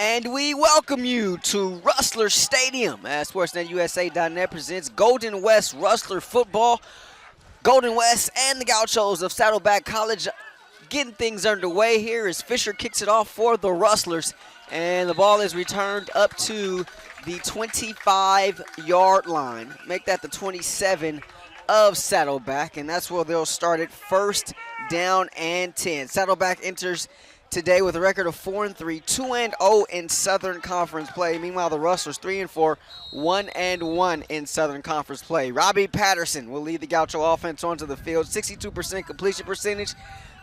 And we welcome you to Rustlers Stadium as SportsNetUSA.net presents Golden West Rustler football. Golden West and the Gauchos of Saddleback College getting things underway here as Fisher kicks it off for the Rustlers. And the ball is returned up to the 25-yard line. Make that the 27 of Saddleback, and that's where they'll start it, first down and 10. Saddleback enters today with a record of 4-3, 2-0 in Southern Conference play. Meanwhile, the Rustlers 3-4, 1-1 in Southern Conference play. Robbie Patterson will lead the Gaucho offense onto the field. 62% completion percentage,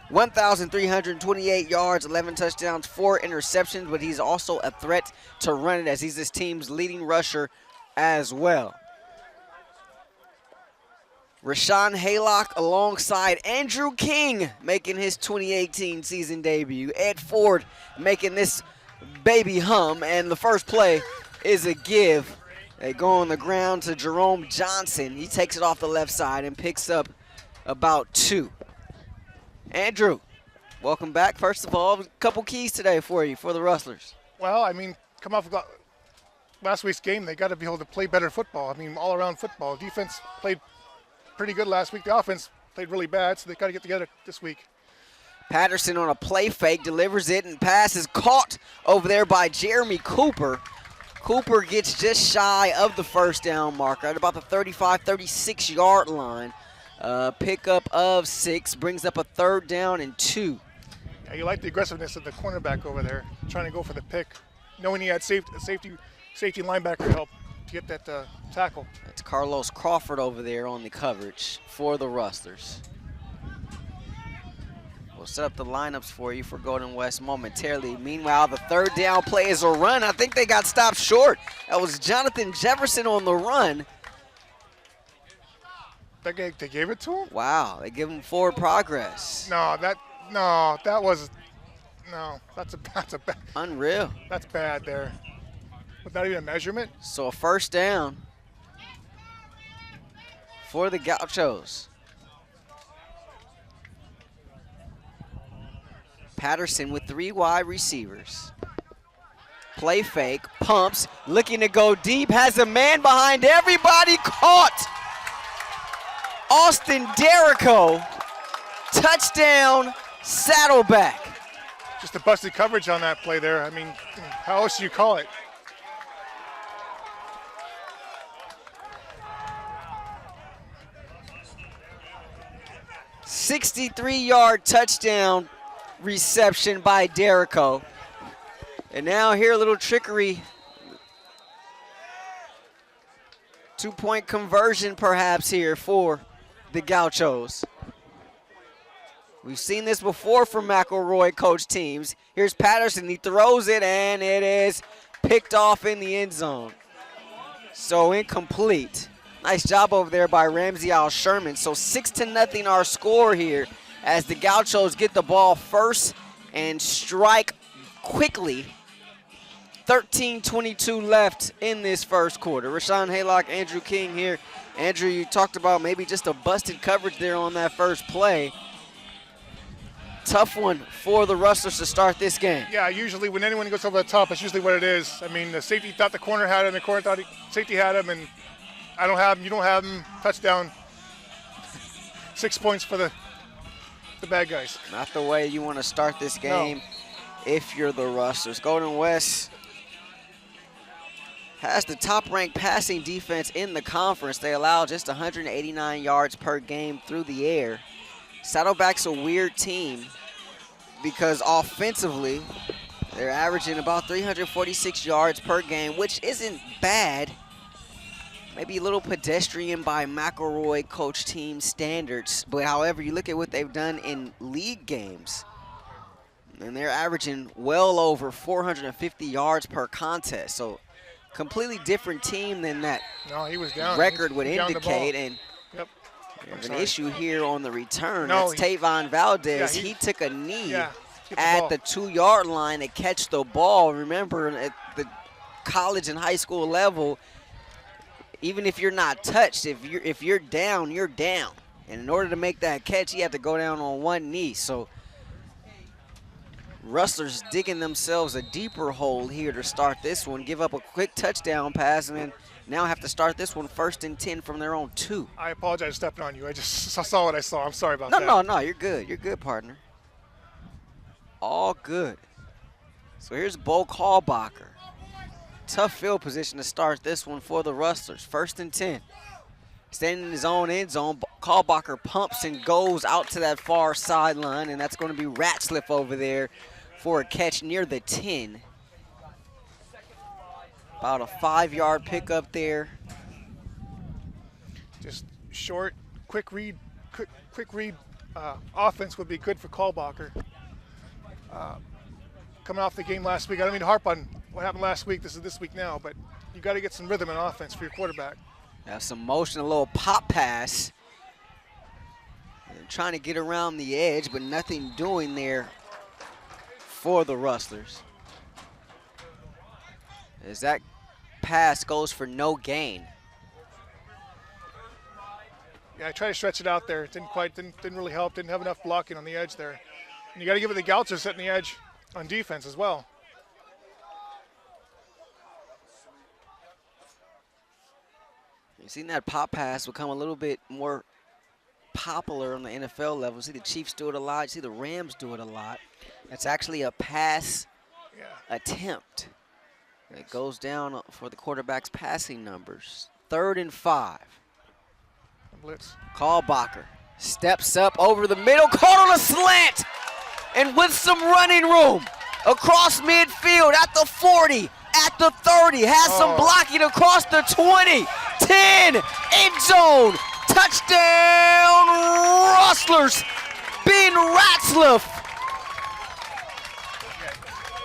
1,328 yards, 11 touchdowns, 4 interceptions, but he's also a threat to run it as he's this team's leading rusher as well. Rahshaun Haylock alongside Andrew King making his 2018 season debut. Ed Ford making this baby hum, and the first play is a give. They go on the ground to Jerome Johnson. He takes it off the left side and picks up about 2. Andrew, welcome back. First of all, a couple keys today for you, for the Rustlers. Well, I mean, come off last week's game, they got to be able to play better football. I mean, all-around football. Defense played pretty good last week. The offense played really bad, so they got to get together this week. Patterson on a play fake, delivers it, and pass is caught over there by Jeremy Cooper. Cooper gets just shy of the first down marker at about the 35, 36-yard line. Pickup of 6 brings up a 3rd down and 2. Yeah, you like the aggressiveness of the cornerback over there, trying to go for the pick, knowing he had safety linebacker help to get that tackle. It's Carlos Crawford over there on the coverage for the Rustlers. We'll set up the lineups for you for Golden West momentarily. Meanwhile, the 3rd down play is a run. I think they got stopped short. That was Jonathan Jefferson on the run. They gave it to him? Wow, they give him forward progress. That's a bad. Unreal. That's bad there. Not even a measurement. So a first down for the Gauchos. Patterson with 3 wide receivers. Play fake, pumps, looking to go deep, has a man behind everybody, caught. Austin Derrico, touchdown, Saddleback. Just a busted coverage on that play there. I mean, how else do you call it? '63-yard touchdown reception by Derrico. And now here a little trickery. 2-point conversion perhaps here for the Gauchos. We've seen this before from McElroy coach teams. Here's Patterson, he throws it, and it is picked off in the end zone. So incomplete. Nice job over there by Ramsey Al-Sherman. So 6-0 our score here as the Gauchos get the ball first and strike quickly. 13:22 left in this first quarter. Rahshaun Haylock, Andrew King here. Andrew, you talked about maybe just a busted coverage there on that first play. Tough one for the Rustlers to start this game. Yeah, usually when anyone goes over the top, that's usually what it is. I mean, the safety thought the corner had him, the corner thought safety had him, and I don't have him, you don't have him. Touchdown. 6 points for the bad guys. Not the way you want to start this game if you're the Rustlers. Golden West has the top-ranked passing defense in the conference. They allow just 189 yards per game through the air. Saddleback's a weird team because offensively, they're averaging about 346 yards per game, which isn't bad. Maybe a little pedestrian by McElroy coach team standards. But however, you look at what they've done in league games, and they're averaging well over 450 yards per contest. So completely different team than that record would indicate. And there's an issue here on the return. That's Tavon Valdez. He took a knee at the 2-yard line to catch the ball. Remember, at the college and high school level, even if you're not touched, if you're down, you're down. And in order to make that catch, you have to go down on one knee. So Rustlers digging themselves a deeper hole here to start this one. Give up a quick touchdown pass and then now have to start this one 1st and 10 from their own 2. I apologize for stepping on you. I saw what I saw. I'm sorry about that. No, you're good. You're good, partner. All good. So here's Bo Kalbacher. Tough field position to start this one for the Rustlers. 1st and 10. Standing in his own end zone, Kalbacher pumps and goes out to that far sideline, and that's going to be Ratzliff over there for a catch near the 10. About a 5-yard pickup there. Just short, quick read offense would be good for Kalbacher. Coming off the game last week, I don't mean to harp on what happened last week. This is this week now, but you got to get some rhythm in offense for your quarterback. Have some motion, a little pop pass. And trying to get around the edge, but nothing doing there for the Rustlers. As that pass goes for no gain. Yeah, I tried to stretch it out there. It didn't really help. Didn't have enough blocking on the edge there. And you got to give it the Gauchos setting the edge on defense as well. You've seen that pop pass become a little bit more popular on the NFL level. You see the Chiefs do it a lot. You see the Rams do it a lot. It's actually a pass attempt. It goes down for the quarterback's passing numbers. 3rd and 5. Blitz. Kalbacher steps up over the middle, caught on a slant, and with some running room across midfield at the 40, at the 30, has some blocking across the 20, 10, end zone, touchdown, Rustlers, Ben Ratzliff.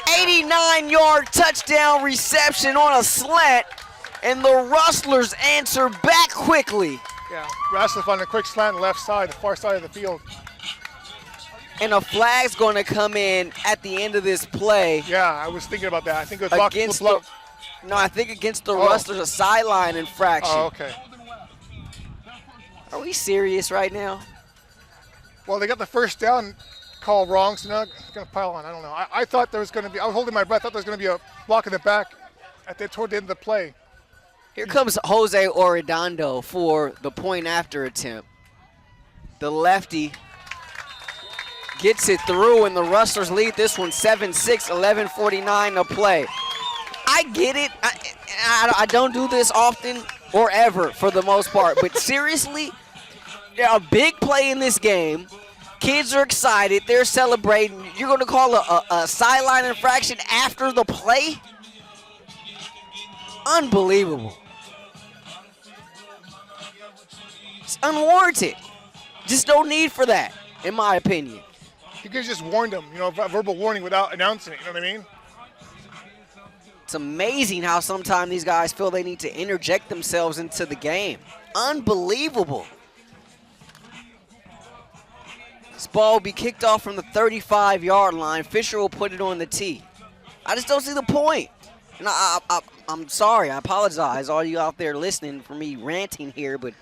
89-yard touchdown reception on a slant, and the Rustlers answer back quickly. Yeah, Ratzliff on a quick slant left side, the far side of the field. And a flag's going to come in at the end of this play. Yeah, I was thinking about that. I think it was I think against the Rustlers, a sideline infraction. Oh, okay. Are we serious right now? Well, they got the first down call wrong, so now it's going to pile on. I don't know. I thought there was going to be, I was holding my breath, I thought there was going to be a block in the back toward the end of the play. Here comes Jose Orredondo for the point after attempt. The lefty gets it through, and the Rustlers lead this one 7-6, 11:49 to play. I get it. I don't do this often or ever for the most part, but seriously, a big play in this game. Kids are excited. They're celebrating. You're going to call a sideline infraction after the play? Unbelievable. It's unwarranted. Just no need for that, in my opinion. You could have just warned them, verbal warning without announcing it, you know what I mean? It's amazing how sometimes these guys feel they need to interject themselves into the game. Unbelievable. This ball will be kicked off from the 35-yard line. Fisher will put it on the tee. I just don't see the point. And I'm sorry, I apologize, all you out there listening for me ranting here, but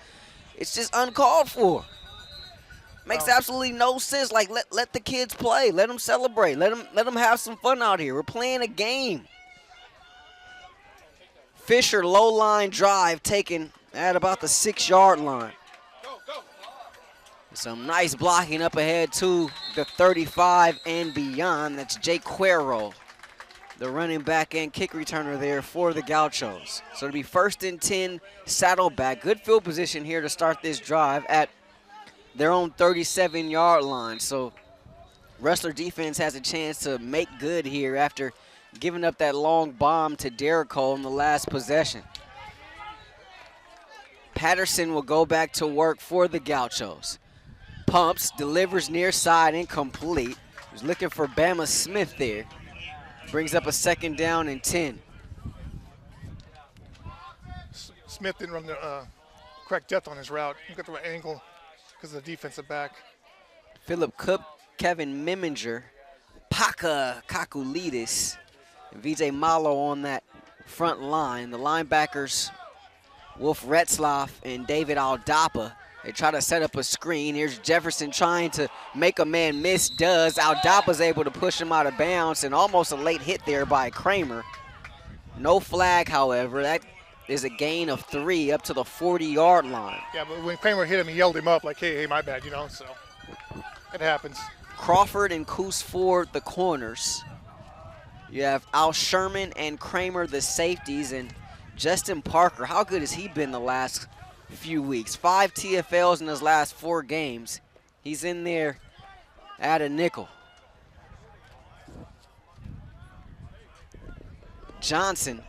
it's just uncalled for. Makes absolutely no sense. Like, let the kids play. Let them celebrate. Let them have some fun out here. We're playing a game. Fisher, low line drive taken at about the 6-yard line. Some nice blocking up ahead to the 35 and beyond. That's Jake Cuero, the running back and kick returner there for the Gauchos. So it'll be 1st and 10, Saddleback. Good field position here to start this drive at their own 37-yard line. So Rustler defense has a chance to make good here after giving up that long bomb to Derek Cole in the last possession. Patterson will go back to work for the Gauchos. Pumps, delivers near side, incomplete. He's looking for Bama Smith there. Brings up a 2nd down and 10. Smith didn't run the correct depth on his route. He got the right angle because of the defensive back. Philip Cook, Kevin Miminger, Paka Kakulidis, and VJ Malo on that front line. The linebackers, Wolf Retzlaff and David Aldapa, They try to set up a screen. Here's Jefferson trying to make a man miss, does. Aldapa's able to push him out of bounds, and almost a late hit there by Kramer. No flag, however. That is a gain of 3 up to the 40-yard line. Yeah, but when Kramer hit him, he yelled him up like, hey, my bad, so it happens. Crawford and Coos Ford, the corners. You have Al Sherman and Kramer, the safeties, and Justin Parker. How good has he been the last few weeks? 5 TFLs in his last 4 games. He's in there at a nickel. Johnson,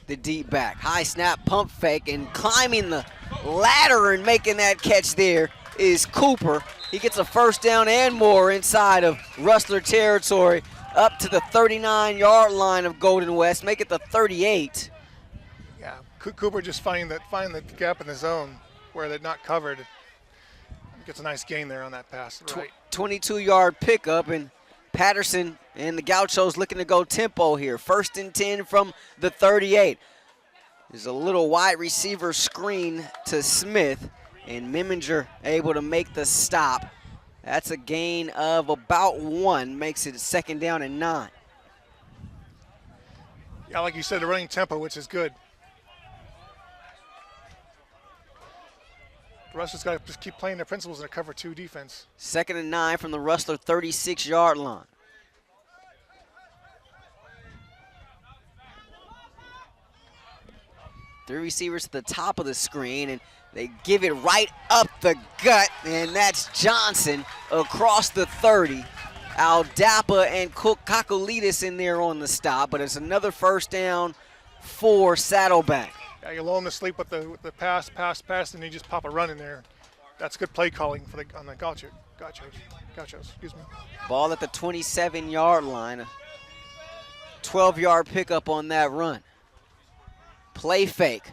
the deep back. High snap, pump fake, and climbing the ladder and making that catch there is Cooper. He gets a first down and more inside of Rustler territory up to the 39-yard line of Golden West, make it the 38. Yeah, Cooper just finding the gap in the zone where they're not covered. Gets a nice gain there on that pass. Right. 22-yard pickup, and Patterson and the Gauchos looking to go tempo here. 1st and 10 from the 38. There's a little wide receiver screen to Smith, and Meminger able to make the stop. That's a gain of about 1, makes it 2nd down and 9. Yeah, like you said, the running tempo, which is good. The Rustlers got to just keep playing their principles in a cover 2 defense. 2nd and 9 from the Rustler 36-yard line. Three receivers at the top of the screen, and they give it right up the gut, and that's Johnson across the 30. Aldapa and Kakulidis in there on the stop, but it's another first down for Saddleback. Yeah, you lull him to sleep with the pass, and you just pop a run in there. That's good play calling for on the Gauchos. Excuse me. Ball at the 27-yard line. A 12-yard pickup on that run. Play fake.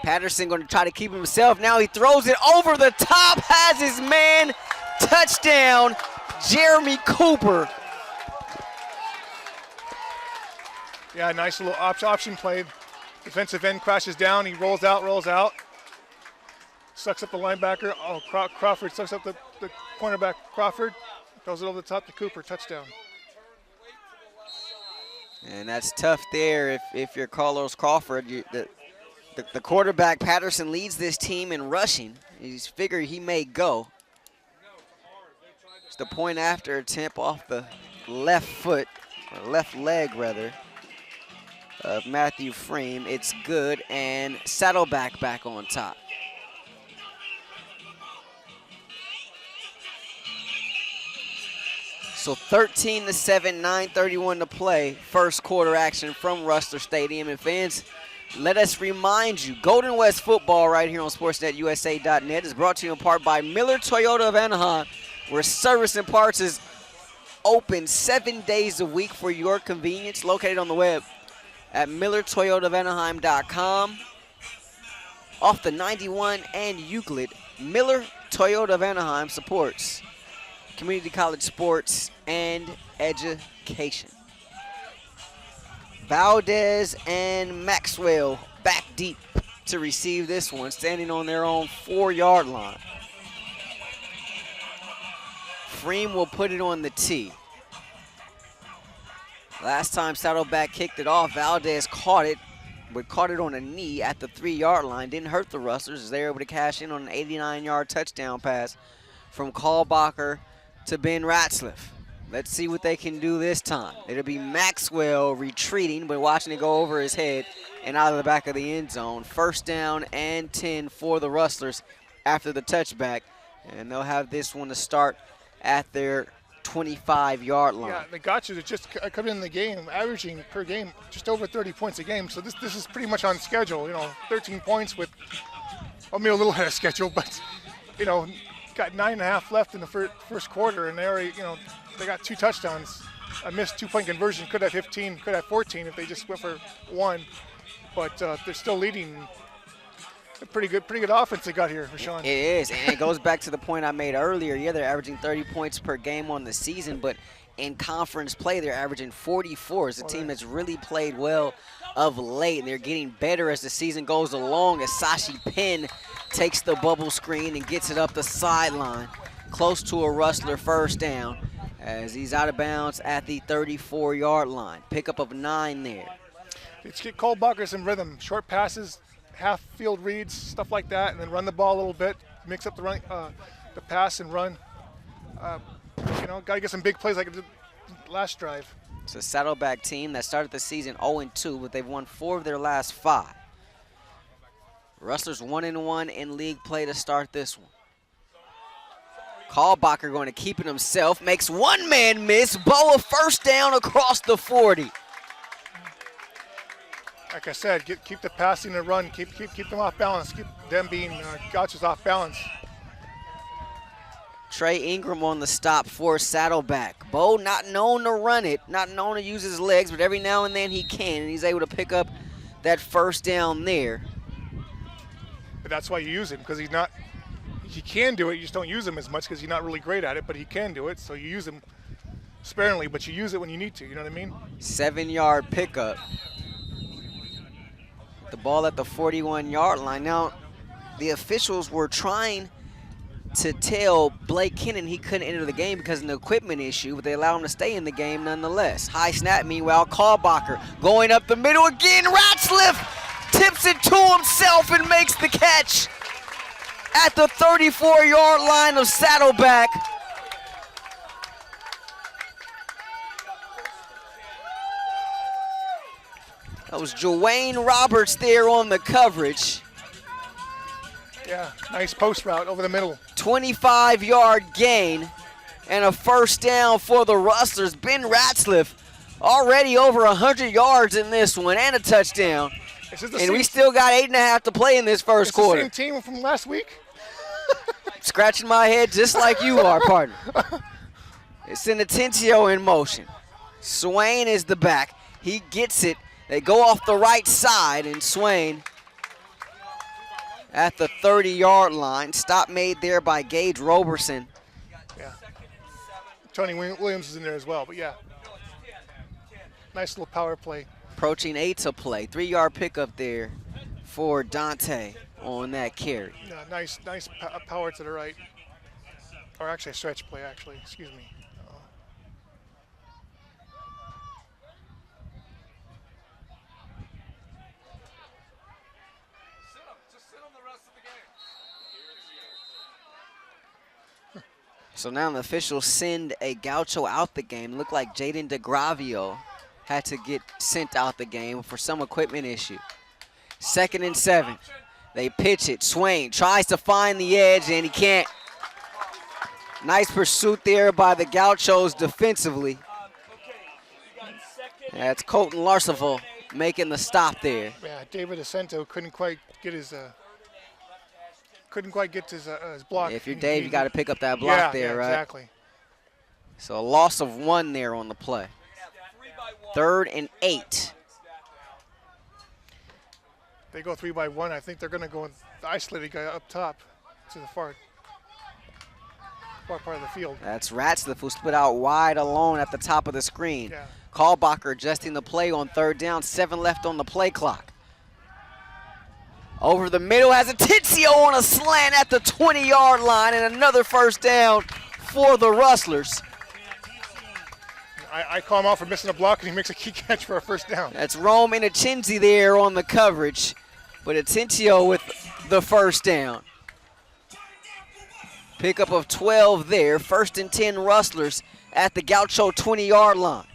Patterson going to try to keep himself. Now he throws it over the top, has his man. Touchdown, Jeremy Cooper. Yeah, nice little option play. Defensive end crashes down. He rolls out. Sucks up the linebacker. Oh, Crawford sucks up the cornerback. Crawford throws it over the top to Cooper. Touchdown. And that's tough there if you're Carlos Crawford. The quarterback, Patterson, leads this team in rushing. He's figured he may go. It's the point after attempt off the left foot, or left leg rather, of Matthew Frame. It's good, and Saddleback back on top. So 13-7, 9:31 to play. First quarter action from Rustler Stadium. And fans, let us remind you, Golden West football right here on SportsNetUSA.net is brought to you in part by Miller Toyota of Anaheim, where service and parts is open 7 days a week for your convenience. Located on the web at MillerToyotaofAnaheim.com. Off the 91 and Euclid, Miller Toyota of Anaheim supports community college sports and education. Valdez and Maxwell back deep to receive this one, standing on their own 4-yard line. Freem will put it on the tee. Last time Saddleback kicked it off, Valdez caught it, but caught it on a knee at the 3-yard line. Didn't hurt the Rustlers as they were able to cash in on an 89-yard touchdown pass from Kalbacher to Ben Ratzliff. Let's see what they can do this time. It'll be Maxwell retreating, but watching it go over his head and out of the back of the end zone. First down and 10 for the Rustlers after the touchback. And they'll have this one to start at their 25-yard line. Yeah, the Gauchos are just coming in the game, averaging per game just over 30 points a game. So this is pretty much on schedule. 13 points with, maybe a little ahead of schedule, but, got 9.5 left in the first quarter, and they already, they got 2 touchdowns. A missed 2-point conversion, could have 15, could have 14 if they just went for 1. But they're still leading. A pretty good offense they got here, Rahshaun. It is, and it goes back to the point I made earlier. Yeah, they're averaging 30 points per game on the season, but in conference play. They're averaging 44. It's a team that's really played well of late, and they're getting better as the season goes along as Sashi Penn takes the bubble screen and gets it up the sideline, close to a Rustler first down as he's out of bounds at the 34-yard line. Pickup of 9 there. Let's get Kohlbacher some rhythm. Short passes, half-field reads, stuff like that, and then run the ball a little bit, mix up the pass and run. Got to get some big plays like it did last drive. It's a Saddleback team that started the season 0-2, but they've won 4 of their last 5. Rustlers 1-1 in league play to start this one. Kohlbacher going to keep it himself, makes one man miss. Bo, a first down across the 40. Like I said, keep the passing and run, keep them off balance, keep them being Gauchos off balance. Trey Ingram on the stop for Saddleback. Bo not known to run it, not known to use his legs, but every now and then he can, and he's able to pick up that first down there. But that's why you use him, because he can do it, you just don't use him as much because he's not really great at it, but he can do it, so you use him sparingly, but you use it when you need to, you know what I mean? 7-yard pickup. The ball at the 41-yard line. Now, the officials were trying to tell Blake Kennan he couldn't enter the game because of an equipment issue, but they allow him to stay in the game nonetheless. High snap, meanwhile, Kohlbacher going up the middle again. Ratzliff tips it to himself and makes the catch at the 34-yard line of Saddleback. That was Jawayne Roberts there on the coverage. Yeah, nice post route over the middle. 25-yard gain and a first down for the Rustlers. Ben Ratzliff already over 100 yards in this one and a touchdown. And we still got 8.5 to play in this first quarter. The same team from last week? Scratching my head just like you are, partner. It's Inatencio in motion. Swain is the back. He gets it. They go off the right side, and Swain at the 30-yard line. Stop made there by Gage Roberson. Yeah. Tony Williams is in there as well, but yeah. Nice little power play. Approaching 8 to play. 3-yard pickup there for Dante on that carry. Yeah, nice power to the right. Or actually a stretch play, excuse me. So now the officials send a Gaucho out the game. Looked like Jaden DeGravio had to get sent out the game for some equipment issue. 2nd and 7. They pitch it. Swain tries to find the edge, and he can't. Nice pursuit there by the Gauchos defensively. That's Colton Larsenville making the stop there. Yeah, David Ascento couldn't quite get his block. If you're Dave, you got to pick up that block there, right? Exactly. So a loss of 1 there on the play. 3rd and 8. They go 3 by 1. I think they're going to go with the isolated guy up top to the far part of the field. That's Ratzliff, who split out wide alone at the top of the screen. Yeah. Kohlbacher adjusting the play on 3rd down. 7 left on the play clock. Over the middle has Inatencio on a slant at the 20-yard line, and another first down for the Rustlers. I call him out for missing a block, and he makes a key catch for a first down. That's Rome Inatencio there on the coverage, but Inatencio with the first down. Pickup of 12 there. 1st and 10 Rustlers at the Gaucho 20-yard line.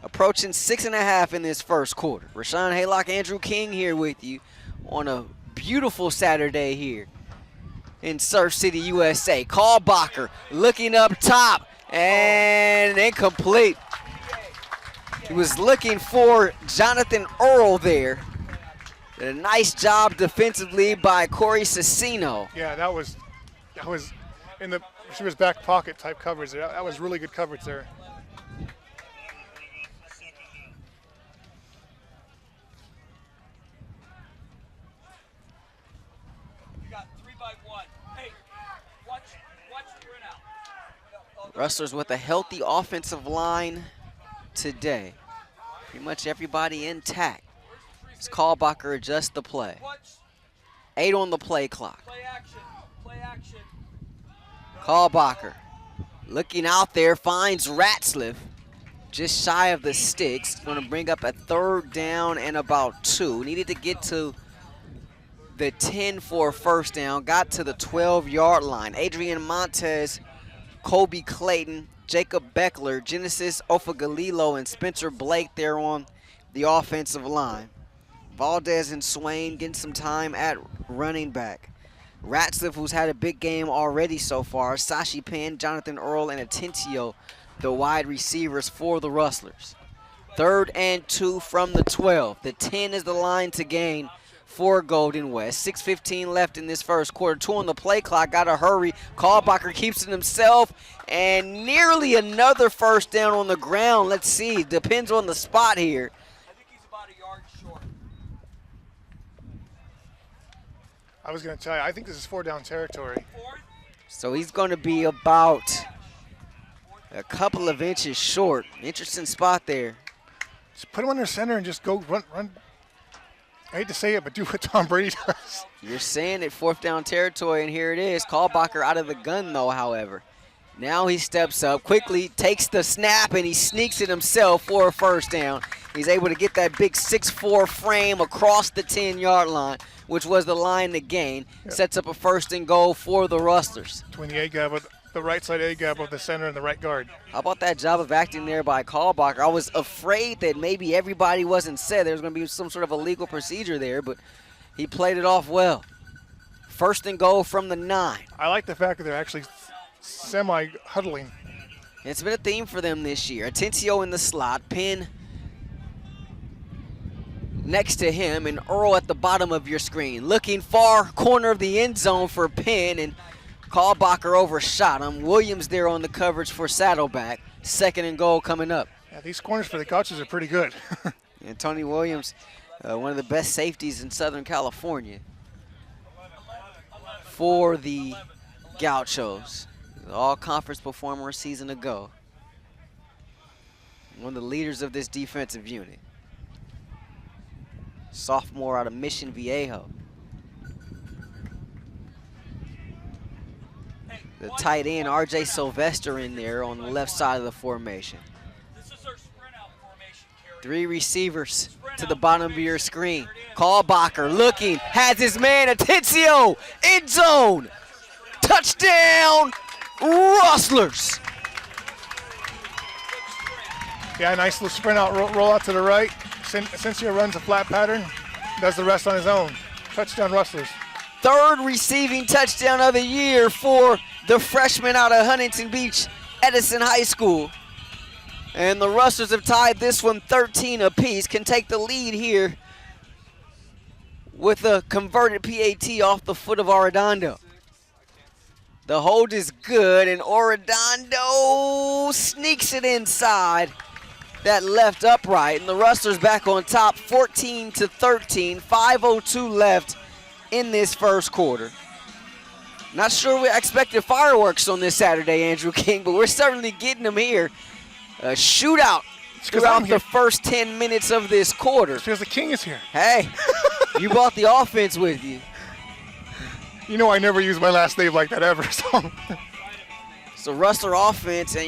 Approaching 6.5 in this first quarter. Rahshaun Haylock, Andrew King here with you on a beautiful Saturday here in Surf City, USA. Kohlbacher looking up top and incomplete. He was looking for Jonathan Earl there. Did a nice job defensively by Corey Cecino. Yeah, that was in the receiver's back pocket type coverage there. That was really good coverage there. Rustlers with a healthy offensive line today. Pretty much everybody intact. As Kalbacher adjusts the play. 8 on the play clock. Kalbacher looking out there, finds Ratzliff just shy of the sticks. Going to bring up a 3rd down and about 2. Needed to get to the 10 for a 1st down. Got to the 12-yard line. Adrian Montez, Kobe Clayton, Jacob Beckler, Genesis Ofagalilo, and Spencer Blake there on the offensive line. Valdez and Swain getting some time at running back. Ratzliff, who's had a big game already so far. Sashi Penn, Jonathan Earl, and Atencio, the wide receivers for the Rustlers. 3rd and 2 from the 12. The 10 is the line to gain for Golden West. 6:15 left in this first quarter. 2 on the play clock. Got to hurry. Kalbacher keeps it himself. And nearly another 1st down on the ground. Let's see. Depends on the spot here. I think he's about a yard short. I was going to tell you, I think this is 4-down territory. So he's going to be about a couple of inches short. Interesting spot there. Just put him under center and just go run. I hate to say it, but do what Tom Brady does. You're saying it, 4th down territory, and here it is. Kalbacher out of the gun, though, however. Now he steps up, quickly takes the snap, and he sneaks it himself for a 1st down. He's able to get that big 6'4" frame across the 10-yard line, which was the line to gain. Yep. Sets up a 1st and goal for the Rustlers. Between the A-gap, the right side A-gap of the center and the right guard. How about that job of acting there by Kalbacher? I was afraid that maybe everybody wasn't set. There was going to be some sort of illegal procedure there, but he played it off well. 1st and goal from the 9. I like the fact that they're actually semi-huddling. It's been a theme for them this year. Atencio in the slot, Penn next to him, and Earl at the bottom of your screen. Looking far corner of the end zone for Penn, and Kalbacher overshot him. Williams there on the coverage for Saddleback. 2nd and goal coming up. Yeah, these corners for the Gauchos are pretty good. And Tony Williams, one of the best safeties in Southern California for the Gauchos. All-conference performer a season ago. One of the leaders of this defensive unit. Sophomore out of Mission Viejo. The tight end, R.J. Sylvester, in there on the left side of the formation. 3 receivers to the bottom of your screen. Kalbacher looking, has his man, Atencio, end zone. Touchdown, Rustlers. Yeah, nice little sprint out, roll out to the right. Atencio runs a flat pattern, does the rest on his own. Touchdown, Rustlers. 3rd receiving touchdown of the year for the freshman out of Huntington Beach, Edison High School. And the Rustlers have tied this one 13 apiece, can take the lead here with a converted PAT off the foot of Arredondo. The hold is good, and Arredondo sneaks it inside that left upright, and the Rustlers back on top 14-13, 5:02 left in this first quarter. Not sure we expected fireworks on this Saturday, Andrew King, but we're certainly getting them here. A shootout throughout the first 10 minutes of this quarter. It's because the King is here. Hey, you brought the offense with you. You know I never use my last name like that ever, so. So Rustler offense, and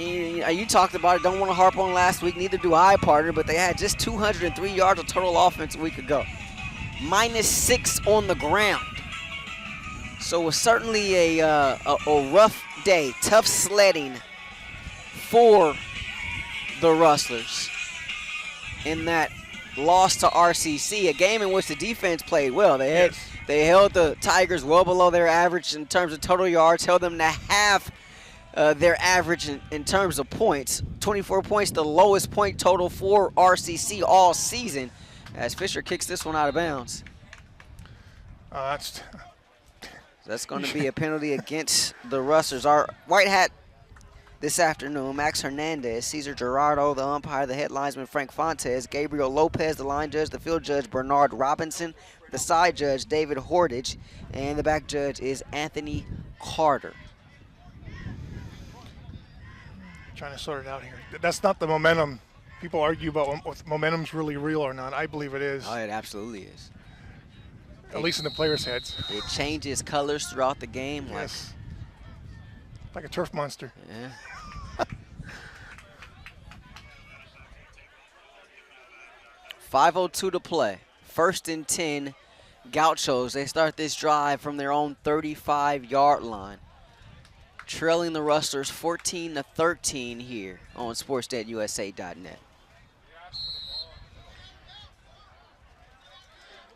you talked about it, don't want to harp on last week, neither do I, partner, but they had just 203 yards of total offense a week ago. -6 on the ground. So it was certainly a rough day, tough sledding for the Rustlers in that loss to RCC, a game in which the defense played well. They held the Tigers well below their average in terms of total yards, held them to half their average in terms of points. 24 points, the lowest point total for RCC all season, as Fisher kicks this one out of bounds. That's going to be a penalty against the Rustlers. Our white hat this afternoon, Max Hernandez, Cesar Gerardo, the umpire, the head linesman Frank Fontes, Gabriel Lopez, the line judge, the field judge Bernard Robinson, the side judge David Hordage, and the back judge is Anthony Carter. Trying to sort it out here. That's not the momentum. People argue about if momentum's really real or not. I believe it is. Oh, it absolutely is. At least in the players' heads. It changes colors throughout the game. Yes. Like a turf monster. Yeah. 5:02 to play. 1st and 10, Gauchos. They start this drive from their own 35-yard line. Trailing the Rustlers 14-13 here on sportsdetusa.net.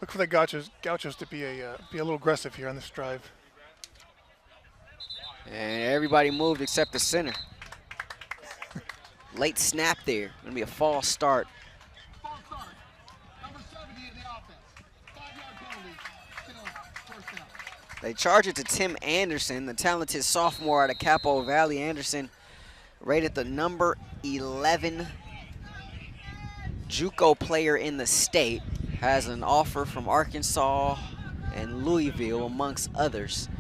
Look for the Gauchos to be a little aggressive here on this drive. And everybody moved except the center. Late snap there. Gonna be a false start. They charge it to Tim Anderson, the talented sophomore out of Capo Valley. Anderson rated the number 11 JUCO player in the state. Has an offer from Arkansas and Louisville, amongst others.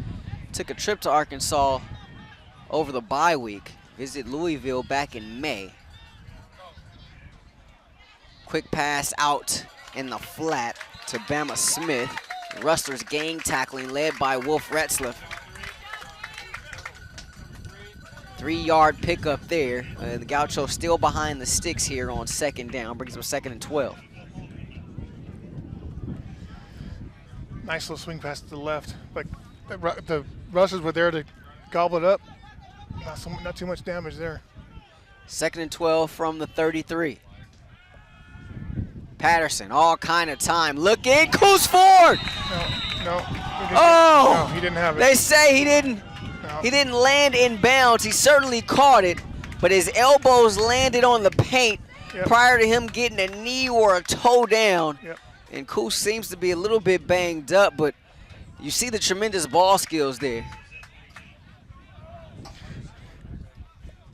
Took a trip to Arkansas over the bye week. Visited Louisville back in May. Quick pass out in the flat to Bama Smith. Rustlers gang tackling led by Wolf Retzlaff. 3-yard pickup there. The Gauchos still behind the sticks here on 2nd down. Brings them 2nd and 12. Nice little swing pass to the left. But the Rustlers were there to gobble it up. Not too much damage there. 2nd and 12 from the 33. Patterson, all kind of time. Looking, Coos Ford! No. Oh! No, he didn't have it. They say he didn't. No. He didn't land in bounds. He certainly caught it, but his elbows landed on the paint prior to him getting a knee or a toe down. Yep. And Coos seems to be a little bit banged up, but you see the tremendous ball skills there.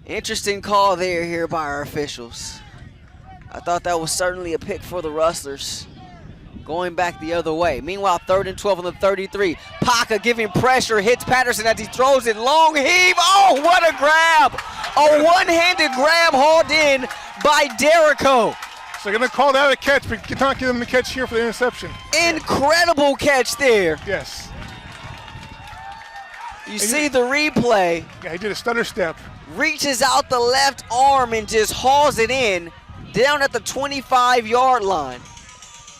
Interesting call there here by our officials. I thought that was certainly a pick for the Rustlers. Going back the other way. Meanwhile, 3rd and 12 on the 33. Paca giving pressure, hits Patterson as he throws it. Long heave. Oh, what a grab. A one-handed grab hauled in by Derrico. So they're going to call that a catch, but cannot give him the catch here for the interception. Incredible catch there. Yes. You see the replay. Yeah, he did a stutter step. Reaches out the left arm and just hauls it in down at the 25-yard line.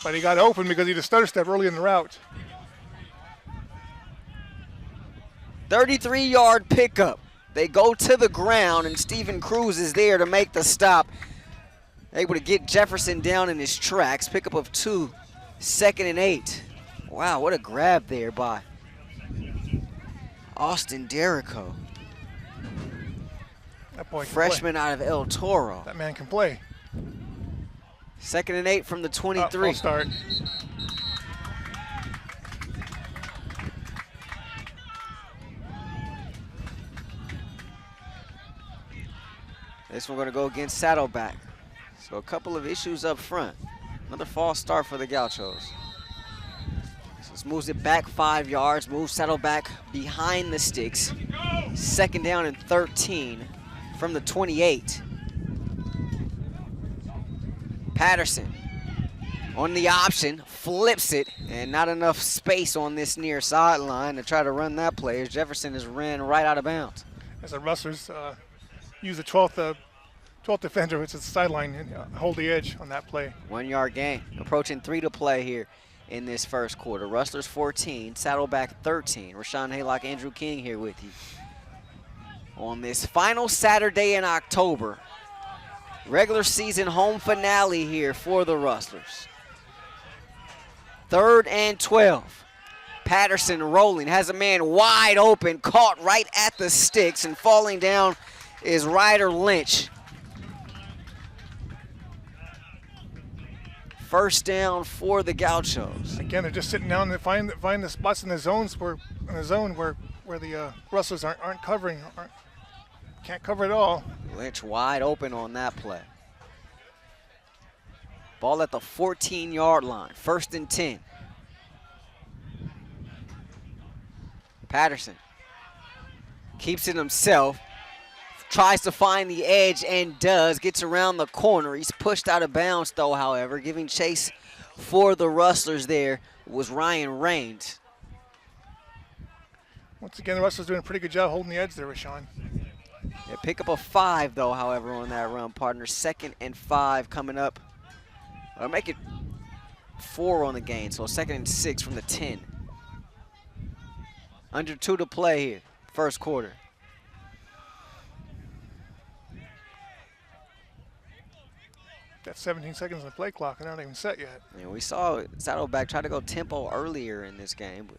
But he got open because he did a stutter step early in the route. 33-yard pickup. They go to the ground, and Stephen Cruz is there to make the stop. Able to get Jefferson down in his tracks. Pickup of 2, 2nd and 8. Wow, what a grab there by Austin Derrico. That boy can Freshman play. out of El Toro. That man can play. 2nd and 8 from the 23. False start. This one going to go against Saddleback. So a couple of issues up front. Another false start for the Gauchos. So this moves it back 5 yards, moves Saddleback behind the sticks. 2nd down and 13 from the 28. Patterson on the option, flips it, and not enough space on this near sideline to try to run that play as Jefferson is ran right out of bounds. As the Rustlers use the 12th defender, which is the sideline, and hold the edge on that play. 1-yard gain. Approaching 3 to play here in this first quarter. Rustlers 14, Saddleback 13. Rahshaun, Haylock, Andrew King here with you. On this final Saturday in October, regular season home finale here for the Rustlers. 3rd and 12. Patterson rolling, has a man wide open, caught right at the sticks, and falling down is Ryder Lynch. 1st down for the Gauchos. Again, they're just sitting down and find the spots in the zones where the Rustlers aren't covering, can't cover it all. Lynch wide open on that play. Ball at the 14-yard line, 1st and 10. Patterson keeps it himself, tries to find the edge and does, gets around the corner. He's pushed out of bounds though, however. Giving chase for the Rustlers there was Ryan Raines. Once again, the Rustlers doing a pretty good job holding the edge there, Rahshaun. Yeah, pick up a 5 though, however, on that run, partner. 2nd and 5 coming up. Or make it 4 on the gain, so 2nd and 6 from the 10. Under 2 to play here, first quarter. Got 17 seconds on the play clock, and not even set yet. Yeah, we saw Saddleback try to go tempo earlier in this game, but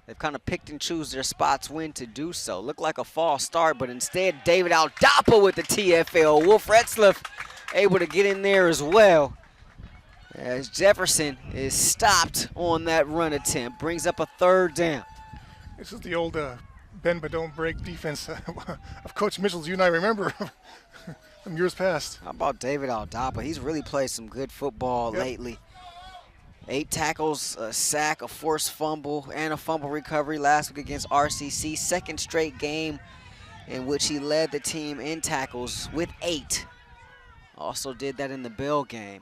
they've kind of picked and choose their spots when to do so. Looked like a false start, but instead David Aldapa with the TFL. Wolf Retzlaff able to get in there as well, as Jefferson is stopped on that run attempt. Brings up a 3rd down. This is the old bend but don't break defense of Coach Mitchell's you and I remember from years past. How about David Aldapa? He's really played some good football lately. 8 tackles, a sack, a forced fumble, and a fumble recovery last week against RCC. 2nd straight game in which he led the team in tackles with 8. Also did that in the Bell game.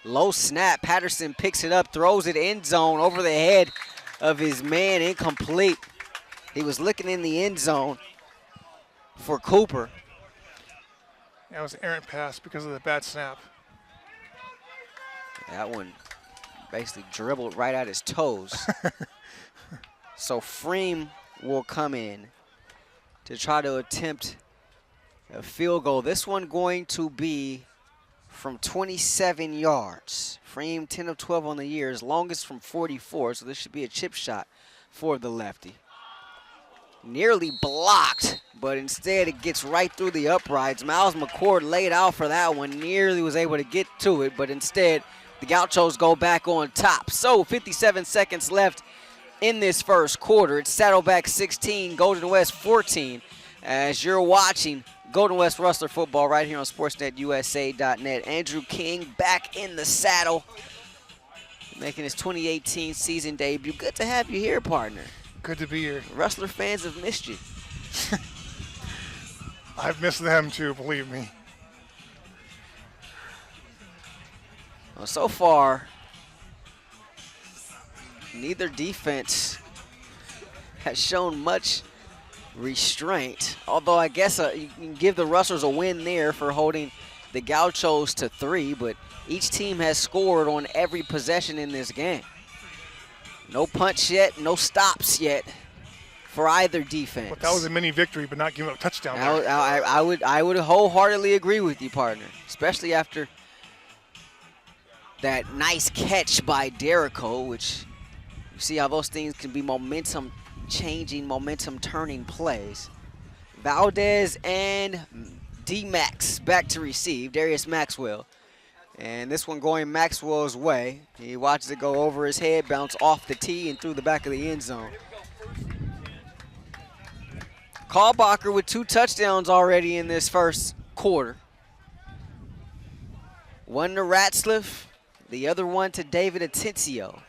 Low snap, Patterson picks it up, throws it end zone over the head of his man, incomplete. He was looking in the end zone for Cooper. That was an errant pass because of the bad snap. That one basically dribbled right at his toes. So Freem will come in to try to attempt a field goal. This one going to be from 27 yards. Freem 10 of 12 on the year, his longest from 44, so this should be a chip shot for the lefty. Nearly blocked, but instead it gets right through the uprights. Miles McCord laid out for that one, nearly was able to get to it, but instead the Gauchos go back on top. So 57 seconds left in this first quarter. It's Saddleback 16, Golden West 14, as you're watching Golden West Rustler football right here on SportsNetUSA.net. Andrew King back in the saddle, making his 2018 season debut. Good to have you here, partner. Good to be here. Rustler fans have missed you. I've missed them too, believe me. Well, so far, neither defense has shown much restraint, although I guess you can give the Rustlers a win there for holding the Gauchos to 3, but each team has scored on every possession in this game. No punch yet, no stops yet for either defense. But that was a mini victory, but not giving up a touchdown. I would wholeheartedly agree with you, partner, especially after that nice catch by Derrico, which you see how those things can be momentum changing, momentum turning plays. Valdez and D-Max back to receive, Darius Maxwell. And this one going Maxwell's way. He watches it go over his head, bounce off the tee and through the back of the end zone. Kalbacher with 2 touchdowns already in this first quarter. One to Ratzlaff, the other one to David Atencio.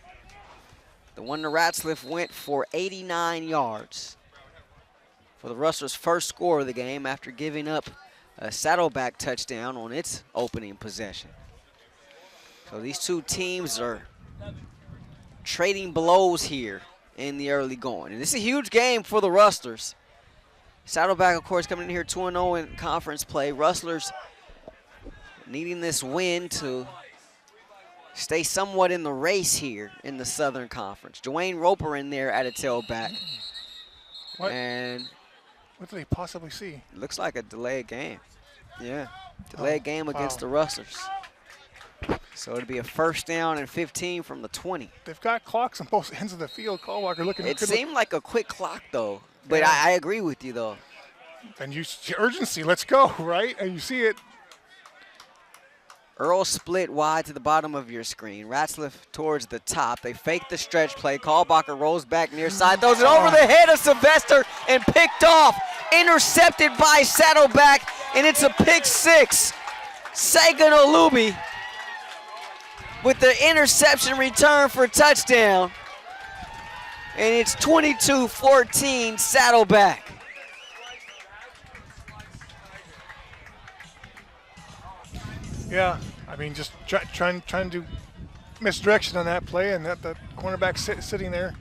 The one to Ratzlaff went for 89 yards for the Rustlers' first score of the game after giving up a Saddleback touchdown on its opening possession. So these two teams are trading blows here in the early going. And this is a huge game for the Rustlers. Saddleback, of course, coming in here 2-0 in conference play. Rustlers needing this win to stay somewhat in the race here in the Southern Conference. Dwayne Roper in there at a tailback. What? And what did they possibly see? It looks like a delayed game. Yeah, delayed game against the Rustlers. So it'll be a 1st down and 15 from the 20. They've got clocks on both ends of the field. Kalbacher looking. It seemed like a quick clock, though. But yeah. I agree with you, though. And you see urgency, let's go, right? And you see it. Earl split wide to the bottom of your screen. Ratzlaff towards the top. They fake the stretch play. Kalbacher rolls back near side, throws it over the head of Sylvester and picked off. Intercepted by Saddleback, and it's a pick 6. Sagan Olubi with the interception return for touchdown. And it's 22-14 Saddleback. Yeah, I mean, just trying to misdirection on that play, and that the cornerback sitting there.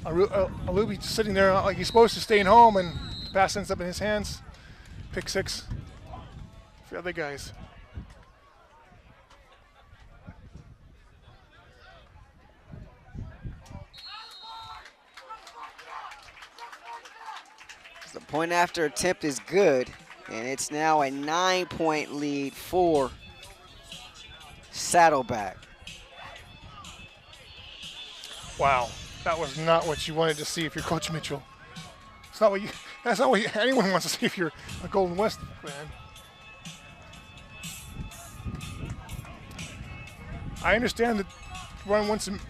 Alubi sitting there like he's supposed to, staying home, and the pass ends up in his hands. Pick 6 for the other guys. The point after attempt is good, and it's now a 9-point lead for Saddleback. Wow, that was not what you wanted to see if you're Coach Mitchell. It's not what you. That's not what anyone wants to see if you're a Golden West fan. I understand that Ron wants some,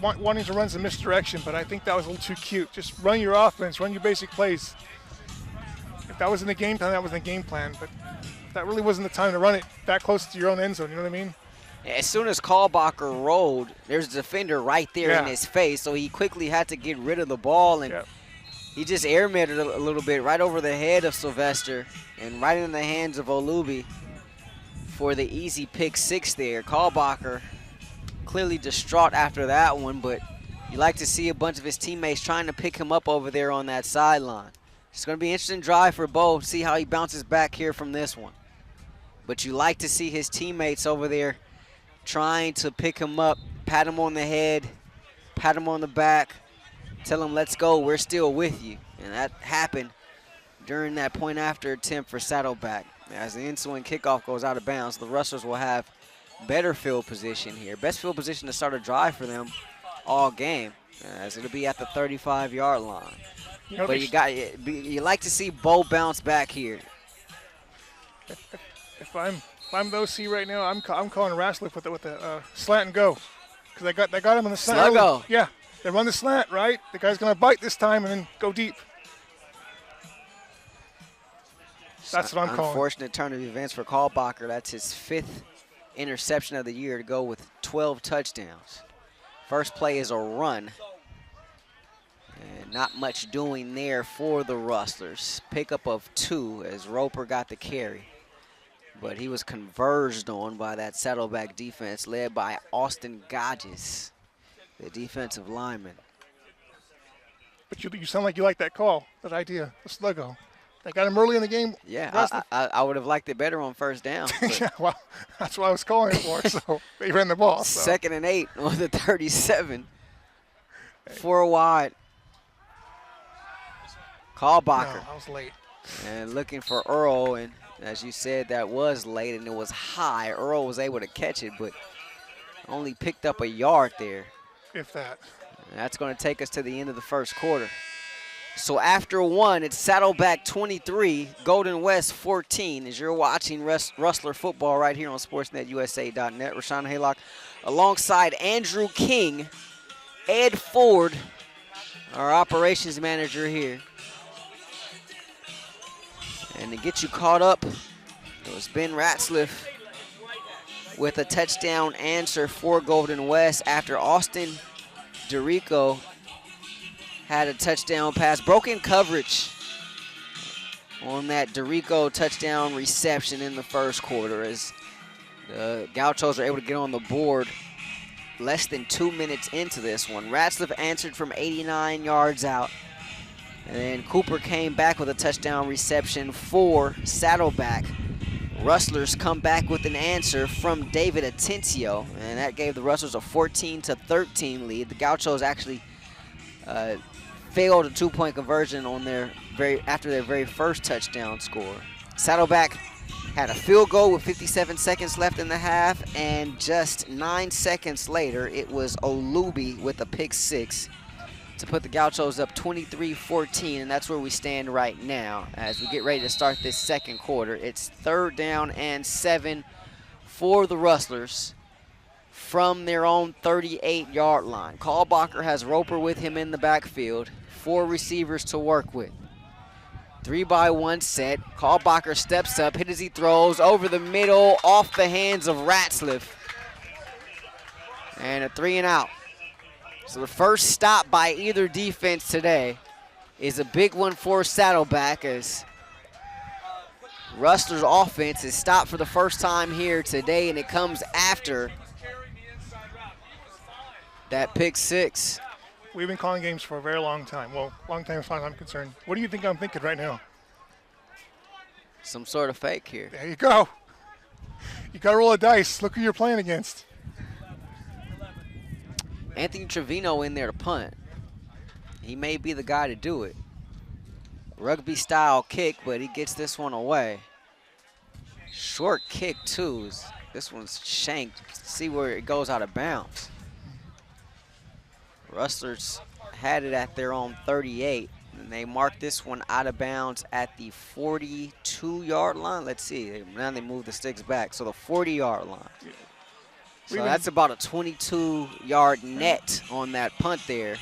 wanting to run some misdirection, but I think that was a little too cute. Just run your offense, run your basic plays. If that was in the game plan, that was in the game plan. But that really wasn't the time to run it that close to your own end zone. You know what I mean? As soon as Kalbacher rolled, there's a defender right there in Yeah. his face, so he quickly had to get rid of the ball, and he just airmailed it a little bit right over the head of Sylvester and right in the hands of Olubi for the easy pick 6 there. Kalbacher clearly distraught after that one, but you like to see a bunch of his teammates trying to pick him up over there on that sideline. It's going to be an interesting drive for Bo, see how he bounces back here from this one. But you like to see his teammates over there trying to pick him up, pat him on the head, pat him on the back, tell him, let's go, we're still with you. And that happened during that point after attempt for Saddleback. As the ensuing kickoff goes out of bounds, the Rustlers will have better field position here. Best field position to start a drive for them all game, as it'll be at the 35-yard line. You know, But you like to see Bo bounce back here. if I'm the OC right now, I'm calling Rahshaun with the slant and go, because they got him in the slant. Sluggo. Yeah, they run the slant right. The guy's gonna bite this time and then go deep. That's what I'm calling. Unfortunate turn of events for Kalbacher. That's his 5th interception of the year to go with 12 touchdowns. First play is a run. And not much doing there for the Rustlers. Pickup of 2 as Roper got the carry. But he was converged on by that Saddleback defense led by Austin Godges, the defensive lineman. But you sound like you like that call, that idea, the sluggo. They got him early in the game. Yeah, I would have liked it better on first down. Yeah, well, that's what I was calling it for. So they ran the ball. So. 2nd and 8 on the 37. 4 wide. Kalbacher. No, I was late. And looking for Earl, and as you said, that was late and it was high. Earl was able to catch it, but only picked up a yard there. If that. And that's going to take us to the end of the first quarter. So after 1, it's Saddleback 23, Golden West 14, as you're watching Rustler football right here on SportsNetUSA.net. Rahshaun Haylock alongside Andrew King, Ed Ford, our operations manager here. And to get you caught up, it was Ben Ratzliff with a touchdown answer for Golden West after Austin DeRico had a touchdown pass. Broken coverage on that DeRico touchdown reception in the first quarter as the Gauchos are able to get on the board less than 2 minutes into this one. Ratzliff answered from 89 yards out. And then Cooper came back with a touchdown reception for Saddleback. Rustlers come back with an answer from David Atencio, and that gave the Rustlers a 14-13 lead. The Gauchos actually failed a 2-point conversion on after their very first touchdown score. Saddleback had a field goal with 57 seconds left in the half, and just 9 seconds later, it was Olubi with a pick 6 to put the Gauchos up 23-14, and that's where we stand right now as we get ready to start this second quarter. It's 3rd down and 7 for the Rustlers from their own 38-yard line. Kalbacher has Roper with him in the backfield, 4 receivers to work with. 3-by-1 set. Kalbacher steps up, hit as he throws over the middle, off the hands of Ratzliff, and a 3-and-out. So the first stop by either defense today is a big one for Saddleback as Rustlers offense is stopped for the first time here today, and it comes after that pick six. We've been calling games for a very long time. Well, long time as far as I'm concerned. What do you think I'm thinking right now? Some sort of fake here. There you go. You got to roll a dice. Look who you're playing against. Anthony Trevino in there to punt. He may be the guy to do it. Rugby style kick, but he gets this one away. Short kick too. This one's shanked. See where it goes out of bounds. Rustlers had it at their own 38, and they marked this one out of bounds at the 42-yard line. Let's see. Now they move the sticks back. So the 40-yard line. So that's about a 22-yard net on that punt there.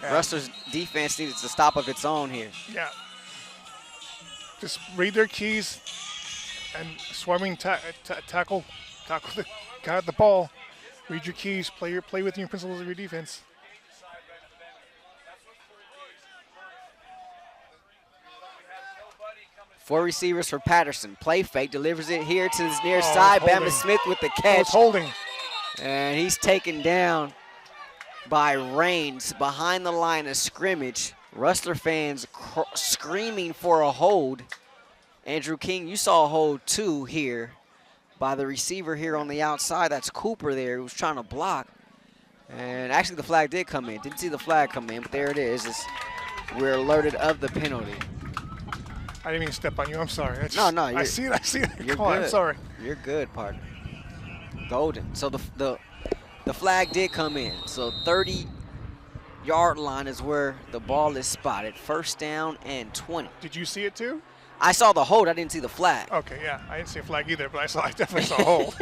Yeah. Rustlers defense needs a stop of its own here. Yeah. Just read their keys and swarming tackle the guy at the ball. Read your keys. Play within your principles of your defense. Four receivers for Patterson. Play fake, delivers it here to his near side. Bama Smith with the catch. Holding. And he's taken down by Rains behind the line of scrimmage. Rustler fans screaming for a hold. Andrew King, you saw a hold too here by the receiver here on the outside. That's Cooper there who was trying to block. And actually the flag did come in. Didn't see the flag come in, but there it is. We're alerted of the penalty. I didn't mean to step on you. I'm sorry. No. I see it. You're Come on, good. I'm sorry. You're good, partner. Golden. So the flag did come in. So 30-yard line is where the ball is spotted. First down and 20. Did you see it too? I saw the hold. I didn't see the flag. Okay, yeah. I didn't see a flag either, but I definitely saw a hold.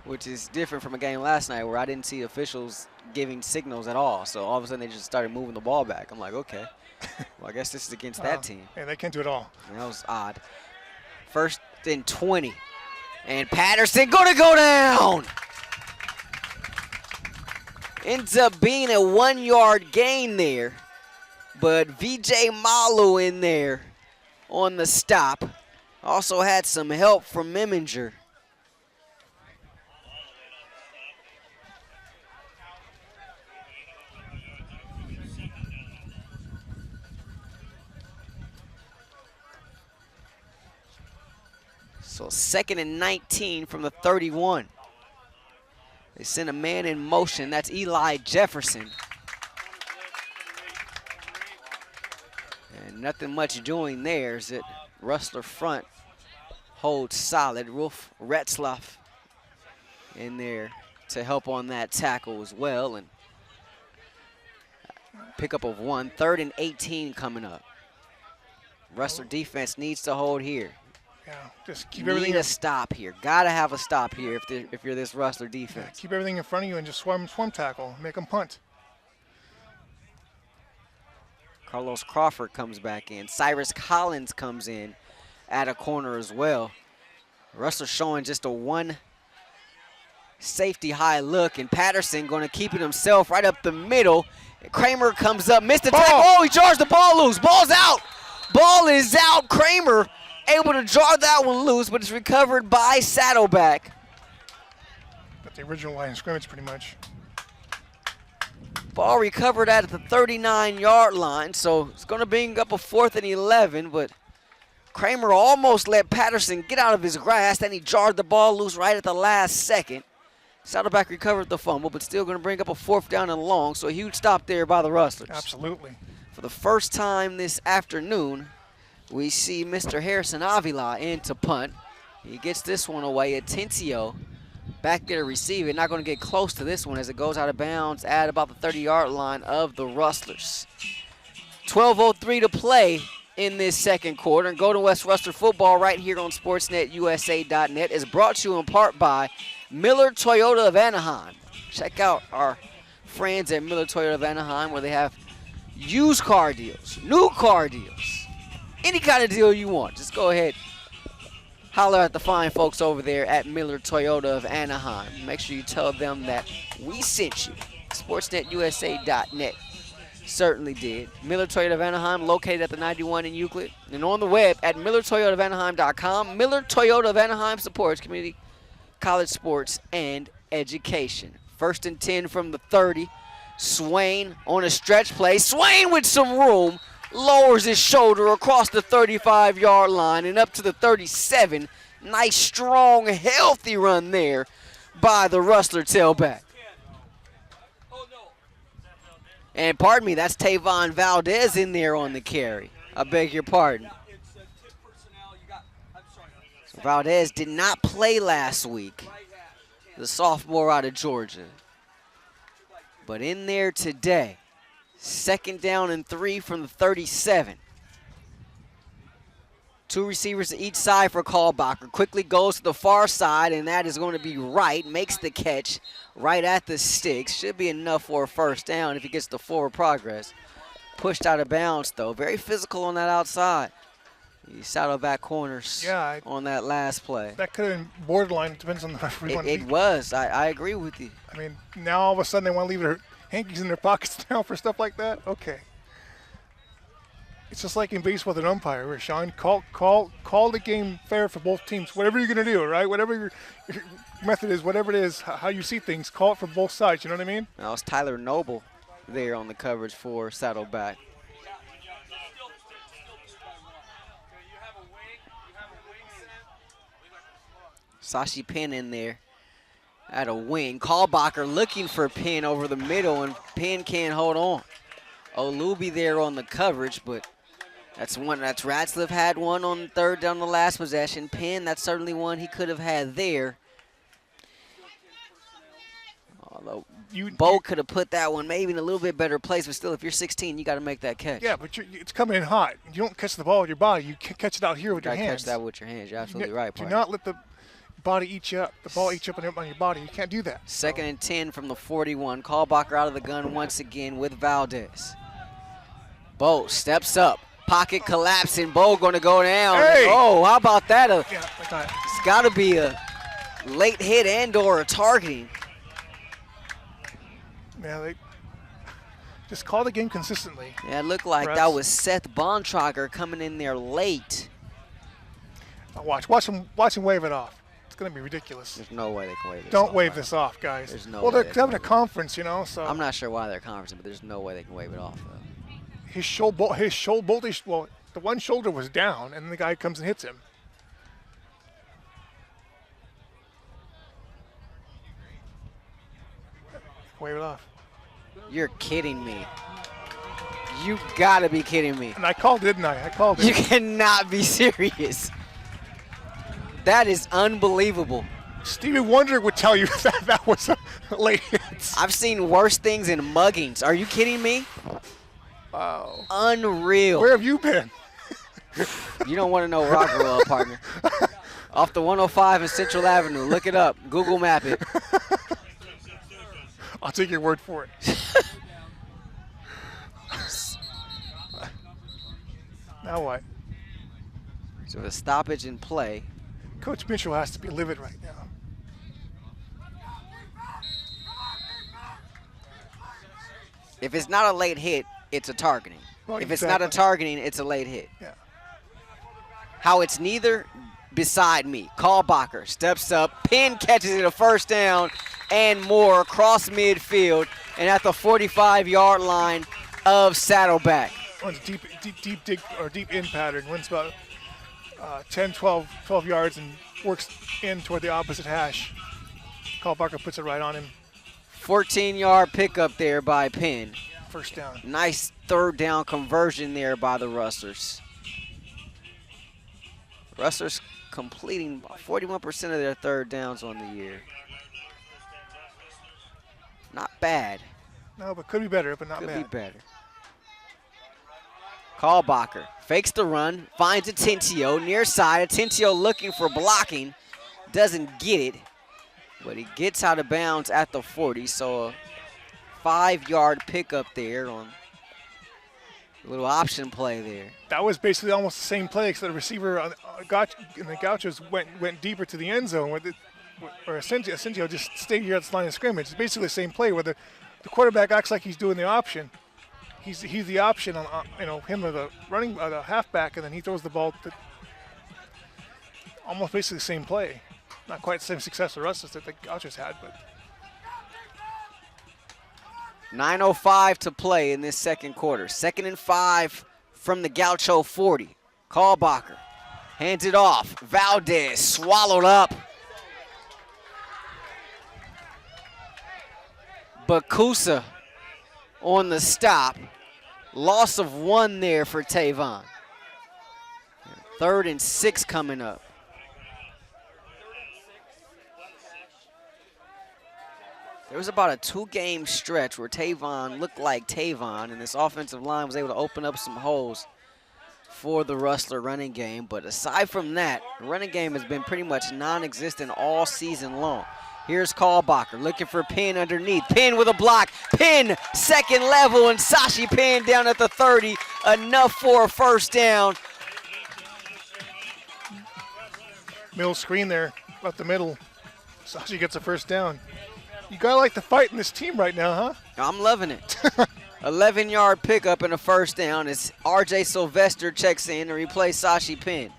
Which is different from a game last night where I didn't see officials giving signals at all. So all of a sudden they just started moving the ball back. I'm like, okay. Well, I guess this is against that team. Yeah, they can't do it all. That was odd. First and 20. And Patterson gonna go down. Ends up being a 1-yard gain there. But VJ Malu in there on the stop. Also had some help from Meminger. So 2nd and 19 from the 31. They send a man in motion. That's Eli Jefferson. And nothing much doing there as it Rustler front holds solid. Rolf Retzlaff in there to help on that tackle as well. And pickup of 1. 3rd and 18 coming up. Rustler defense needs to hold here. Yeah, just keep everything. Need a stop here. Gotta have a stop here if you're this Rustler defense. Yeah, keep everything in front of you and just swarm tackle. Make them punt. Carlos Crawford comes back in. Cyrus Collins comes in at a corner as well. Rustler showing just a 1 safety high look, and Patterson going to keep it himself right up the middle. Kramer comes up, missed the tackle. Oh, he charged the ball loose. Ball's out. Ball is out. Kramer able to draw that one loose, but it's recovered by Saddleback. But the original line of scrimmage pretty much. Ball recovered at the 39-yard line, so it's going to bring up a 4th and 11, but Kramer almost let Patterson get out of his grasp, and he jarred the ball loose right at the last second. Saddleback recovered the fumble, but still going to bring up a 4th down and long, so a huge stop there by the Rustlers. Absolutely. For the first time this afternoon, we see Mr. Harrison Avila in to punt. He gets this one away. Atencio back there to receive it. Not going to get close to this one as it goes out of bounds at about the 30-yard line of the Rustlers. 12:03 to play in this second quarter. And Golden West Rustler football right here on SportsNetUSA.net is brought to you in part by Miller Toyota of Anaheim. Check out our friends at Miller Toyota of Anaheim where they have used car deals, new car deals. Any kind of deal you want, just go ahead. Holler at the fine folks over there at Miller Toyota of Anaheim. Make sure you tell them that we sent you. SportsNetUSA.net. Certainly did. Miller Toyota of Anaheim, located at the 91 in Euclid. And on the web at MillerToyotaofAnaheim.com. Miller Toyota of Anaheim supports community college sports and education. 1st and 10 from the 30. Swain on a stretch play. Swain with some room. Lowers his shoulder across the 35-yard line and up to the 37. Nice, strong, healthy run there by the Rustler tailback. And pardon me, that's Tavon Valdez in there on the carry. I beg your pardon. So Valdez did not play last week, the sophomore out of Georgia. But in there today, 2nd down and 3 from the 37. 2 receivers to each side for Kalbacher. Quickly goes to the far side, and that is going to be right. Makes the catch right at the sticks. Should be enough for a 1st down if he gets the forward progress. Pushed out of bounds, though. Very physical on that outside. The Saddleback corners on that last play. That could have been borderline. It depends on the referee. It was. I agree with you. I mean, now all of a sudden they want to leave their hankies in their pockets now for stuff like that? Okay. It's just like in baseball with an umpire, Rahshaun. Call the game fair for both teams. Whatever you're going to do, right? Whatever your method is, whatever it is, how you see things, call it for both sides. You know what I mean? That was Tyler Noble there on the coverage for Saddleback. Sashi Penn in there at a wing. Kalbacher looking for Penn over the middle, and Penn can't hold on. Olubi there on the coverage, but that's Ratzliff had one on 3rd down the last possession. Penn, that's certainly one he could have had there. Although Bo could have put that one maybe in a little bit better place, but still, if you're 16, you got to make that catch. Yeah, but it's coming in hot. You don't catch the ball with your body. You catch it out here with your hands. Catch that with your hands. You're absolutely right, Do not let the body eat you up. The ball eats you up on your body. You can't do that. 2nd and 10 from the 41. Kalbacher out of the gun once again with Valdez. Bo steps up. Pocket collapsing. Bo going to go down. Hey! Oh, how about that? Yeah, it's got to be a late hit and or a targeting. Yeah, they just call the game consistently. Yeah, it looked like that was Seth Bontrager coming in there late. Now watch him wave it off. It's going to be ridiculous. There's no way they can wave this Don't off. wave this off, guys. There's no well, way they're having a conference, you know. So I'm not sure why they're conferencing, but there's no way they can wave it off, though. The one shoulder was down, and the guy comes and hits him. Wave it off. You're kidding me. You gotta be kidding me. And I called, didn't I? I called it. You cannot be serious. That is unbelievable. Stevie Wonder would tell you that was a late hit. I've seen worse things in muggings. Are you kidding me? Wow. Unreal. Where have you been? You don't want to know where I grew up, partner. Off the 105 and Central Avenue. Look it up. Google map it. I'll take your word for it. Now what? So the stoppage in play. Coach Mitchell has to be livid right now. If it's not a late hit, it's a targeting. Well, if it's not a targeting, it's a late hit. Yeah. How it's neither, beside me. Kalbacher steps up, Penn catches it a 1st down and more across midfield and at the 45-yard line of Saddleback. Runs a deep dig or deep in pattern. Runs about 10, 12 yards and works in toward the opposite hash. Kalbacher puts it right on him. 14-yard pickup there by Penn. 1st down. Nice 3rd down conversion there by the Rustlers. Rustlers completing 41% of their 3rd downs on the year. Not bad. No, but could be better, but not bad. Could be better. Kalbacher fakes the run, finds Atencio near side. Atencio looking for blocking, doesn't get it, but he gets out of bounds at the 40. So a 5-yard pickup there on a little option play there. That was basically almost the same play, except the receiver in the Gauchos went deeper to the end zone, where Atencio just stayed here at the line of scrimmage. It's basically the same play where the quarterback acts like he's doing the option, he's the option on him or the the halfback, and then he throws the ball to almost basically the same play. Not quite the same success the Rustlers that the Gauchos had, but 9:05 to play in this second quarter. 2nd and 5 from the Gaucho 40. Kalbacher hands it off. Valdez swallowed up. Bakusa on the stop. Loss of 1 there for Tavon. 3rd and 6 coming up. There was about a 2-game stretch where Tavon looked like Tavon, and this offensive line was able to open up some holes for the Rustler running game. But aside from that, the running game has been pretty much non-existent all season long. Here's Kalbacher looking for Penn underneath. Penn with a block. Penn, second level, and Sashi Penn down at the 30. Enough for a first down. middle screen there, up the middle. Sashi gets a first down. You gotta like the fight in this team right now, huh? I'm loving it. 11-yard pickup and a first down as R.J. Sylvester checks in to replace Sashi Penn.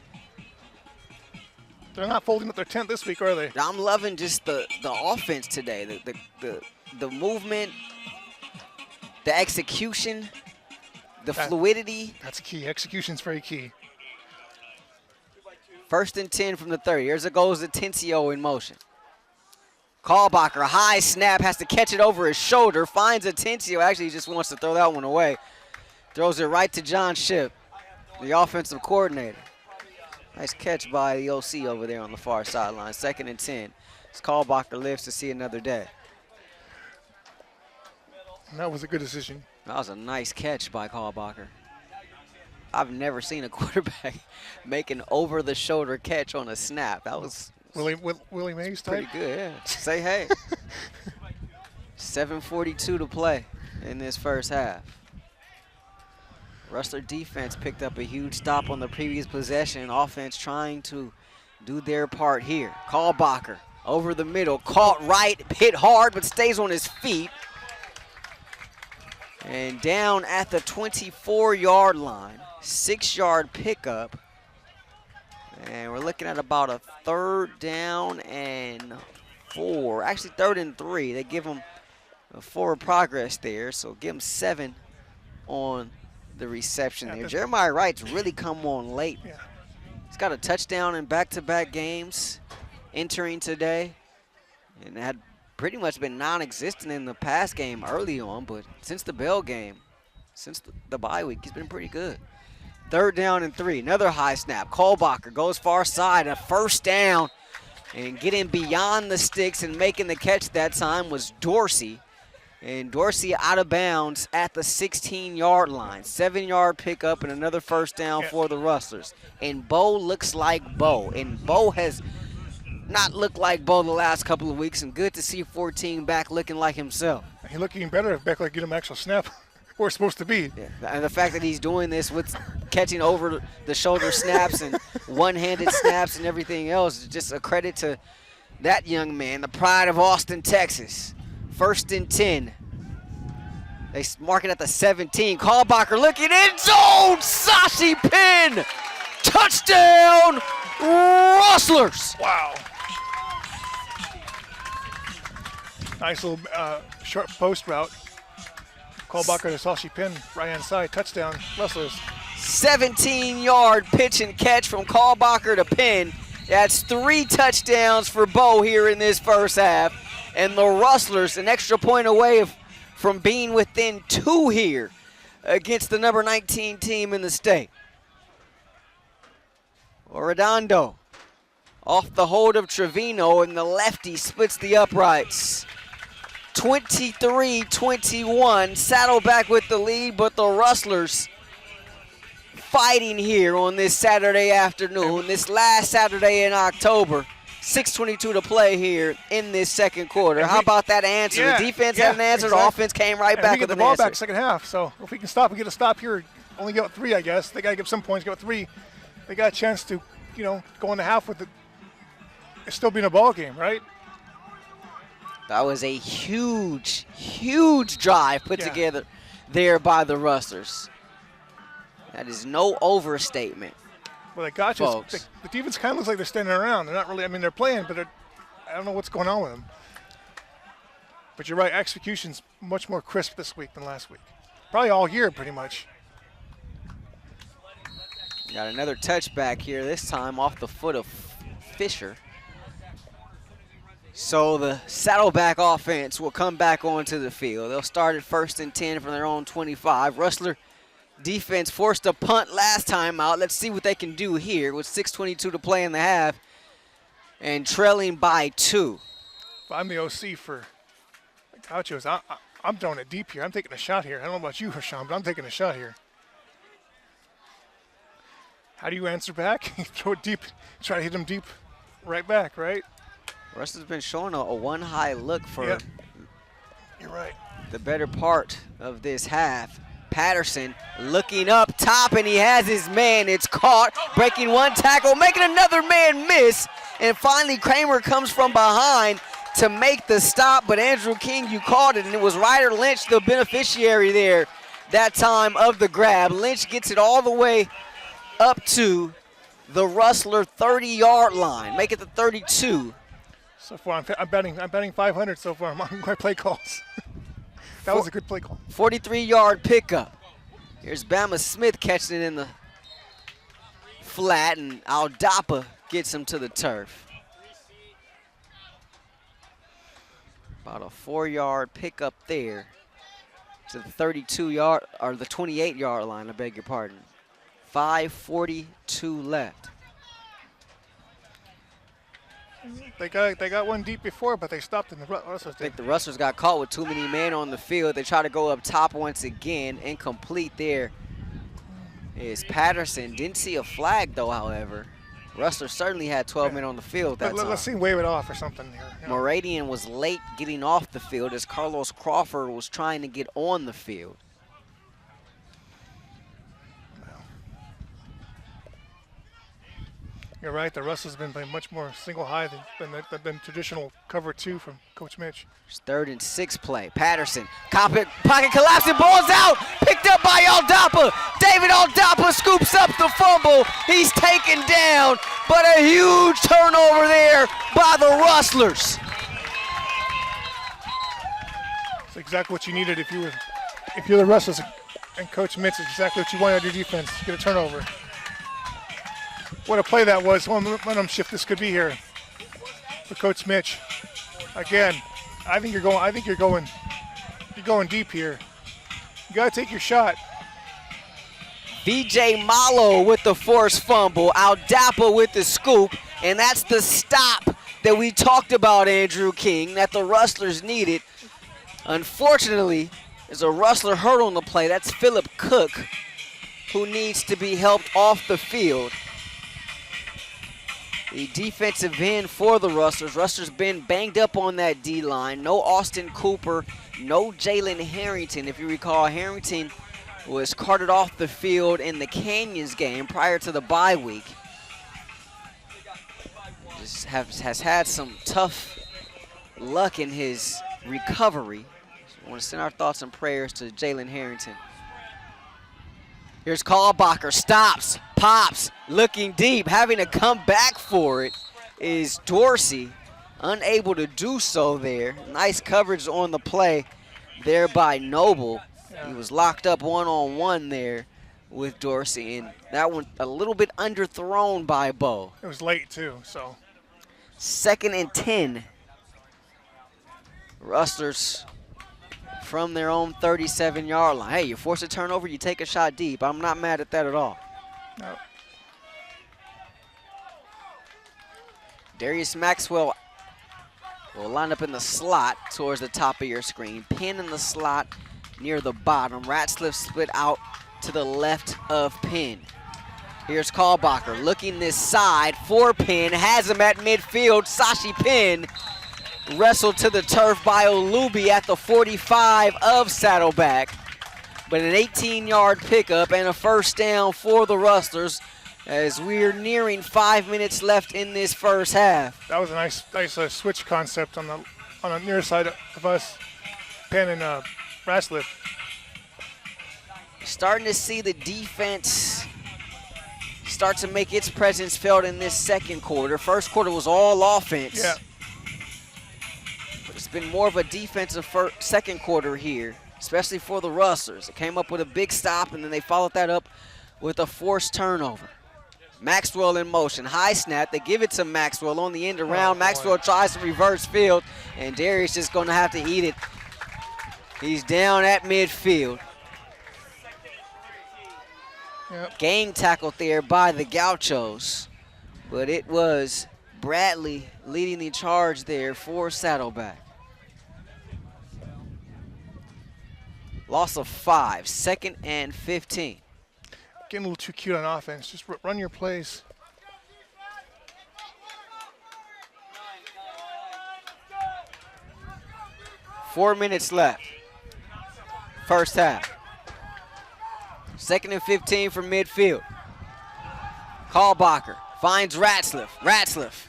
They're not folding up their tent this week, are they? I'm loving just the offense today, the movement, the execution, the fluidity. That's key. Execution's very key. 1st and 10 from the 30. Here's it goes Atencio in motion. Kalbacher, high snap, has to catch it over his shoulder, finds Atencio. Actually, he just wants to throw that one away. Throws it right to John Shipp, the offensive coordinator. Nice catch by the OC over there on the far sideline. 2nd and 10. As Kalbacher lives to see another day. And that was a good decision. That was a nice catch by Kalbacher. I've never seen a quarterback make an over-the-shoulder catch on a snap. That was Willie Mays type? pretty good, yeah. Say hey. 7:42 to play in this first half. Rustler defense picked up a huge stop on the previous possession. Offense trying to do their part here. Kalbacher over the middle, caught right, hit hard, but stays on his feet. And down at the 24-yard line, 6-yard pickup. And we're looking at about a 3rd down and 4. Actually, 3rd and 3. They give them a forward progress there, so give them 7 on the reception there. Jeremiah Wright's really come on late. Yeah. He's got a touchdown in back-to-back games entering today, and had pretty much been non-existent in the pass game early on, but since the Bell game, since the bye week, he's been pretty good. 3rd down and 3, another high snap. Kalbacher goes far side, a first down, and getting beyond the sticks and making the catch that time was Dorsey. And Dorsey out of bounds at the 16-yard line. 7-yard pickup and another first down for the Rustlers. And Bo looks like Bo. And Bo has not looked like Bo the last couple of weeks, and good to see 14 back looking like himself. He's looking better if back like get him actual snap where it's supposed to be. Yeah. And the fact that he's doing this with catching over the shoulder snaps and one-handed snaps and everything else is just a credit to that young man, the pride of Austin, Texas. 1st and 10. They mark it at the 17. Kalbacher looking in zone. Sashi Penn. Touchdown, Rustlers. Wow. Nice little short post route. Kalbacher to Sashi Penn, right-hand side, touchdown, Rustlers. 17-yard pitch and catch from Kalbacher to Penn. That's 3 touchdowns for Bo here in this first half. And the Rustlers an extra point away from being within 2 here against the number 19 team in the state. Redondo off the hold of Trevino, and the lefty splits the uprights. 23-21, Saddleback with the lead, but the Rustlers fighting here on this Saturday afternoon, this last Saturday in October. 6:22 to play here in this second quarter. How about that answer? Yeah, the defense had an answer. Exactly. The offense came right back we get with the an ball answer. back second half. So if we can stop and get a stop here, only get 3, I guess. They got to get some points, get 3. They got a chance to, go in the half with it still being a ball game, right? That was a huge, huge drive put together there by the Rustlers. That is no overstatement. Well, the Gauchos, the defense kind of looks like they're standing around. They're not really, I mean, they're playing, but I don't know what's going on with them. But you're right, execution's much more crisp this week than last week. Probably all year, pretty much. Got another touchback here, this time off the foot of Fisher. So the Saddleback offense will come back onto the field. They'll start at 1st and 10 from their own 25. Rustler defense forced a punt last time out. Let's see what they can do here with 6:22 to play in the half and trailing by 2. If I'm the OC for the Gauchos, I'm throwing it deep here. I'm taking a shot here. I don't know about you, Rahshaun, but I'm taking a shot here. How do you answer back? You throw it deep, try to hit him deep right back, right? Russ has been showing a one-high look for You're right. the better part of this half. Patterson looking up top, and he has his man. It's caught, breaking one tackle, making another man miss. And finally, Kramer comes from behind to make the stop. But Andrew King, you called it, and it was Ryder Lynch, the beneficiary there that time of the grab. Lynch gets it all the way up to the Rustler 30-yard line. Make it the 32. So far, I'm betting 500 so far on my play calls. That was a good play call. 43-yard pickup. Here's Bama Smith catching it in the flat, and Aldapa gets him to the turf. About a 4-yard pickup there to the 32-yard, or the 28-yard line, I beg your pardon. 5:42 left. They got one deep before, but they stopped in the Rustlers. I think the Rustlers got caught with too many men on the field. They try to go up top once again. Incomplete there is Patterson. Didn't see a flag, though, however. Rustlers certainly had 12 men on the field that time. Let's see him wave it off or something here. Yeah. Moradian was late getting off the field as Carlos Crawford was trying to get on the field. You're right. The Rustlers have been playing much more single high than traditional cover 2 from Coach Mitch. It's 3rd and 6 play. Patterson, pocket collapsing, ball's out, picked up by Aldapa. David Aldapa scoops up the fumble. He's taken down, but a huge turnover there by the Rustlers. It's exactly what you needed if you're the Rustlers and Coach Mitch. It's exactly what you wanted out of your defense. Get a turnover. What a play that was. One momentum shift this could be here for Coach Mitch. Again, I think you're going deep here. You got to take your shot. VJ Malo with the forced fumble, Aldapa with the scoop, and that's the stop that we talked about, Andrew King, that the Rustlers needed. Unfortunately, there's a Rustler hurt on the play. That's Phillip Cook, who needs to be helped off the field. The defensive end for the Rustlers. Rustlers been banged up on that D-line. No Austin Cooper, no Jalen Harrington. If you recall, Harrington was carted off the field in the Canyons game prior to the bye week. Just has had some tough luck in his recovery. I want to send our thoughts and prayers to Jalen Harrington. Here's Kalbacher, stops, pops, looking deep, having to come back for it is Dorsey, unable to do so there. Nice coverage on the play there by Noble. He was locked up one-on-one there with Dorsey, and that one a little bit underthrown by Bo. It was late too, so. 2nd and 10. Rustlers from their own 37-yard line. Hey, you force a turnover, you take a shot deep. I'm not mad at that at all. No. Darius Maxwell will line up in the slot towards the top of your screen. Penn in the slot near the bottom. Ratzliff split out to the left of Penn. Here's Kalbacher looking this side for Penn. Has him at midfield. Sashi Penn wrestled to the turf by Olubi at the 45 of Saddleback. But an 18-yard pickup and a first down for the Rustlers as we're nearing 5 minutes left in this first half. That was a nice switch concept on the near side of us, Penn and Ratzliff. starting to see the defense start to make its presence felt in this second quarter. First quarter was all offense. Yeah. But it's been more of a defensive second quarter here, especially for the Rustlers. It came up with a big stop, and then they followed that up with a forced turnover. Maxwell in motion, high snap. They give it to Maxwell on the end around. Maxwell tries to reverse field, and Darius just going to have to eat it. He's down at midfield. Yep. Gang tackled there by the Gauchos, but it was Bradley leading the charge there for Saddleback. Loss of 5, 2nd and 15. Getting a little too cute on offense. Just run your plays. Four minutes left. First half. 2nd and 15 from midfield. Kalbacher finds Ratzliff.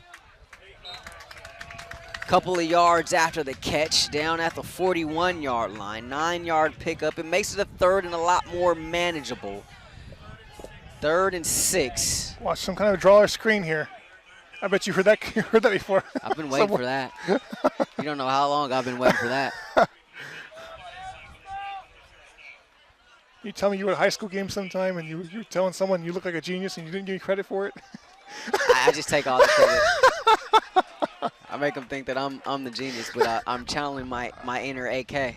Couple of yards after the catch, down at the 41-yard line. 9-yard pickup. It makes it a third and a lot more manageable. 3rd and 6. Watch some kind of draw or screen here. I bet you heard that before. I've been waiting for that. You don't know how long I've been waiting for that. You tell me you were at a high school game sometime and you were telling someone you look like a genius and you didn't give me credit for it? I just take all the credit. I make them think that I'm the genius, but I'm channeling my inner AK.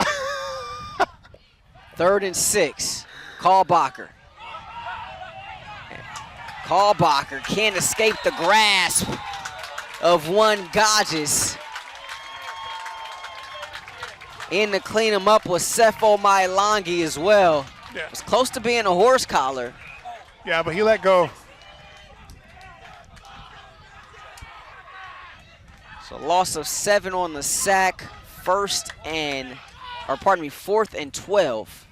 3rd and 6. Kalbacher can't escape the grasp of one Gauchos. In to clean him up was Sefo Mailangi as well. Yeah. It was close to being a horse collar. Yeah, but he let go. So loss of 7 on the sack. 4th and 12.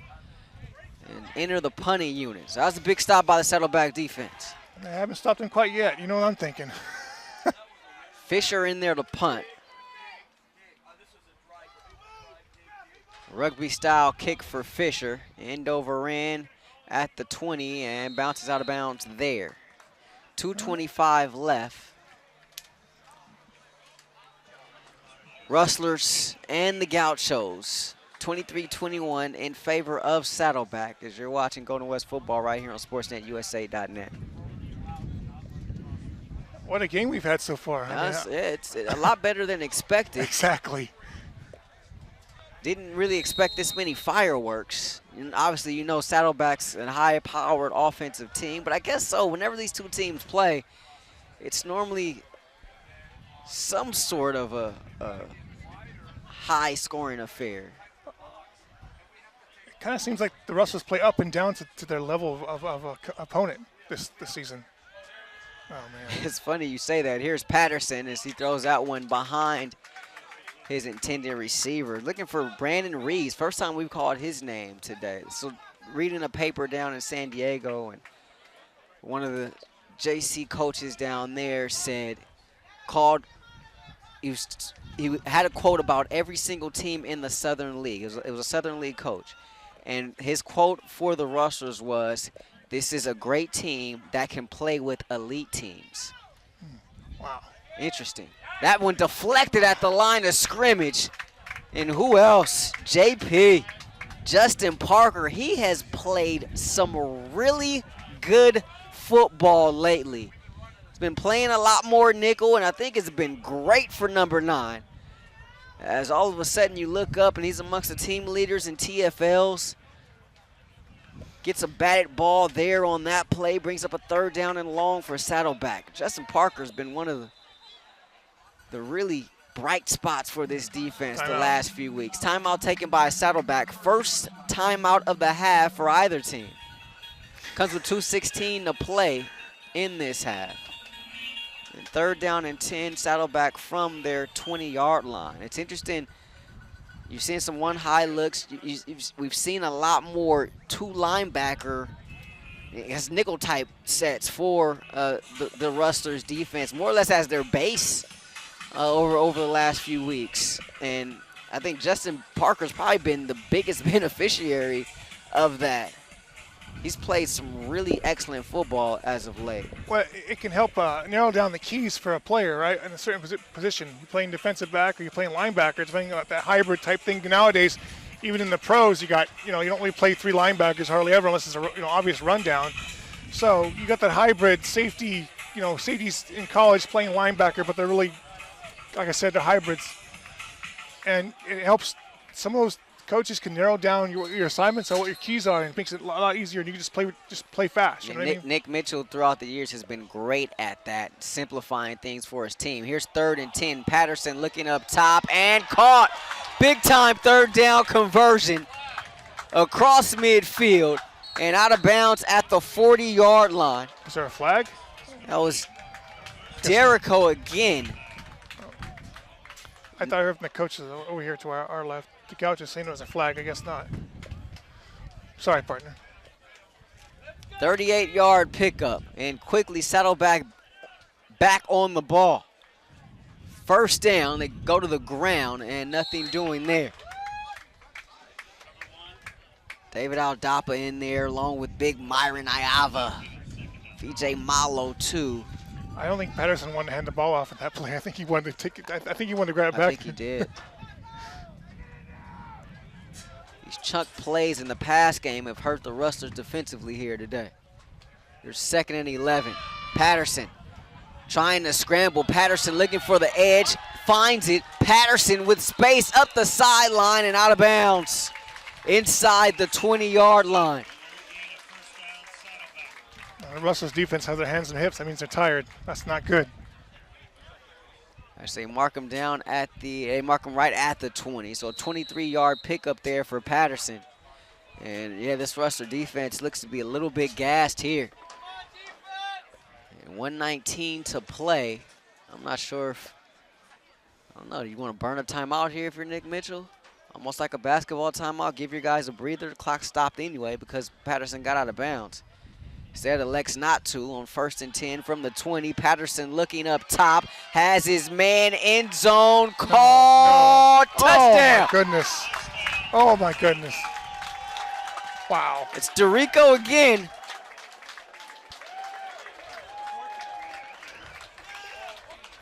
And enter the punting unit. So that was a big stop by the Saddleback defense. I haven't stopped him quite yet. You know what I'm thinking. Fisher in there to punt. Rugby-style kick for Fisher. End over end at the 20 and bounces out of bounds there. 2:25 left. Rustlers and the Gauchos, 23-21 in favor of Saddleback as you're watching Golden West football right here on SportsNetUSA.net. What a game we've had so far. It's a lot better than expected. Exactly. Didn't really expect this many fireworks. And obviously, you know Saddleback's a high-powered offensive team, but I guess so. Whenever these two teams play, it's normally some sort of a high-scoring affair. It kind of seems like the Rustlers play up and down to their level of opponent this season. Oh, man. It's funny you say that. Here's Patterson as he throws out one behind his intended receiver. Looking for Brandon Reeves. First time we've called his name today. So reading a paper down in San Diego, and one of the JC coaches down there said, he had a quote about every single team in the Southern League. It was a Southern League coach. And his quote for the Rustlers was, "This is a great team that can play with elite teams." Wow. Interesting. That one deflected at the line of scrimmage. And who else? JP. Justin Parker. He has played some really good football lately. He's been playing a lot more nickel, and I think it's been great for number 9. As all of a sudden you look up and he's amongst the team leaders in TFLs. Gets a batted ball there on that play, brings up a 3rd down and long for Saddleback. Justin Parker's been one of the really bright spots for this defense the last few weeks. Timeout taken by Saddleback. First timeout of the half for either team. Comes with 2:16 to play in this half. And 3rd down and 10, Saddleback from their 20-yard line. It's interesting. You've seen some one-high looks. We've seen a lot more 2 linebacker, nickel-type sets for the Rustlers defense, more or less as their base over the last few weeks. And I think Justin Parker's probably been the biggest beneficiary of that. He's played some really excellent football as of late. Well, it can help narrow down the keys for a player, right? In a certain position, you're playing defensive back or you're playing linebacker. It's playing that hybrid type thing nowadays. Even in the pros, you got, you don't really play 3 linebackers hardly ever unless it's a obvious rundown. So you got that hybrid safety. Safeties in college playing linebacker, but they're really, like I said, they're hybrids, and it helps. Some of those coaches can narrow down your assignments on what your keys are, and it makes it a lot easier. And you can just play fast. You know what I mean? Nick Mitchell throughout the years has been great at that, simplifying things for his team. Here's 3rd and 10. Patterson looking up top and caught. Big time 3rd down conversion across midfield and out of bounds at the 40-yard line. Is there a flag? That was Jericho again. I thought I heard from the coaches over here to our left. The Gauchos saying it was a flag. I guess not. Sorry, partner. 38-yard pickup, and quickly Saddleback back on the ball. 1st down, they go to the ground, and nothing doing there. David Aldapa in there along with big Myron Iava. VJ Malo, too. I don't think Patterson wanted to hand the ball off at that play. I think he wanted to take it. I think he wanted to grab it back. I think he did. These chunk plays in the pass game have hurt the Rustlers defensively here today. Here's 2nd and 11. Patterson trying to scramble. Patterson looking for the edge. Finds it. Patterson with space up the sideline and out of bounds inside the 20-yard line. The Rustlers defense has their hands and hips. That means they're tired. That's not good. I say mark them down at they mark them right at the 20. So a 23-yard pickup there for Patterson. And yeah, this Rustler defense looks to be a little bit gassed here. And 1:19 to play. I'm not sure if, I don't know, do you want to burn a timeout here if you're Nick Mitchell? Almost like a basketball timeout. Give your guys a breather. The clock stopped anyway because Patterson got out of bounds. Instead elects not to on 1st and 10 from the 20. Patterson looking up top, has his man end zone, called, touchdown. Oh, my goodness. Oh, my goodness. Wow. It's Dorico again.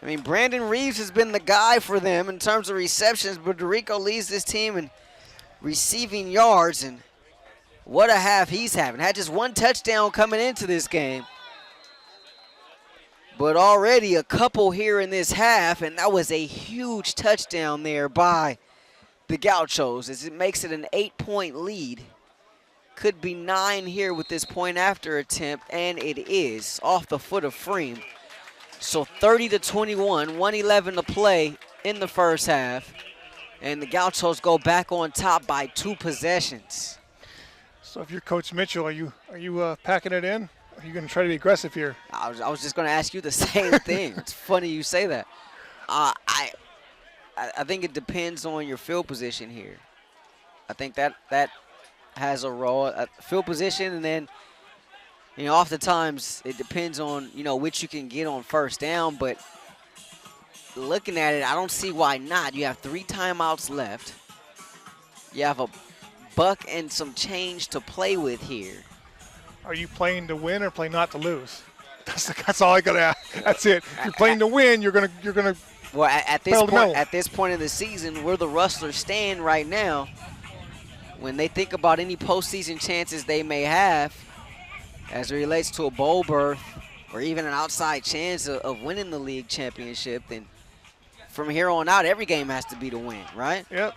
I mean, Brandon Reeves has been the guy for them in terms of receptions, but Dorico leads this team in receiving yards, and what a half he's having. Had just 1 touchdown coming into this game, but already a couple here in this half, and that was a huge touchdown there by the Gauchos as it makes it an 8-point lead. Could be 9 here with this point after attempt, and it is off the foot of Freem. So 30-21, 1:11 to play in the first half, and the Gauchos go back on top by 2 possessions. So if you're Coach Mitchell, are you packing it in? Are you going to try to be aggressive here? I was just going to ask you the same thing. It's funny you say that. I think it depends on your field position here. I think that has a role, field position, and then oftentimes it depends on which you can get on 1st down. But looking at it, I don't see why not. You have 3 timeouts left. You have a buck and some change to play with here. Are you playing to win or play not to lose? That's all I got to ask. That's it. If you're playing to win, you're gonna. Well, at this point in the season, where the Rustlers stand right now, when they think about any postseason chances they may have, as it relates to a bowl berth or even an outside chance of winning the league championship, then from here on out, every game has to be to win, right? Yep.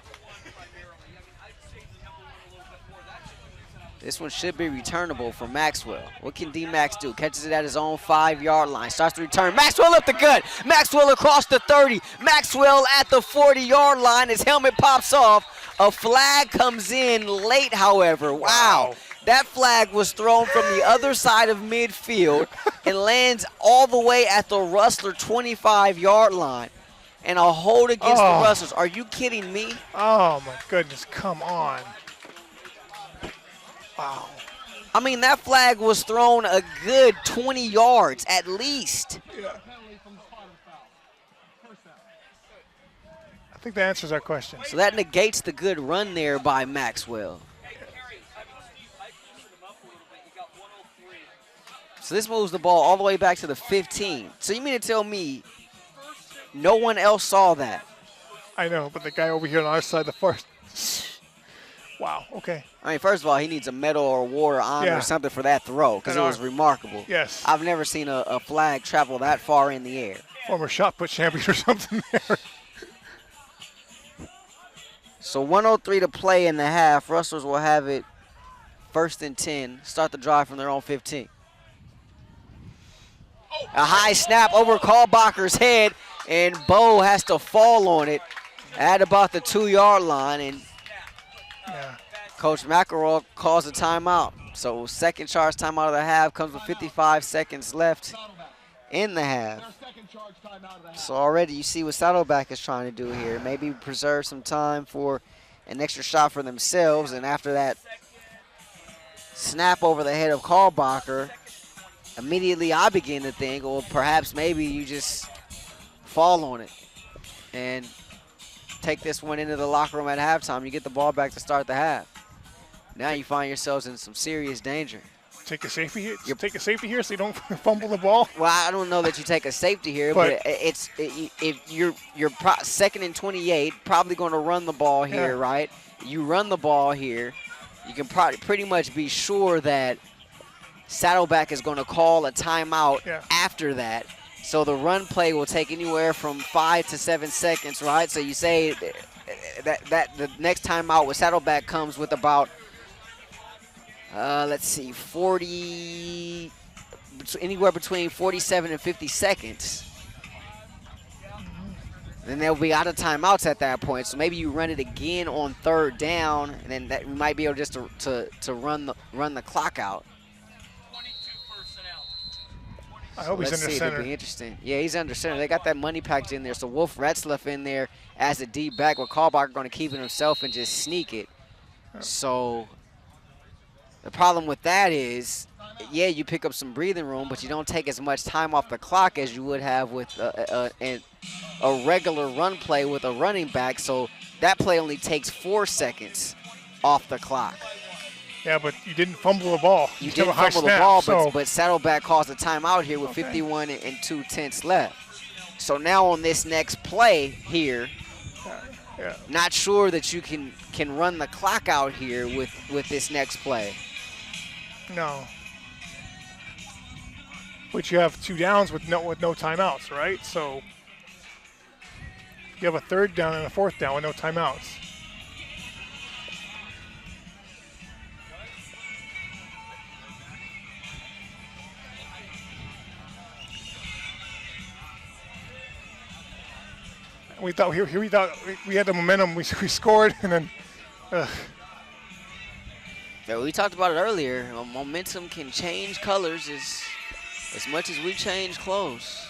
This one should be returnable for Maxwell. What can D-Max do? Catches it at his own 5-yard line. Starts to return. Maxwell up the gut. Maxwell across the 30. Maxwell at the 40-yard line. His helmet pops off. A flag comes in late, however. Wow. That flag was thrown from the other side of midfield and lands all the way at the Rustler 25-yard line. And a hold against the Rustlers. Are you kidding me? Oh, my goodness. Come on. Wow. I mean, that flag was thrown a good 20 yards at least. Yeah. I think that answers our question. So that negates the good run there by Maxwell. So this moves the ball all the way back to the 15. So you mean to tell me no one else saw that? I know, but the guy over here on our side, the first. Wow, okay. I mean, first of all, he needs a medal or award or honor or something for that throw because it was remarkable. Yes. I've never seen a flag travel that far in the air. Former shot put champion or something there. So 1:03 to play in the half. Rustlers will have it 1st and 10. Start the drive from their own 15. A high snap over Kalbacher's head, and Bo has to fall on it at about the 2-yard line, and Coach McElroy calls a timeout. So second charge timeout of the half comes with 55 seconds left in the half. So already you see what Saddleback is trying to do here. Maybe preserve some time for an extra shot for themselves, and after that snap over the head of Kalbacher, immediately I begin to think, well, perhaps maybe you just fall on it and take this one into the locker room at halftime. You get the ball back to start the half. Now you find yourselves in some serious danger. Take a safety here. Take a safety here so you don't fumble the ball. Well, I don't know that you take a safety here, but if you're 2nd and 28, probably going to run the ball here, right? You run the ball here, you can pretty much be sure that Saddleback is going to call a timeout after that. So the run play will take anywhere from 5 to 7 seconds, right? So you say that the next timeout with Saddleback comes with about, let's see, anywhere between 47 and 50 seconds. Then they'll be out of timeouts at that point. So maybe you run it again on 3rd down, and then that you might be able just to run the clock out. I hope he's under center. It'll be interesting. Yeah, he's under center. They got that money package in there. So Wolf Retzlaff in there as a deep back with Kalbacher going to keep it himself and just sneak it. So the problem with that is, yeah, you pick up some breathing room, but you don't take as much time off the clock as you would have with a regular run play with a running back. So that play only takes 4 seconds off the clock. Yeah, but you didn't fumble the ball. You didn't fumble the ball, but Saddleback calls a timeout here with 51 and 2/10 left. So now on this next play here, not sure that you can run the clock out here with this next play. No. But you have 2 downs with no timeouts, right? So you have a 3rd down and a 4th down with no timeouts. We thought we had the momentum. We scored, and then. Yeah, we talked about it earlier. Momentum can change colors as much as we change clothes.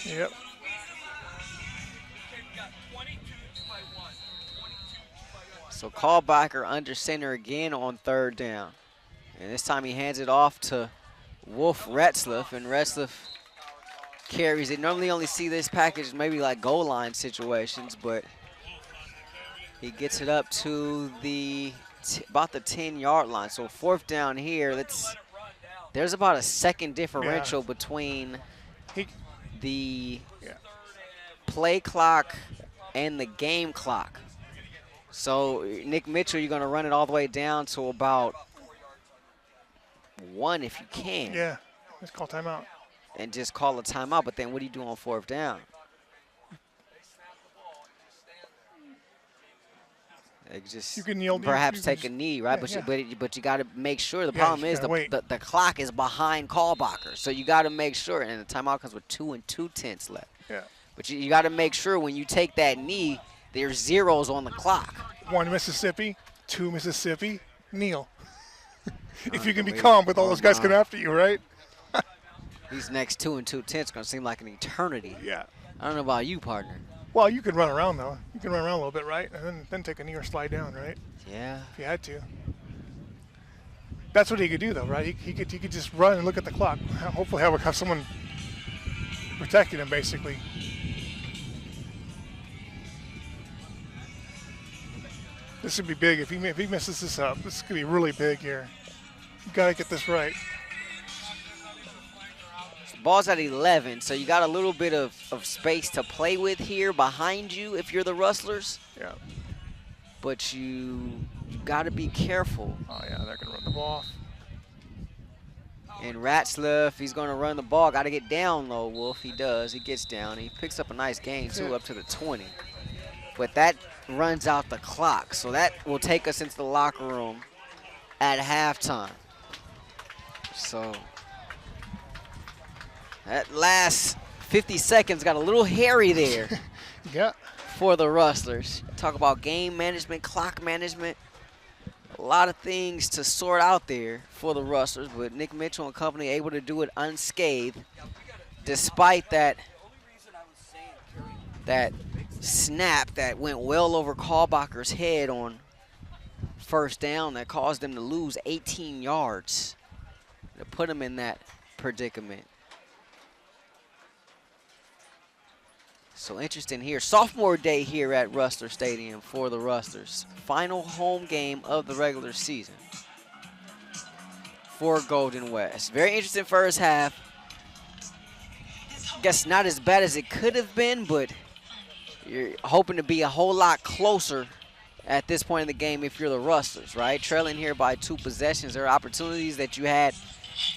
Yep. So Kalbacher under center again on 3rd down, and this time he hands it off to Wolf Retzlaff, and Retzlaff carries it. Normally only see this package maybe like goal line situations, but he gets it up to about the 10-yard line. So 4th down here. There's about a 2nd differential between the play clock and the game clock. So Nick Mitchell, you're going to run it all the way down to about 1 if you can. Yeah, let's call timeout. And just call a timeout, but then what do you do on 4th down? You can kneel, perhaps take a knee, right? But you got to make sure. The problem is the clock is behind Kalbacher, so you got to make sure. And the timeout comes with 2 2/10 left. Yeah. But you got to make sure when you take that knee, there's zeros on the clock. 1 Mississippi, 2 Mississippi, kneel. If you can be calm with all those guys coming after you, right? These next 2 2/10 are going to seem like an eternity. Yeah. I don't know about you, partner. Well, you could run around, though. You can run around a little bit, right? And then take a knee or slide down, right? Yeah. If you had to. That's what he could do, though, right? He could just run and look at the clock. Hopefully have someone protecting him, basically. This would be big. If he messes this up, this is going to be really big here. You got to get this right. Ball's at 11, so you got a little bit of space to play with here behind you if you're the Rustlers. Yeah. But you got to be careful. Oh, yeah, they're going to run the ball off. And Ratzlaff, he's going to run the ball. Got to get down low, Wolf. He does. He gets down. He picks up a nice gain, too, up to the 20. But that runs out the clock. So that will take us into the locker room at halftime. So that last 50 seconds got a little hairy there. Yeah. For the Rustlers. Talk about game management, clock management. A lot of things to sort out there for the Rustlers, but Nick Mitchell and company able to do it unscathed despite that snap that went well over Kalbacher's head on first down that caused them to lose 18 yards to put him in that predicament. So interesting here. Sophomore day here at Rustler Stadium for the Rustlers. Final home game of the regular season for Golden West. Very interesting first half. Guess not as bad as it could have been, but you're hoping to be a whole lot closer at this point in the game if you're the Rustlers, right? Trailing here by 2 possessions. There are opportunities that you had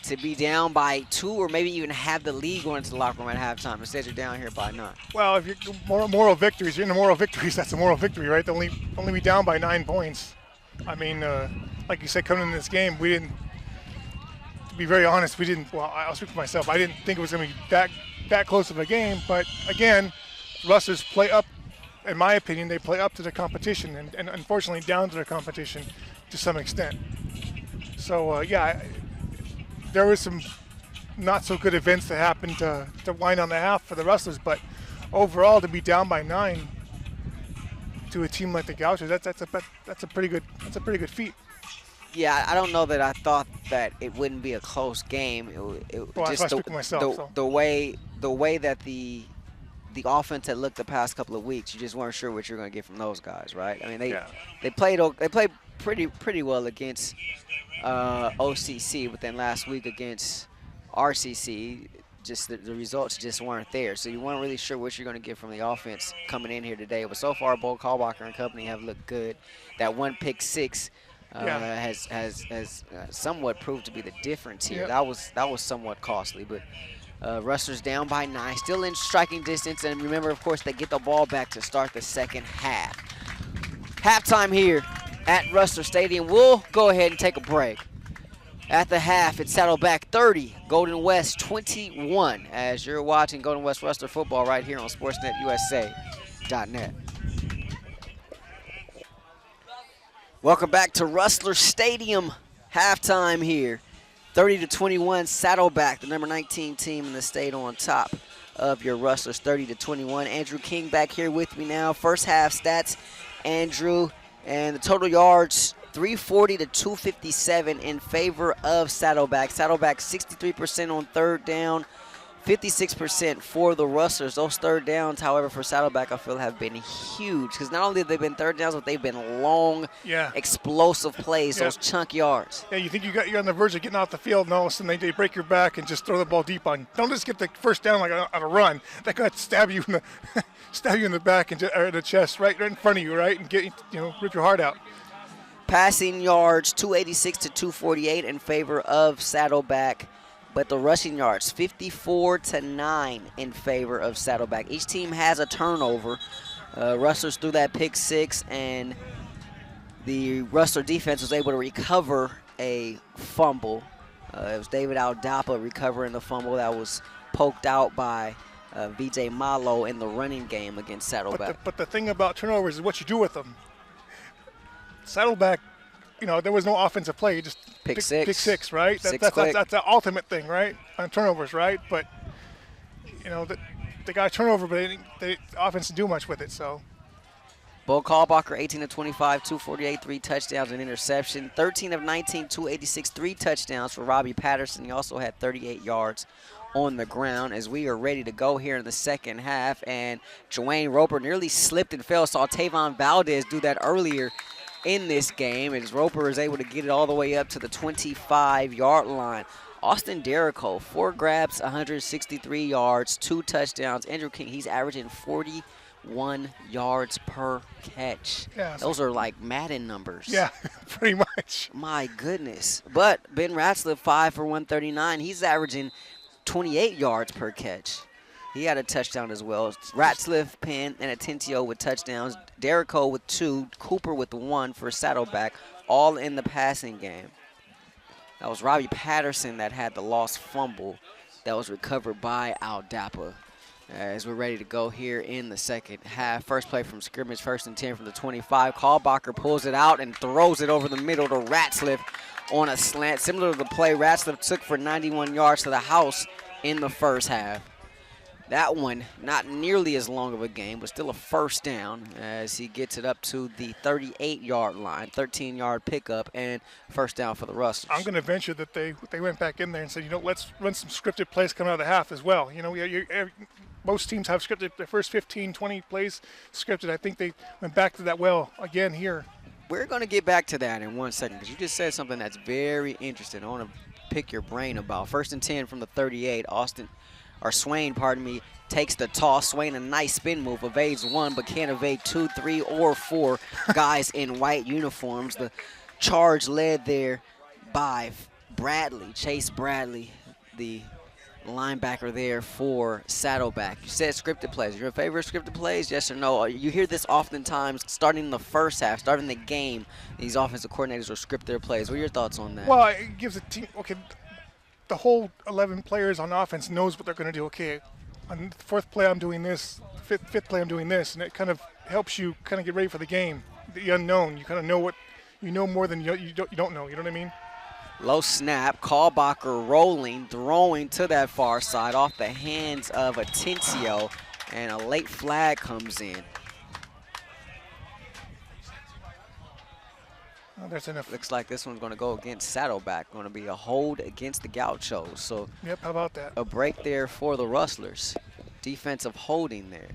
to be down by 2 or maybe even have the lead going into the locker room at halftime. Instead, you're down here by 9. Well, if you're moral victories, you're in the moral victories. That's a moral victory, right? To only be down by 9 points. I mean, like you said, coming into this game, we didn't. To be very honest, we didn't. Well, I'll speak for myself. I didn't think it was going to be that close of a game. But again, Rustlers play up. In my opinion, they play up to the competition, and unfortunately down to the competition to some extent. So yeah. There were some not so good events that happened to wind on the half for the Rustlers, but overall to be down by 9 to a team like the Gauchos, that's a pretty good feat. Yeah, I don't know that I thought that it wouldn't be a close game. Just the way that the offense had looked the past couple of weeks, you just weren't sure what you're going to get from those guys, right? I mean, they played pretty well against OCC, but then last week against RCC, just the results just weren't there. So you weren't really sure what you're going to get from the offense coming in here today. But so far, Bo Kalbacher and company have looked good. That one pick 6 has somewhat proved to be the difference here. Yeah. That was somewhat costly, but Rustlers down by 9, still in striking distance. And remember, of course, they get the ball back to start the second half. Halftime here at Rustler Stadium. We'll go ahead and take a break. At the half, it's Saddleback 30, Golden West 21, as you're watching Golden West Rustler football right here on SportsNetUSA.net. Welcome back to Rustler Stadium. Halftime here. 30-21, Saddleback, the number 19 team in the state on top of your Rustlers, 30-21. Andrew King back here with me now. First half stats, Andrew. And the total yards, 340 to 257 in favor of Saddleback. Saddleback 63% on third down, 56% for the Rustlers. Those third downs, however, for Saddleback, I feel have been huge because not only have they been third downs, but they've been long, explosive plays, those chunk yards. Yeah, you think you're on the verge of getting off the field, and all of a sudden they break your back and just throw the ball deep on you. Don't just get the first down like on a run. That guy stab you in the back and or the chest, right in front of you, right, and rip your heart out. Passing yards, 286 to 248 in favor of Saddleback. But the rushing yards, 54 to 9 in favor of Saddleback. Each team has a turnover. Rustlers threw that pick 6, and the Rustler defense was able to recover a fumble. It was David Aldapa recovering the fumble that was poked out by VJ Malo in the running game against Saddleback. But the thing about turnovers is what you do with them. Saddleback, there was no offensive play. You just pick 6. Pick 6, right? That's the ultimate thing, right? On turnovers, right? But, they got a turnover, but the offense didn't do much with it, so. Bo Kalbacher, 18 of 25, 248, 3 touchdowns, and interception. 13 of 19, 286, 3 touchdowns for Robbie Patterson. He also had 38 yards on the ground as we are ready to go here in the second half. And Joanne Roper nearly slipped and fell. Saw Tavon Valdez do that earlier in this game, as Roper is able to get it all the way up to the 25-yard line. Austin Derrico, 4 grabs, 163 yards, 2 touchdowns. Andrew King, he's averaging 41 yards per catch. Yeah, those are like Madden numbers. Yeah, pretty much. My goodness. But Ben Ratzliff, 5 for 139. He's averaging 28 yards per catch. He had a touchdown as well. Ratzliff, Penn, and Atencio with touchdowns. Derrico with 2. Cooper with 1 for Saddleback, all in the passing game. That was Robbie Patterson that had the lost fumble that was recovered by Aldapa. As we're ready to go here in the second half. First play from scrimmage, 1st and 10 from the 25. Kalbacher pulls it out and throws it over the middle to Ratzliff on a slant. Similar to the play Ratzliff took for 91 yards to the house in the first half. That one, not nearly as long of a game, but still a first down as he gets it up to the 38-yard line, 13-yard pickup, and first down for the Rustlers. I'm going to venture that they went back in there and said, you know, let's run some scripted plays coming out of the half as well. You know, most teams have scripted the first 15, 20 plays scripted. I think they went back to that well again here. We're going to get back to that in 1 second because you just said something that's very interesting. I want to pick your brain about. 1st and 10 from the 38. Swain, takes the toss. Swain, a nice spin move, evades 1, but can't evade 2, 3, or 4 guys in white uniforms. The charge led there by Chase Bradley, the linebacker there for Saddleback. You said scripted plays. Your favorite scripted plays, yes or no? You hear this oftentimes starting the first half, starting the game. These offensive coordinators will script their plays. What are your thoughts on that? Well, it gives a team, okay, the whole 11 players on offense knows what they're going to do. Okay, on the 4th play I'm doing this, fifth play I'm doing this, and it kind of helps you kind of get ready for the game. The unknown, you kind of know what you know more than you don't know. You know what I mean? Low snap, Kalbacher rolling, throwing to that far side off the hands of Atencio, and a late flag comes in. Oh, there's enough. Looks like this one's going to go against Saddleback. Going to be a hold against the Gauchos. So yep, how about that? A break there for the Rustlers. Defensive holding there.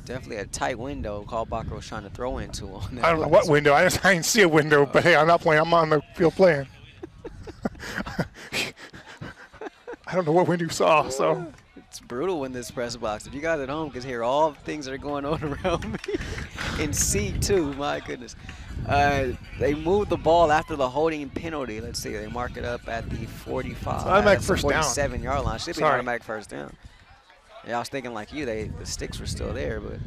Definitely a tight window Kalbacher was trying to throw into on that. I don't know what window. I didn't see a window, but hey, I'm not playing. I'm on the field playing. I don't know what window you saw, so. It's brutal in this press box. If you guys at home can hear all the things that are going on around me in C2, my goodness. They moved the ball after the holding penalty. Let's see, they mark it up at the 45. Automatic first down. 47-yard line. Should be an automatic first down. Yeah, I was thinking like you, the sticks were still there, but.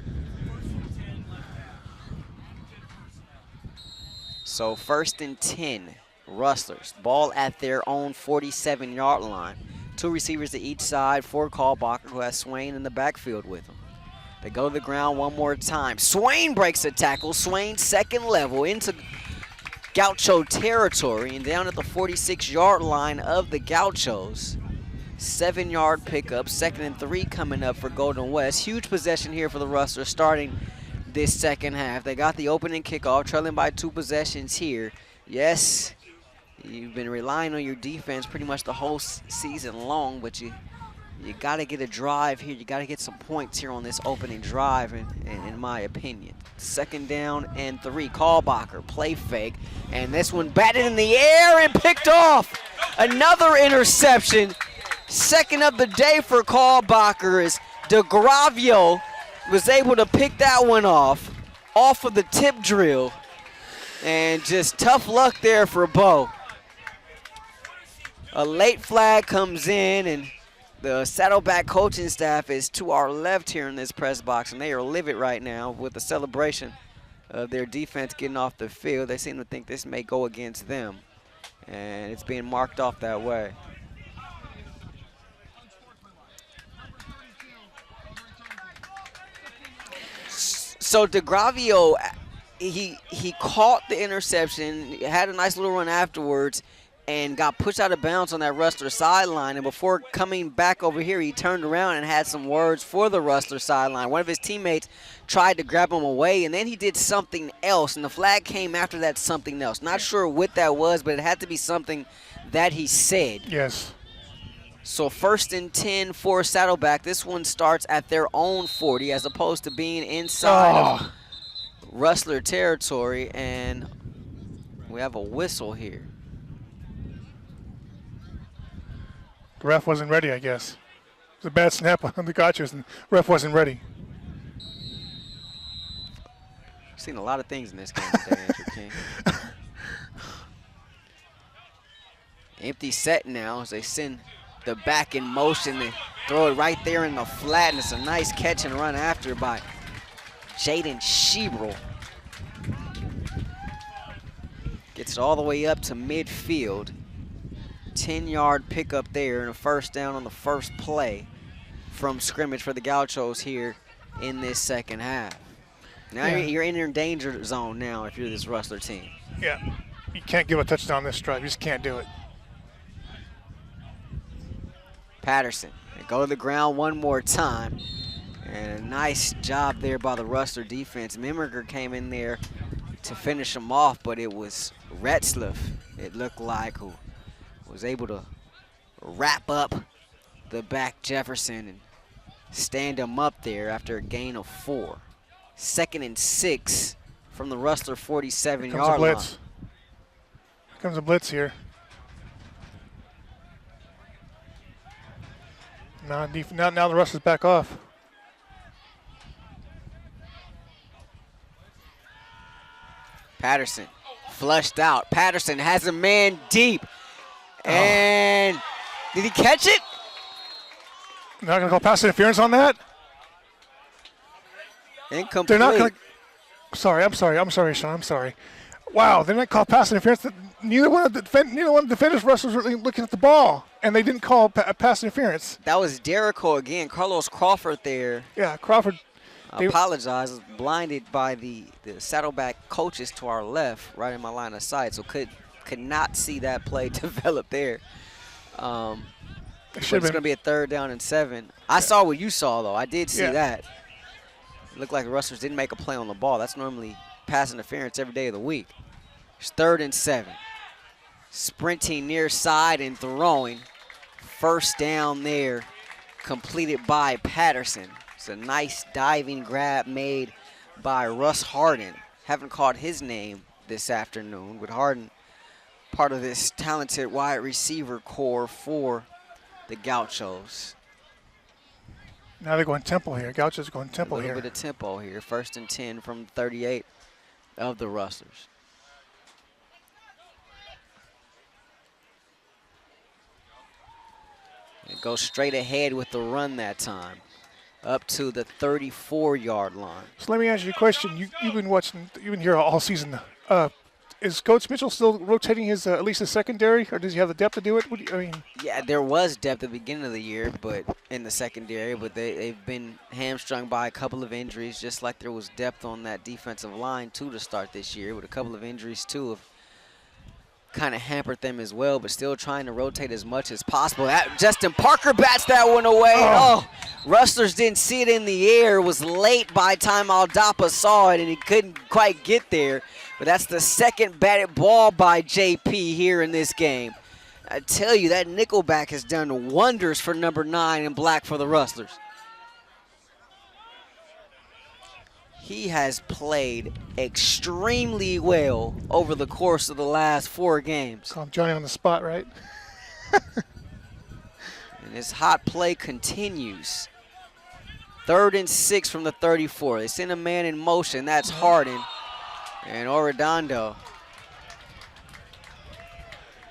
So 1st and 10, Rustlers. Ball at their own 47-yard line. 2 receivers to each side for Kalbacher, who has Swain in the backfield with him. They go to the ground one more time. Swain breaks a tackle. Swain, second level, into Gaucho territory and down at the 46-yard line of the Gauchos. 7-yard pickup, 2nd and 3 coming up for Golden West. Huge possession here for the Rustlers starting this second half. They got the opening kickoff, trailing by 2 possessions here. Yes, you've been relying on your defense pretty much the whole season long, but you got to get a drive here. You got to get some points here on this opening drive, in my opinion. 2nd down and 3. Kalbacher, play fake, and this one batted in the air and picked off. Another interception. 2nd of the day for Kalbacher as DeGravio was able to pick that one off of the tip drill. And just tough luck there for Bo. A late flag comes in, and the Saddleback coaching staff is to our left here in this press box, and they are livid right now with the celebration of their defense getting off the field. They seem to think this may go against them, and it's being marked off that way. So DeGravio, he caught the interception, had a nice little run afterwards, and got pushed out of bounds on that Rustler sideline. And before coming back over here, he turned around and had some words for the Rustler sideline. One of his teammates tried to grab him away, and then he did something else, and the flag came after that something else. Not sure what that was, but it had to be something that he said. Yes. So 1st and 10 for Saddleback. This one starts at their own 40 as opposed to being inside of Rustler territory. And We have a whistle here. The ref wasn't ready, I guess. It was a bad snap on the Gauchos, and the ref wasn't ready. Seen a lot of things in this game today, Andrew King. Empty set now as they send the back in motion. They throw it right there in the flat, and it's a nice catch and run after by Jaden Shebrel. Gets it all the way up to midfield. 10-yard pickup there and a first down on the first play from scrimmage for the Gauchos here in this second half. Now you're in your danger zone now if you're this Rustler team. Yeah, you can't give a touchdown this drive. You just can't do it. Patterson, they go to the ground one more time. And a nice job there by the Rustler defense. Mimiger came in there to finish him off, but it was Retzlaff, it looked like, who was able to wrap up the back Jefferson and stand him up there after a gain of 4. 2nd and 6 from the Rustler 47-yard line. Here comes a blitz here. Now the Rustlers back off. Patterson flushed out. Patterson has a man deep. And did he catch it? Not going to call pass interference on that? Incomplete. They're not going to. Sorry, Sean. I'm sorry. Wow, they're not call pass interference. Neither one of the defenders Rustlers were looking at the ball, and they didn't call pass interference. That was Derico again. Carlos Crawford there. Yeah, Crawford. I apologize. I was blinded by the Saddleback coaches to our left, right in my line of sight, so could not see that play develop there. It's going to be a 3rd down and 7. I saw what you saw, though. I did see that. It looked like the Rustlers didn't make a play on the ball. That's normally pass interference every day of the week. It's 3rd and 7. Sprinting near side and throwing. First down there, completed by Patterson. It's a nice diving grab made by Russ Harden. Haven't caught his name this afternoon, but Harden, part of this talented wide receiver core for the Gauchos. Now they're going tempo here. Gauchos going tempo here. A little bit of tempo here. 1st and 10 from 38 of the Rustlers. It goes straight ahead with the run that time, up to the 34-yard line. So let me ask you a question. You've been here all season. Is Coach Mitchell still rotating his at least his secondary, or does he have the depth to do it? Yeah, there was depth at the beginning of the year, but in the secondary, but they've been hamstrung by a couple of injuries, just like there was depth on that defensive line too to start this year, with a couple of injuries too have kind of hampered them as well, but still trying to rotate as much as possible. Justin Parker bats that one away. Oh, Rustlers didn't see it in the air. It was late by the time Aldapa saw it, and he couldn't quite get there. But that's the second batted ball by JP here in this game. I tell you, that nickelback has done wonders for number 9 in black for the Rustlers. He has played extremely well over the course of the last 4 games. Call him Johnny on the spot, right? And this hot play continues. 3rd and 6 from the 34. They send a man in motion. That's Harden. And Arredondo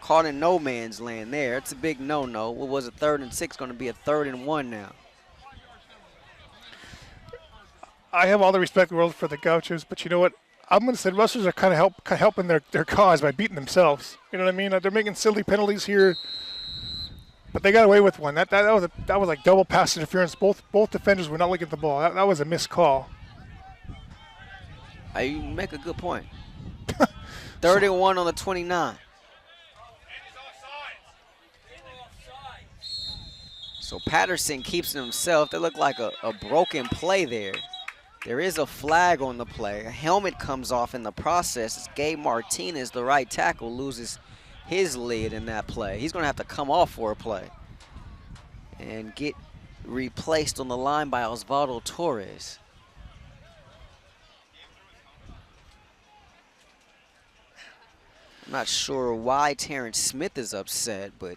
caught in no man's land there. It's a big no-no. What was a 3rd and 6 going to be a 3rd and 1 now? I have all the respect in the world for the Gauchos, but you know what? I'm going to say Rustlers are kind of helping their cause by beating themselves. You know what I mean? They're making silly penalties here, but they got away with one. That was like double pass interference. Both defenders were not looking at the ball. That was a missed call. You make a good point. 3rd and 1 on the 29. So Patterson keeps it himself. That looked like a broken play there. There is a flag on the play. A helmet comes off in the process. It's Gabe Martinez, the right tackle, loses his lead in that play. He's going to have to come off for a play and get replaced on the line by Osvaldo Torres. I'm not sure why Terrence Smith is upset, but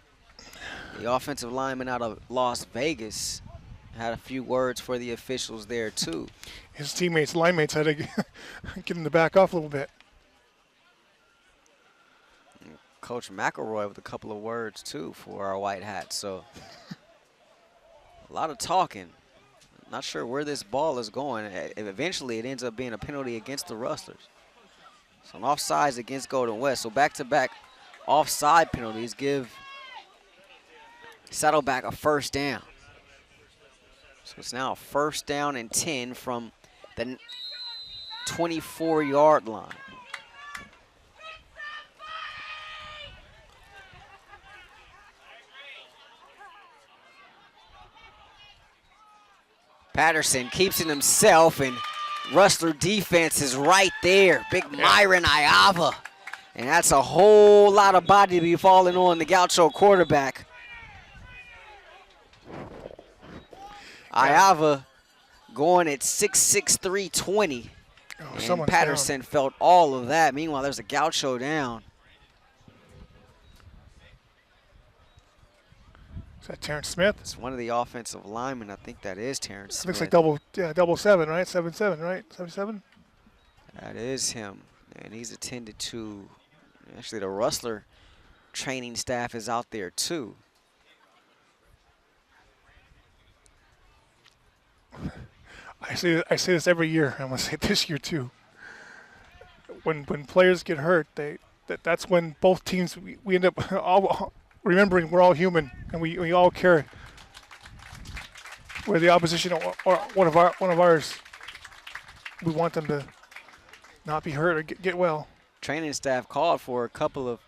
the offensive lineman out of Las Vegas had a few words for the officials there too. His teammates, line mates had to get him to back off a little bit. Coach McElroy with a couple of words too for our white hats. So a lot of talking. Not sure where this ball is going. Eventually it ends up being a penalty against the Rustlers. So an offsides against Golden West. So back-to-back offside penalties give Saddleback a first down. So it's now a first down and 10 from the 24-yard line. Patterson keeps it himself, and Rustler defense is right there. Big Myron Iava. And that's a whole lot of body to be falling on the Gaucho quarterback. Iava going at 6'6", 320. And Patterson felt all of that. Meanwhile, there's a Gaucho down. Is that Terrence Smith? It's one of the offensive linemen. I think that is Terrence Smith. Looks like double seven, right? 7-7, right? 7-7? That is him. And he's attended to, actually the Rustler training staff is out there too. I say this every year. I'm gonna say it this year too. When players get hurt, that's when both teams we end up all remembering we're all human and we all care. Where the opposition or one of ours, we want them to not be hurt or get well. Training staff called for a couple of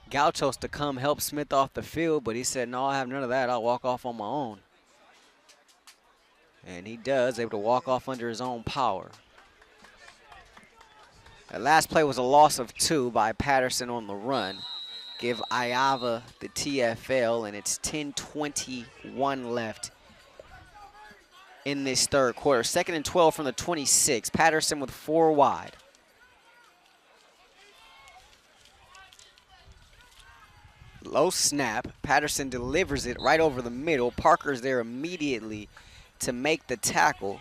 Gauchos to come help Smith off the field, but he said, no, I have none of that. I'll walk off on my own. And he does, able to walk off under his own power. That last play was a loss of 2 by Patterson on the run. Give Iava the TFL, and it's 10:21 left in this third quarter. 2nd and 12 from the 26. Patterson with 4 wide. Low snap. Patterson delivers it right over the middle. Parker's there immediately to make the tackle.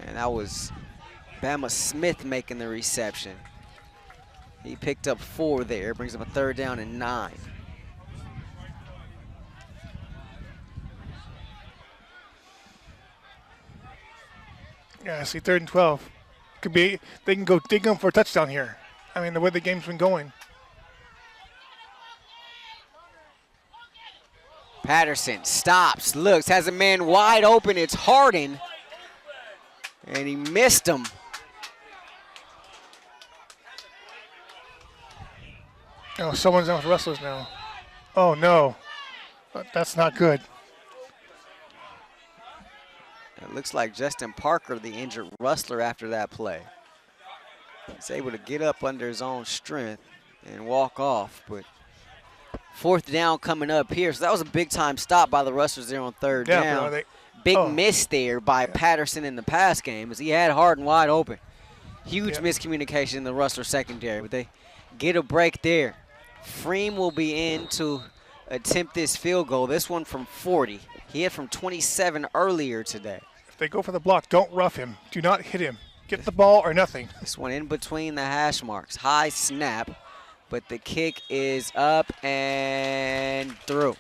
And that was Bama Smith making the reception. He picked up 4 there, brings up a 3rd down and 9. Yeah, I see 3rd and 12. Could be, they can go dig them for a touchdown here. I mean, the way the game's been going. Patterson stops, looks, has a man wide open. It's Harden. And he missed him. Oh, someone's on with Rustlers now. Oh, no. That's not good. It looks like Justin Parker, the injured Rustler, after that play. He's able to get up under his own strength and walk off, but 4th down coming up here. So that was a big-time stop by the Rustlers there on 3rd down. Big miss there by Patterson in the pass game as he had Harden wide open. Huge miscommunication in the Rustler secondary, but they get a break there. Freem will be in to attempt this field goal, this one from 40. He had from 27 earlier today. If they go for the block, don't rough him. Do not hit him. Get the ball or nothing. This one in between the hash marks. High snap, but the kick is up and through.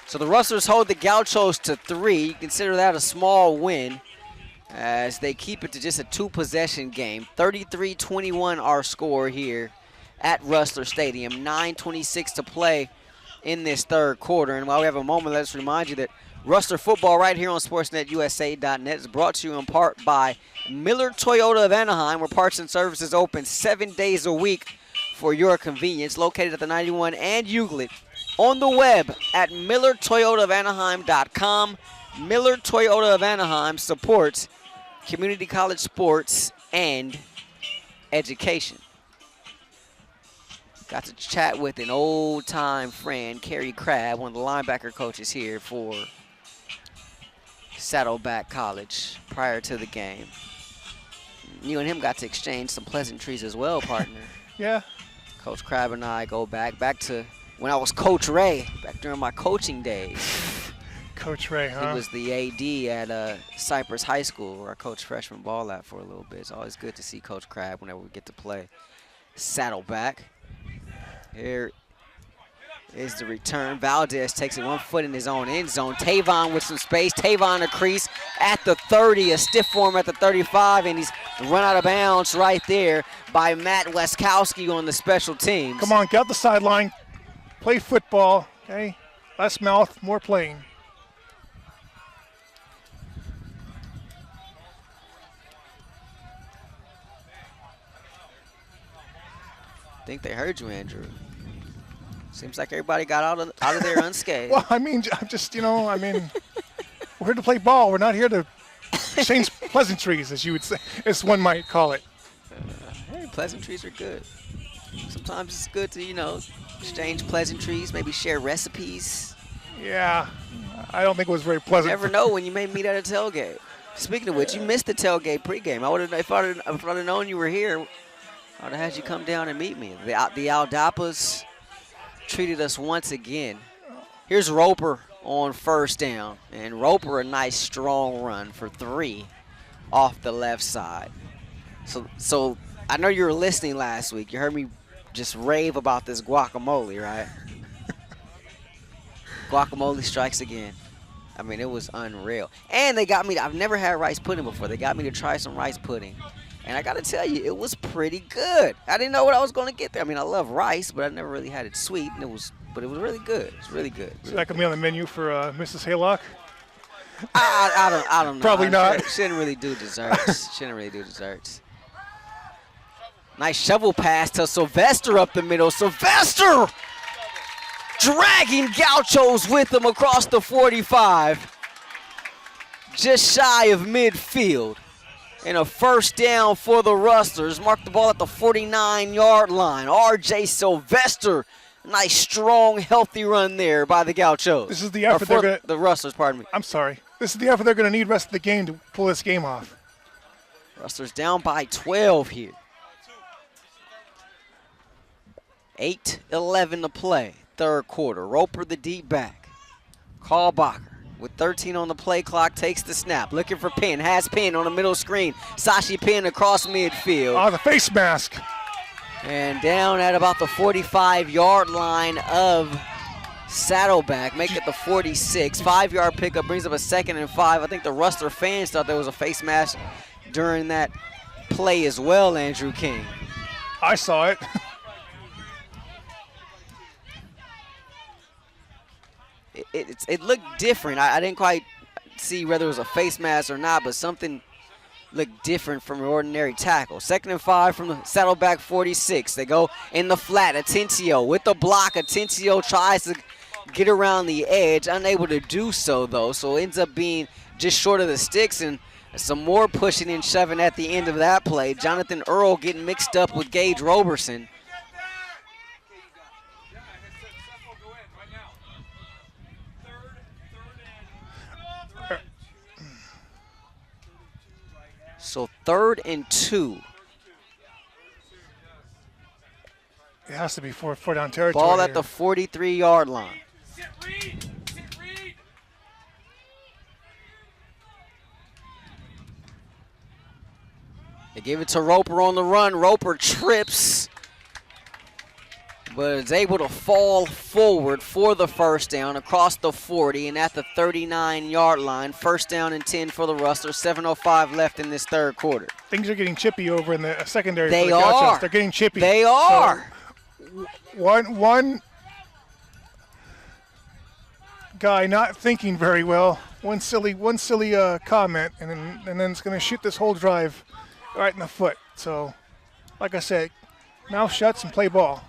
So the Rustlers hold the Gauchos to 3. You consider that a small win as they keep it to just a 2-possession game. 33-21 our score here at Rustler Stadium. 9:26 to play in this third quarter. And while we have a moment, let's remind you that Rustler football right here on SportsNetUSA.net is brought to you in part by Miller Toyota of Anaheim, where parts and services open 7 days a week for your convenience. Located at the 91 and Euclid. On the web at MillerToyotaofAnaheim.com. Miller Toyota of Anaheim supports community college sports and education. Got to chat with an old-time friend, Kerry Crabb, one of the linebacker coaches here for Saddleback College prior to the game. You and him got to exchange some pleasantries as well, partner. Yeah. Coach Crab and I go back to when I was Coach Ray, back during my coaching days. Coach Ray, huh? He was the AD at Cypress High School, where I coached freshman ball at for a little bit. It's always good to see Coach Crab whenever we get to play. Saddleback. Here is the return. Valdez takes it 1 foot in his own end zone. Tavon with some space. Tavon a crease at the 30, a stiff form at the 35, and he's run out of bounds right there by Matt Weskowski on the special teams. Come on, get out the sideline. Play football, okay? Less mouth, more playing. I think they heard you, Andrew. Seems like everybody got out of there unscathed. Well, I mean, just, we're here to play ball. We're not here to exchange pleasantries, as you would say, as one might call it. Hey, pleasantries are good. Sometimes it's good to, exchange pleasantries, maybe share recipes. Yeah, I don't think it was very pleasant. You never know when you may meet at a tailgate. Speaking of which, you missed the tailgate pregame. If I'd have known you were here, I would have had you come down and meet me. The Aldapas treated us once again. Here's Roper on first down. And Roper, a nice strong run for 3 off the left side. So I know you were listening last week. You heard me just rave about this guacamole, right? Guacamole strikes again. I mean, it was unreal. And they got me, I've never had rice pudding before. They got me to try some rice pudding. And I got to tell you, it was pretty good. I didn't know what I was going to get there. I mean, I love rice, but I never really had it sweet. And it was really good. It was really good. So that could be on the menu for Mrs. Haylock? I don't know. Probably not. She didn't really do desserts. Nice shovel pass to Sylvester up the middle. Sylvester dragging Gauchos with him across the 45. Just shy of midfield. And a first down for the Rustlers. Mark the ball at the 49-yard line. R.J. Sylvester. Nice, strong, healthy run there by the Gauchos. This is the effort they're going to... The Rustlers, pardon me. I'm sorry. This is the effort they're going to need rest of the game to pull this game off. Rustlers down by 12 here. 8:11 to play. Third quarter. Roper the deep back. Callbacher with 13 on the play clock takes the snap. Looking for Penn. Has Penn on the middle screen. Sashi Penn across midfield. Oh, the face mask. And down at about the 45-yard line of Saddleback. Make it the 46. 5-yard pickup brings up a 2nd and 5. I think the Rustler fans thought there was a face mask during that play as well, Andrew King. I saw it. It looked different. I didn't quite see whether it was a face mask or not, but something looked different from an ordinary tackle. 2nd and 5 from the Saddleback 46. They go in the flat. Atencio with the block. Atencio tries to get around the edge. Unable to do so, though, so ends up being just short of the sticks, and some more pushing and shoving at the end of that play. Jonathan Earl getting mixed up with Gage Roberson. So 3rd and 2. It has to be four down territory. Ball at the 43-yard line. They give it to Roper on the run. Roper trips, but is able to fall forward for the first down across the 40 and at the 39-yard line. 1st down and 10 for the Rustlers. 7:05 left in this third quarter. Things are getting chippy over in the secondary. They for the are. Gauchos. They're getting chippy. They are. So, one guy not thinking very well. One silly comment, and then it's going to shoot this whole drive right in the foot. So, like I said, mouth shuts and play ball.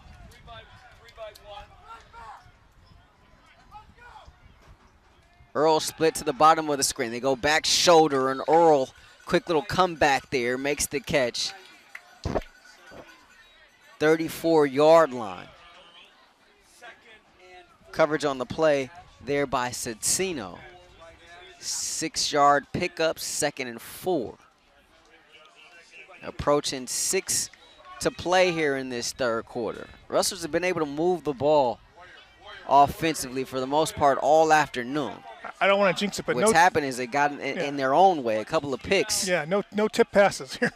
Earl split to the bottom of the screen. They go back shoulder, and Earl, quick little comeback there, makes the catch. 34-yard line. Coverage on the play there by Cicino. 6-yard pickup, 2nd and 4. Approaching 6 to play here in this third quarter. Rustlers have been able to move the ball offensively for the most part all afternoon. I don't want to jinx it, but What's happened is they got in their own way, a couple of picks. Yeah, no tip passes here.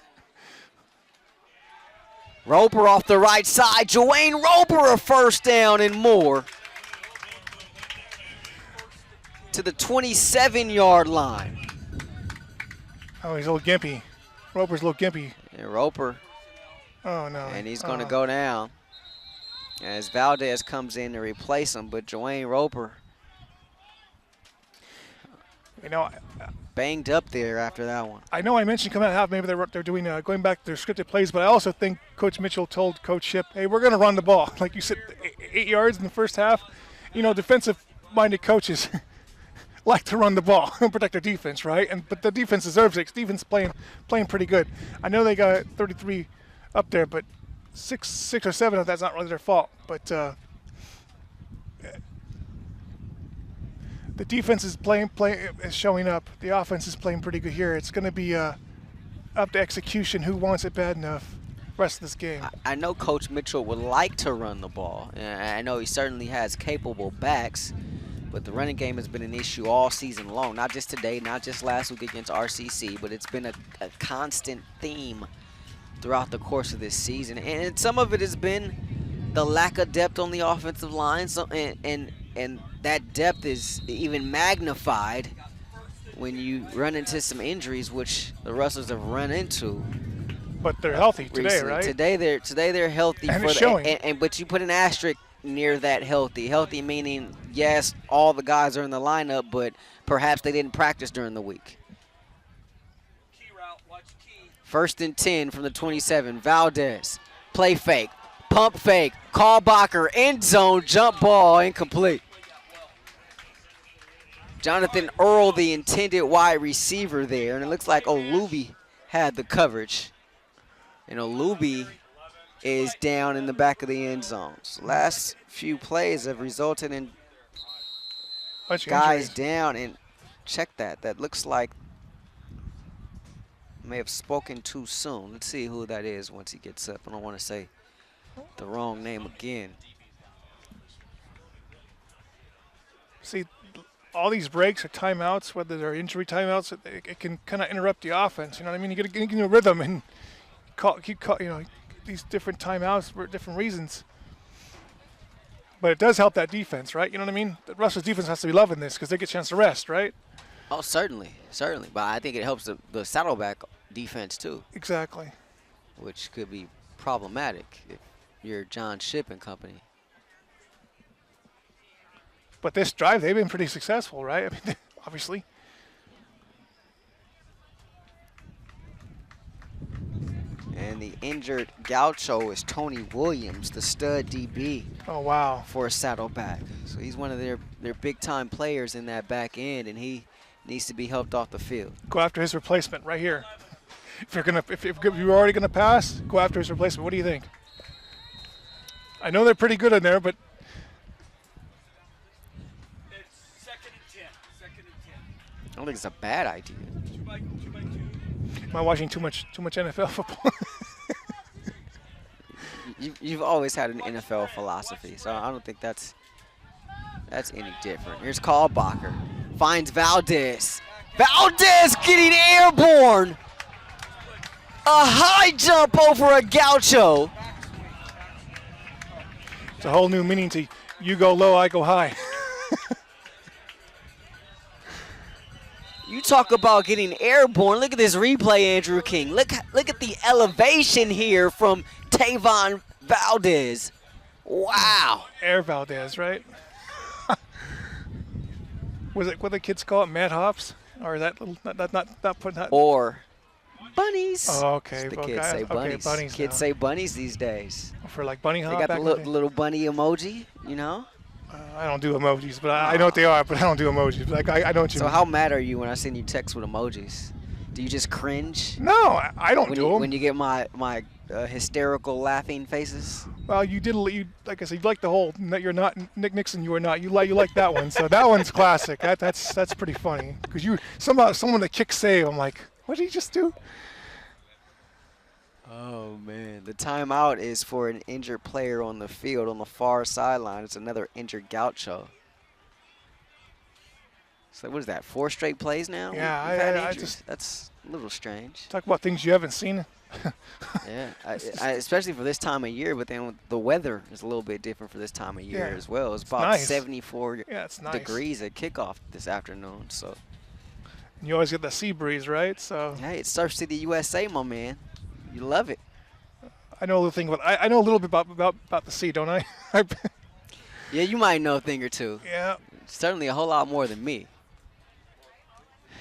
Roper off the right side. Dwayne Roper a first down and more to the 27-yard line. Oh, he's a little gimpy. Roper's a little gimpy. And Roper. Oh, no. And he's going to go down as Valdez comes in to replace him. But Dwayne Roper, you know, banged up there after that one. I know I mentioned coming out of half, maybe they're doing going back to their scripted plays, but I also think Coach Mitchell told Coach Ship, hey, we're going to run the ball. Like you said, 8 yards in the first half. You know, defensive-minded coaches like to run the ball and protect their defense, right? But the defense deserves it. Defense playing pretty good. I know they got 33 up there, but six or seven of that's not really their fault. But the defense is is showing up. The offense is playing pretty good here. It's going to be up to execution. Who wants it bad enough? Rest of this game. I know Coach Mitchell would like to run the ball. And I know he certainly has capable backs, but the running game has been an issue all season long. Not just today, not just last week against RCC, but it's been a constant theme throughout the course of this season. And some of it has been the lack of depth on the offensive line. So, and that depth is even magnified when you run into some injuries, which the Rustlers have run into. But they're healthy today, recently. right? Today they're healthy. And it's showing. But you put an asterisk near that healthy. Healthy meaning, yes, all the guys are in the lineup, but perhaps they didn't practice during the week. Key route, watch key. 1st and 10 from the 27. Valdez, play fake, pump fake, Callbacher, end zone, jump ball, incomplete. Jonathan Earl, the intended wide receiver there, and it looks like Olubi had the coverage. And Olubi is down in the back of the end zone. So last few plays have resulted in guys down. And check that. That looks like may have spoken too soon. Let's see who that is once he gets up. I don't want to say the wrong name again. See, all these breaks or timeouts, whether they're injury timeouts, it can kind of interrupt the offense. You know what I mean? You get in a rhythm and keep these different timeouts for different reasons. But it does help that defense, right? You know what I mean? The Rustlers defense has to be loving this because they get a chance to rest, right? Oh, certainly. But I think it helps the Saddleback defense too. Exactly. Which could be problematic if you're John Shipp and company. But this drive, they've been pretty successful, right? I mean, obviously. And the injured Gaucho is Tony Williams, the stud DB. Oh, wow. For Saddleback. So he's one of their big-time players in that back end, and he needs to be helped off the field. Go after his replacement right here. If you're already gonna pass, go after his replacement. What do you think? I know they're pretty good in there, but It's 2nd and 10. 2nd and 10. I don't think it's a bad idea. 2 by 2. am I watching too much NFL football? You've always had an NFL philosophy, so I don't think that's any different. Here's Callbacher, finds Valdez. Valdez getting airborne. A high jump over a Gaucho. It's a whole new meaning to you go low, I go high. You talk about getting airborne. Look at this replay, Andrew King. Look at the elevation here from Tavon Valdez. Wow. Air Valdez, right? Was it what the kids call it, Mad Hops? Or is that little, not putting that? Or bunnies. Oh, okay. The kids say bunnies. Okay, bunnies kids now. say bunnies these days. For like bunny hop. They got back the in day? little bunny emoji, you know? I don't do emojis, but I know what they are, but I don't do emojis. Like I know what you So mean. how mad are you when I send you texts with emojis? Do you just cringe? No, I don't do them. When you get my hysterical laughing faces? Well, you like I said, you like the whole you're not Nick Nixon, you are not. You like that one, so that one's classic. That's pretty funny because someone that kick save. I'm like, what did he just do? Oh, man. The timeout is for an injured player on the field on the far sideline. It's another injured Gaucho. So what is that, 4 straight plays now? Yeah, We've had I injuries. just That's a little strange. talk about things you haven't seen. Yeah, especially for this time of year, but then the weather is a little bit different for this time of year Yeah, as well. It's about nice. 74 Yeah, it's nice. degrees at kickoff this afternoon. So, You always get the sea breeze, right? So hey, it's Surf City, USA, my man. You love it. I know a little thing about. I know a little bit about the sea, don't I? Yeah, you might know a thing or two. Yeah. Certainly a whole lot more than me.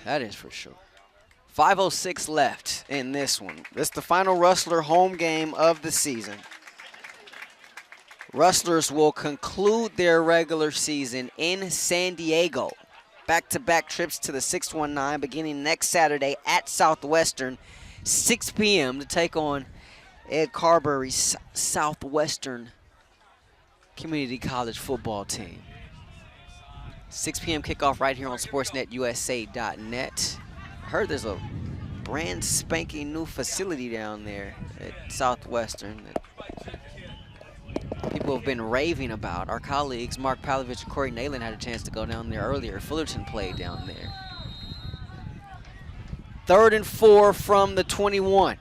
That is for sure. 5:06 left in this one. This is the final Rustler home game of the season. Rustlers will conclude their regular season in San Diego. Back-to-back trips to the 619 beginning next Saturday at Southwestern, 6 p.m. to take on Ed Carberry's Southwestern Community College football team. 6 p.m. kickoff right here on sportsnetusa.net. I heard there's a brand spanking new facility down there at Southwestern that people have been raving about. Our colleagues Mark Palovich and Corey Nalen had a chance to go down there earlier. Fullerton played down there. 3rd and 4 from the 21.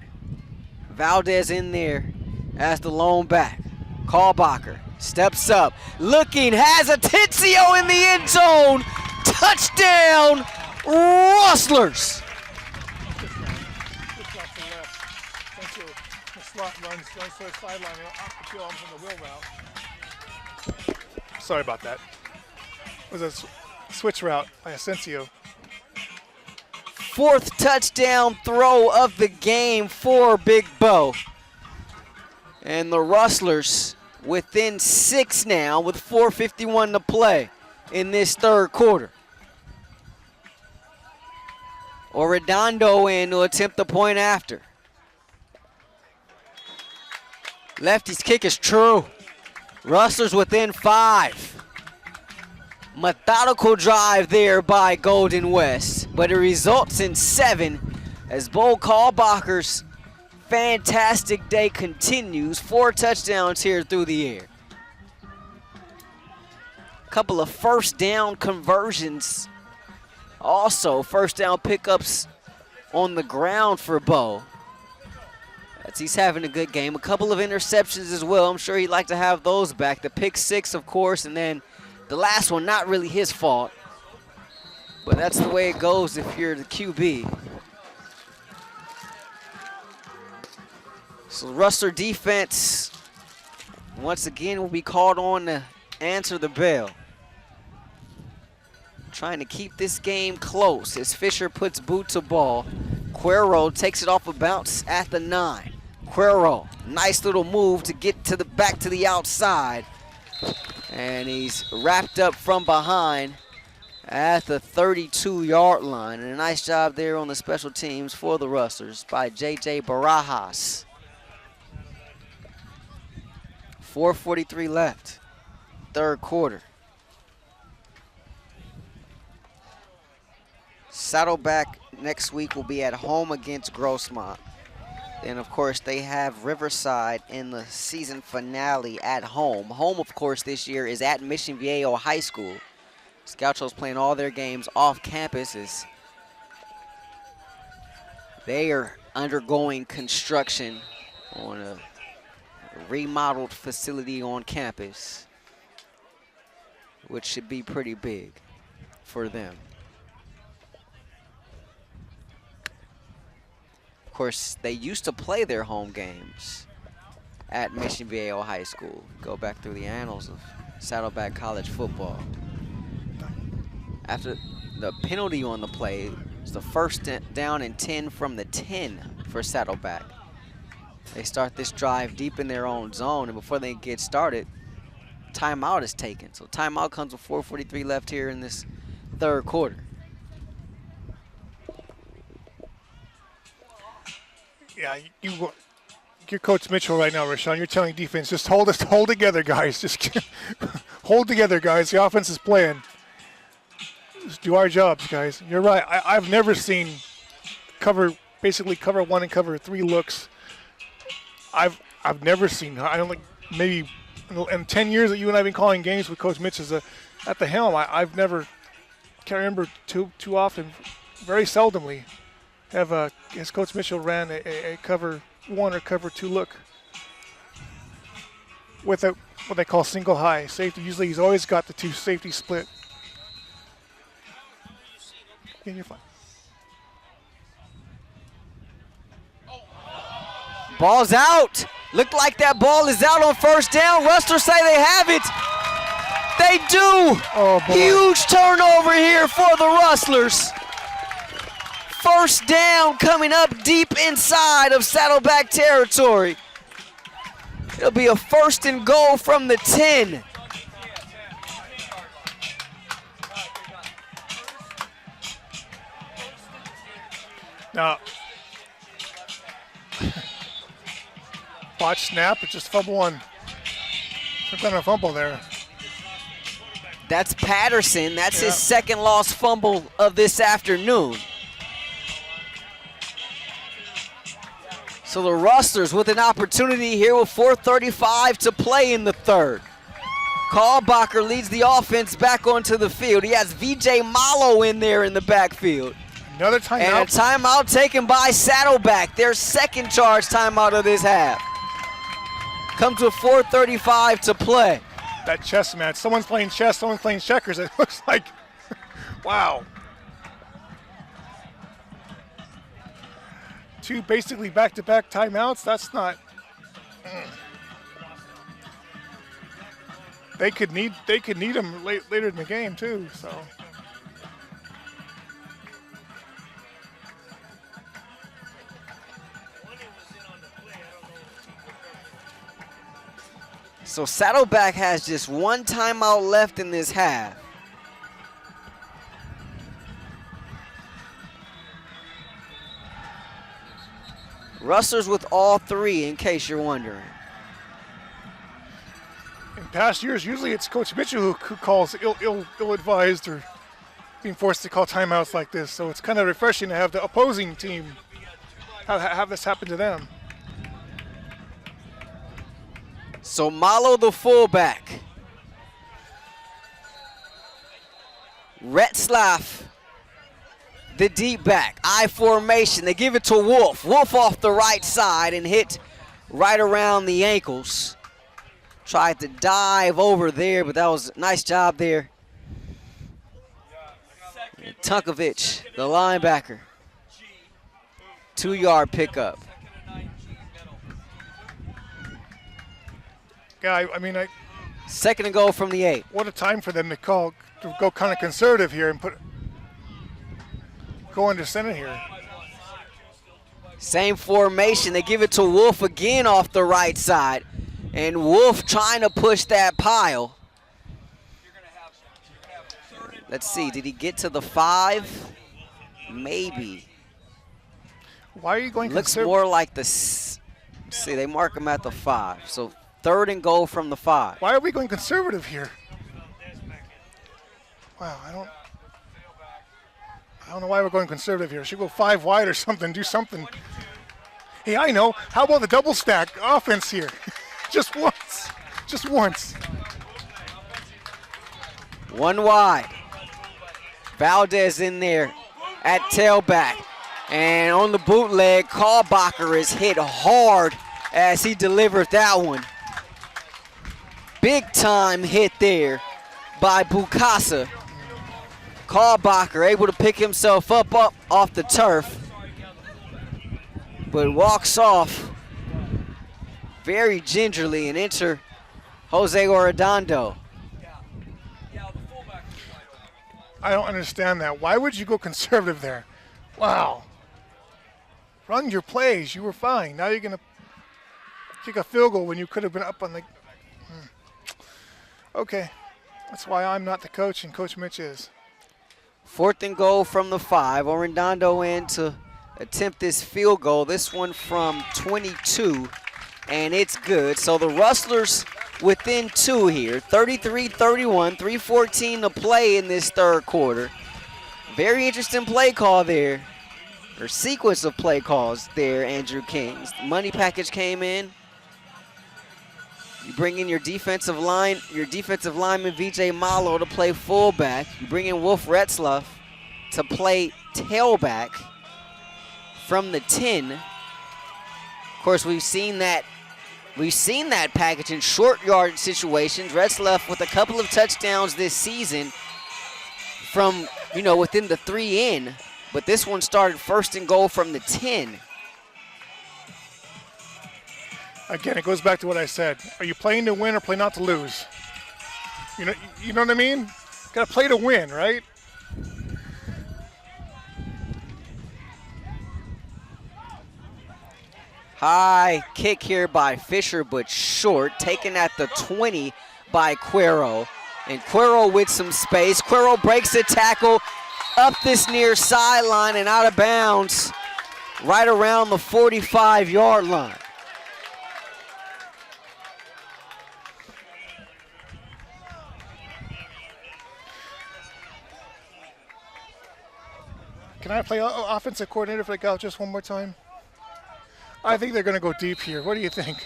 Valdez in there as the lone back. Kalbacher steps up, looking, has a Tizio in the end zone. Touchdown, Rustlers. The slot runs to the sideline off the field on the wheel route. Sorry about that. It was a switch route by Asensio. 4th touchdown throw of the game for Big Bo. And the Rustlers within 6 now with 4:51 to play in this 3rd quarter. Orredondo in to attempt the point after. Lefty's kick is true. Rustlers within 5. Methodical drive there by Golden West, but it results in 7 as Bo Kalbacher's fantastic day continues. 4 touchdowns here through the air. Couple of first down conversions. Also, first down pickups on the ground for Bo. As he's having a good game. A couple of interceptions as well. I'm sure he'd like to have those back. The pick 6, of course, and then the last one, not really his fault. But that's the way it goes if you're the QB. So Rustler defense, once again, will be called on to answer the bell. Trying to keep this game close as Fisher puts boot to ball. Cuero takes it off a bounce at the 9. Cuero, nice little move to get to the back to the outside. And he's wrapped up from behind at the 32-yard line. And a nice job there on the special teams for the Rustlers by J.J. Barajas. 4:43 left, 3rd quarter. Saddleback next week will be at home against Grossmont. Then, of course, they have Riverside in the season finale at home. Home, of course, this year is at Mission Viejo High School. Gauchos playing all their games off campus as they are undergoing construction on a remodeled facility on campus, which should be pretty big for them. Of course, they used to play their home games at Mission Viejo High School. Go back through the annals of Saddleback College football. After the penalty on the play, it's the first down and 10 from the 10 for Saddleback. They start this drive deep in their own zone, and before they get started, timeout is taken. So timeout comes with 4:43 left here in this 3rd quarter. Yeah, you're Coach Mitchell right now, Rahshaun. You're telling defense, just hold together, guys. Just hold together, guys. The offense is playing. Just do our jobs, guys. You're right. I've never seen basically cover 1 and cover 3 looks I've never seen. I don't think maybe in 10 years that you and I have been calling games with Coach Mitch at the helm. I've never can't remember too often. Very seldomly have as Coach Mitchell ran a cover 1 or cover 2 look with what they call single high safety. Usually he's always got the 2 safety split. Yeah, you're fine. Ball's out. Looked like that ball is out on first down. Rustlers say they have it. They do. Oh, boy. Huge turnover here for the Rustlers. First down coming up deep inside of Saddleback territory. It'll be a 1st and goal from the 10. Now, watch snap, it's just fumble 1. Some kind of fumble there. That's Patterson. That's his 2nd lost fumble of this afternoon. So the Rustlers with an opportunity here with 4:35 to play in the 3rd. Kalbacher leads the offense back onto the field. He has VJ Malo in there in the backfield. Another timeout. And a timeout taken by Saddleback, their 2nd charge timeout of this half. Comes with 4:35 to play. That chess match. Someone's playing chess, someone's playing checkers. It looks like, wow. 2 basically back-to-back timeouts. That's not. They could need them later in the game too. So. So Saddleback has just 1 timeout left in this half. Rustlers with all 3, in case you're wondering. In past years, usually it's Coach Mitchell who calls ill-advised or being forced to call timeouts like this. So it's kind of refreshing to have the opposing team have this happen to them. So Malo the fullback. Retzlaff the deep back. I formation. They give it to Wolf. Wolf off the right side and hit right around the ankles. Tried to dive over there, but that was a nice job there. Tunkovic, the linebacker. 2-yard pickup. Yeah, I mean, 2nd and goal from the 8. what a time for them to go kind of conservative here and go under center here. Same formation. They give it to Wolf again off the right side. And Wolf trying to push that pile. Let's see, did he get to the 5? Maybe. Why are you going Looks conservative? more like the, see, they mark him at the 5. So 3rd and goal from the 5. Why are we going conservative here? Wow, I don't know why we're going conservative here. Should go 5 wide or something, do something. Hey, I know. How about the double stack offense here? Just once. Just once. 1 wide. Valdez in there at tailback. And on the bootleg, Kalbacher is hit hard as he delivered that one. Big time hit there by Bukasa. Kalbacher able to pick himself up off the turf, but walks off very gingerly and enter Jose Arredondo. I don't understand that. Why would you go conservative there? Wow. Run your plays. You were fine. Now you're going to kick a field goal when you could have been up on the... Okay. That's why I'm not the coach and Coach Mitch is. 4th and goal from the 5. Arredondo in to attempt this field goal. This one from 22, and it's good. So the Rustlers within 2 here. 33-31, 3:14 to play in this 3rd quarter. Very interesting play call there, or sequence of play calls there, Andrew Kings. The money package came in. You bring in your defensive lineman VJ Malo to play fullback. You bring in Wolf Retzlaff to play tailback from the 10. Of course, we've seen that package in short yard situations. Retzlaff with a couple of touchdowns this season from, within the 3 in, but this one started first and goal from the 10. Again, it goes back to what I said. Are you playing to win or play not to lose? You know what I mean? Got to play to win, right? High kick here by Fisher, but short. Taken at the 20 by Cuero. And Cuero with some space. Cuero breaks the tackle up this near sideline and out of bounds right around the 45-yard line. Can I play offensive coordinator for the Gauchos one more time? I think they're going to go deep here. What do you think?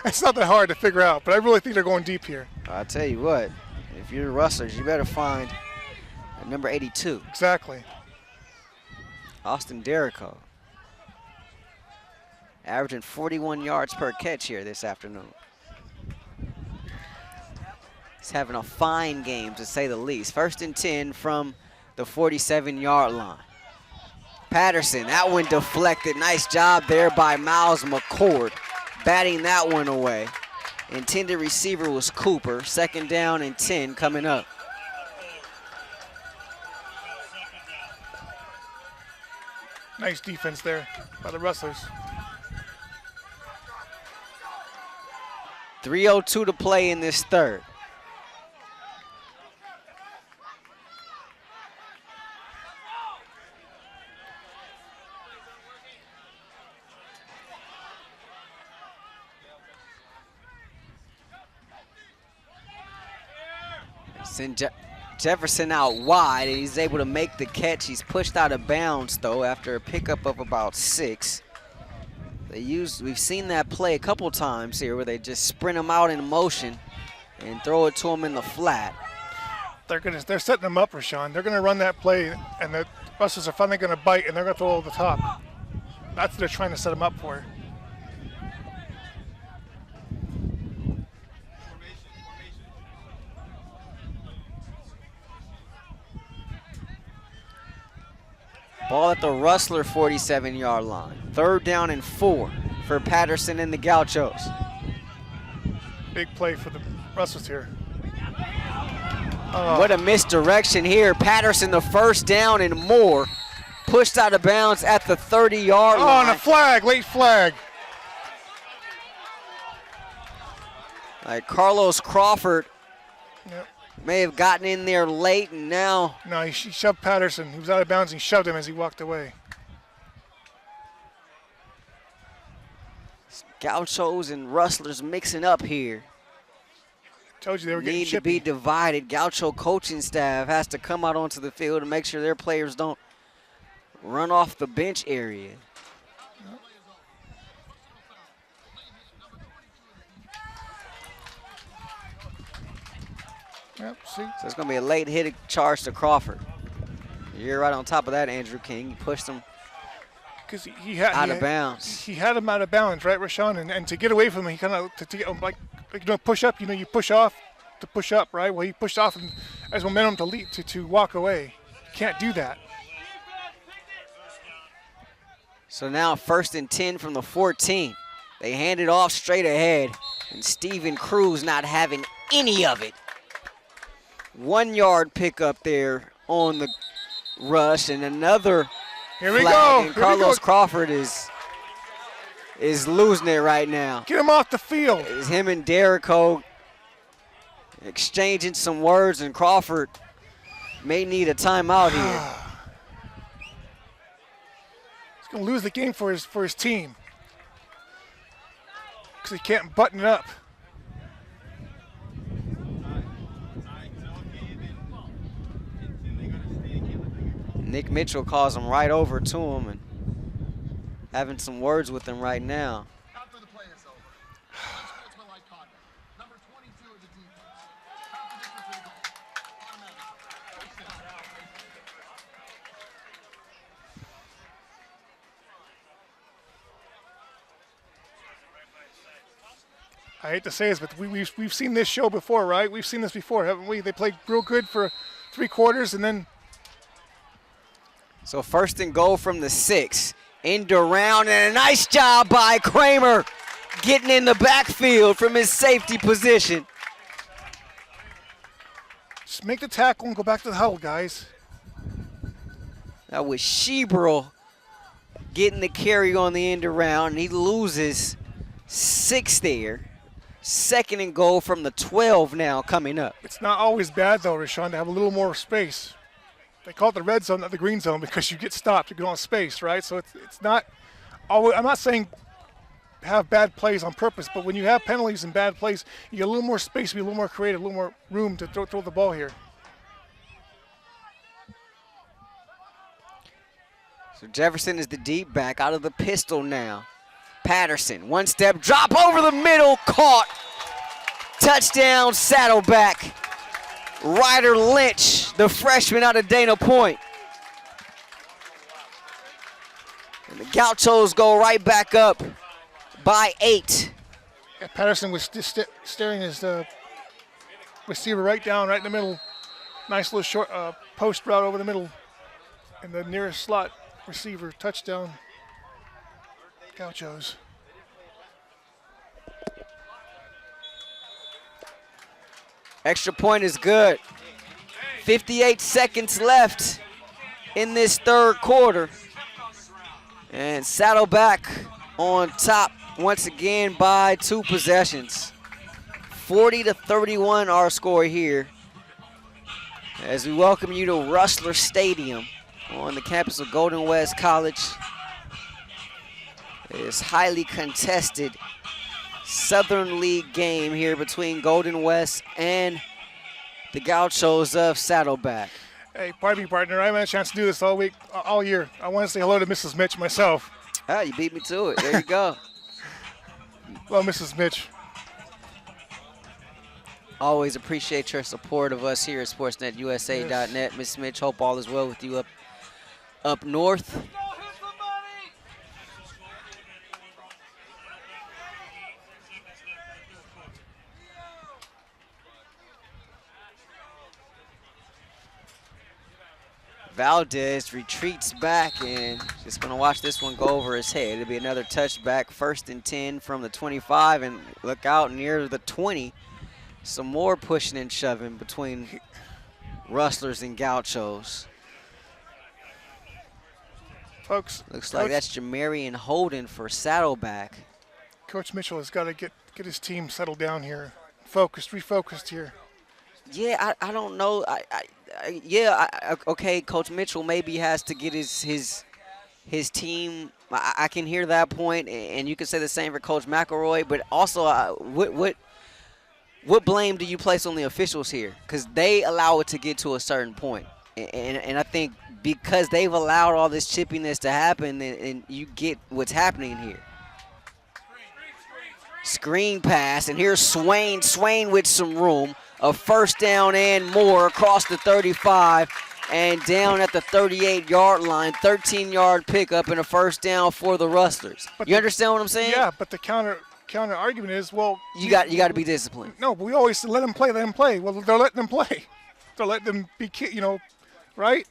It's not that hard to figure out, but I really think they're going deep here. I'll tell you what, if you're the Rustlers, you better find number 82. Exactly. Austin Derrico. Averaging 41 yards per catch here this afternoon. He's having a fine game, to say the least. First and 10 from the 47-yard line. Patterson, that one deflected. Nice job there by Miles McCord, batting that one away. Intended receiver was Cooper. Second down and 10 coming up. Nice defense there by the Rustlers. 3:02 to play in this third. Send Jefferson out wide, and he's able to make the catch. He's pushed out of bounds, though, after a pickup of about 6. We've seen that play a couple times here where they just sprint him out in motion and throw it to him in the flat. They're setting him up, Rahshaun. They're going to run that play, and the Rustlers are finally going to bite, and they're going to throw it over the top. That's what they're trying to set him up for. Ball at the Rustler 47-yard line. Third down and 4 for Patterson and the Gauchos. Big play for the Rustlers here. What a misdirection here. Patterson, the first down and more. Pushed out of bounds at the 30-yard line. Oh, and a flag, late flag. Carlos Crawford Yep. may have gotten in there late, and now No, he shoved Patterson. He was out of bounds, and he shoved him as he walked away. Gauchos and Rustlers mixing up here. Told you they were getting Need to chippy. be divided. Gaucho coaching staff has to come out onto the field and make sure their players don't run off the bench area. Yep, see? So it's going to be a late hit charge to Crawford. You're right on top of that, Andrew King. You pushed him Because he had out of bounds. He had him out of bounds, right, Rahshaun? And to get away from him, he kind of to get him push up. You push off to push up, right? Well, he pushed off and has momentum to leap to walk away. You can't do that. So now first and 10 from the 14. They hand it off straight ahead, and Steven Cruz not having any of it. 1 yard pickup there on the rush, and another Here we flag, go. and Here Carlos we go. Crawford is losing it right now. Get him off the field. It's him and Derrico exchanging some words, and Crawford may need a timeout here. He's going to lose the game for his team because he can't button it up. Nick Mitchell calls him right over to him and having some words with him right now. I hate to say this, but we've seen this show before, right? We've seen this before, haven't we? They played real good for 3 quarters, and then. So 1st and goal from the 6. End around, and a nice job by Kramer getting in the backfield from his safety position. Just make the tackle and go back to the huddle, guys. That was Shebrel getting the carry on the end around, and he loses 6 there. 2nd and goal from the 12 now coming up. It's not always bad, though, Rahshaun, to have a little more space. They call it the red zone, not the green zone, because you get stopped, you go on space, right? So it's not always, I'm not saying have bad plays on purpose, but when you have penalties and bad plays, you get a little more space, be a little more creative, a little more room to throw the ball here. So Jefferson is the deep back out of the pistol now. Patterson, 1-step drop over the middle, caught. Touchdown, Saddleback. Ryder Lynch, the freshman out of Dana Point. And the Gauchos go right back up by 8. Yeah, Patterson was just staring his receiver right down, right in the middle. Nice little short post route over the middle. And the nearest slot receiver, touchdown, Gauchos. Extra point is good. 58 seconds left in this 3rd quarter. And Saddleback on top once again by 2 possessions. 40-31 our score here. As we welcome you to Rustler Stadium on the campus of Golden West College. It's highly contested Southern League game here between Golden West and the Gauchos of Saddleback. Hey, pardon me, partner. I haven't had a chance to do this all week, all year. I want to say hello to Mrs. Mitch myself. Ah, you beat me to it. There you go. Hello, Mrs. Mitch. Always appreciate your support of us here at SportsNetUSA.net. Yes. Miss Mitch, hope all is well with you up north. Valdez retreats back and just going to watch this one go over his head. It'll be another touchback, 1st and 10 from the 25, and look out near the 20. Some more pushing and shoving between Rustlers and Gauchos. Folks, looks like that's Jamarian Holden for Saddleback. Coach Mitchell has got to get his team settled down here, refocused here. Yeah, I don't know. Okay, Coach Mitchell maybe has to get his team. I can hear that point, and you can say the same for Coach McElroy. But also, what blame do you place on the officials here? Because they allow it to get to a certain point, and I think because they've allowed all this chippiness to happen, and you get what's happening here. Screen pass, and here's Swain. Swain with some room. A 1st down and more across the 35 and down at the 38-yard line. 13-yard pickup and a 1st down for the Rustlers. But you understand what I'm saying? Yeah, but the counter argument is, well, you got to be disciplined. No, but we always let them play. Well, they're letting them play. They're letting them be, right?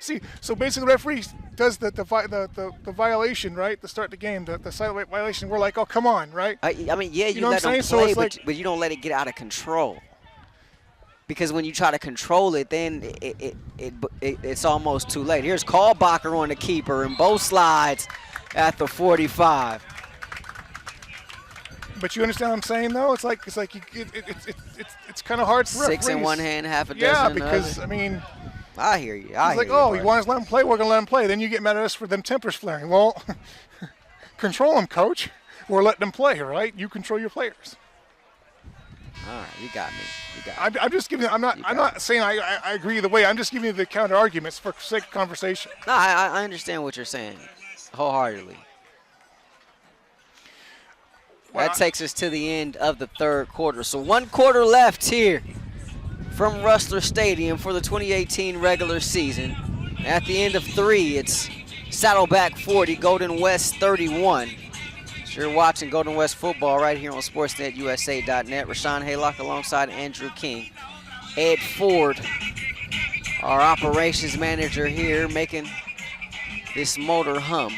See, so basically the referee does the violation, right, to start the game, the side violation. We're like, oh, come on, right? I mean, yeah, you let them play, but you don't let it get out of control. Because when you try to control it, then it's almost too late. Here's Kalbacher on the keeper, and both slides at the 45. But you understand what I'm saying, though? It's kind of hard for referees. 6 in one hand, half a dozen. Yeah, because I mean, I hear you. You want us to let them play? We're gonna let them play. Then you get mad at us for them tempers flaring. Well, control them, coach. We're letting them play, right? You control your players. All right, you got me. I'm just giving. I'm not saying I agree either way. I'm just giving you the counter arguments for sake of conversation. No, I understand what you're saying, wholeheartedly. Well, that takes us to the end of the 3rd quarter. So 1 quarter left here from Rustler Stadium for the 2018 regular season. At the end of 3, it's Saddleback 40, Golden West 31. You're watching Golden West football right here on SportsNetUSA.net. Rahshaun Haylock alongside Andrew King. Ed Ford, our operations manager here, making this motor hum.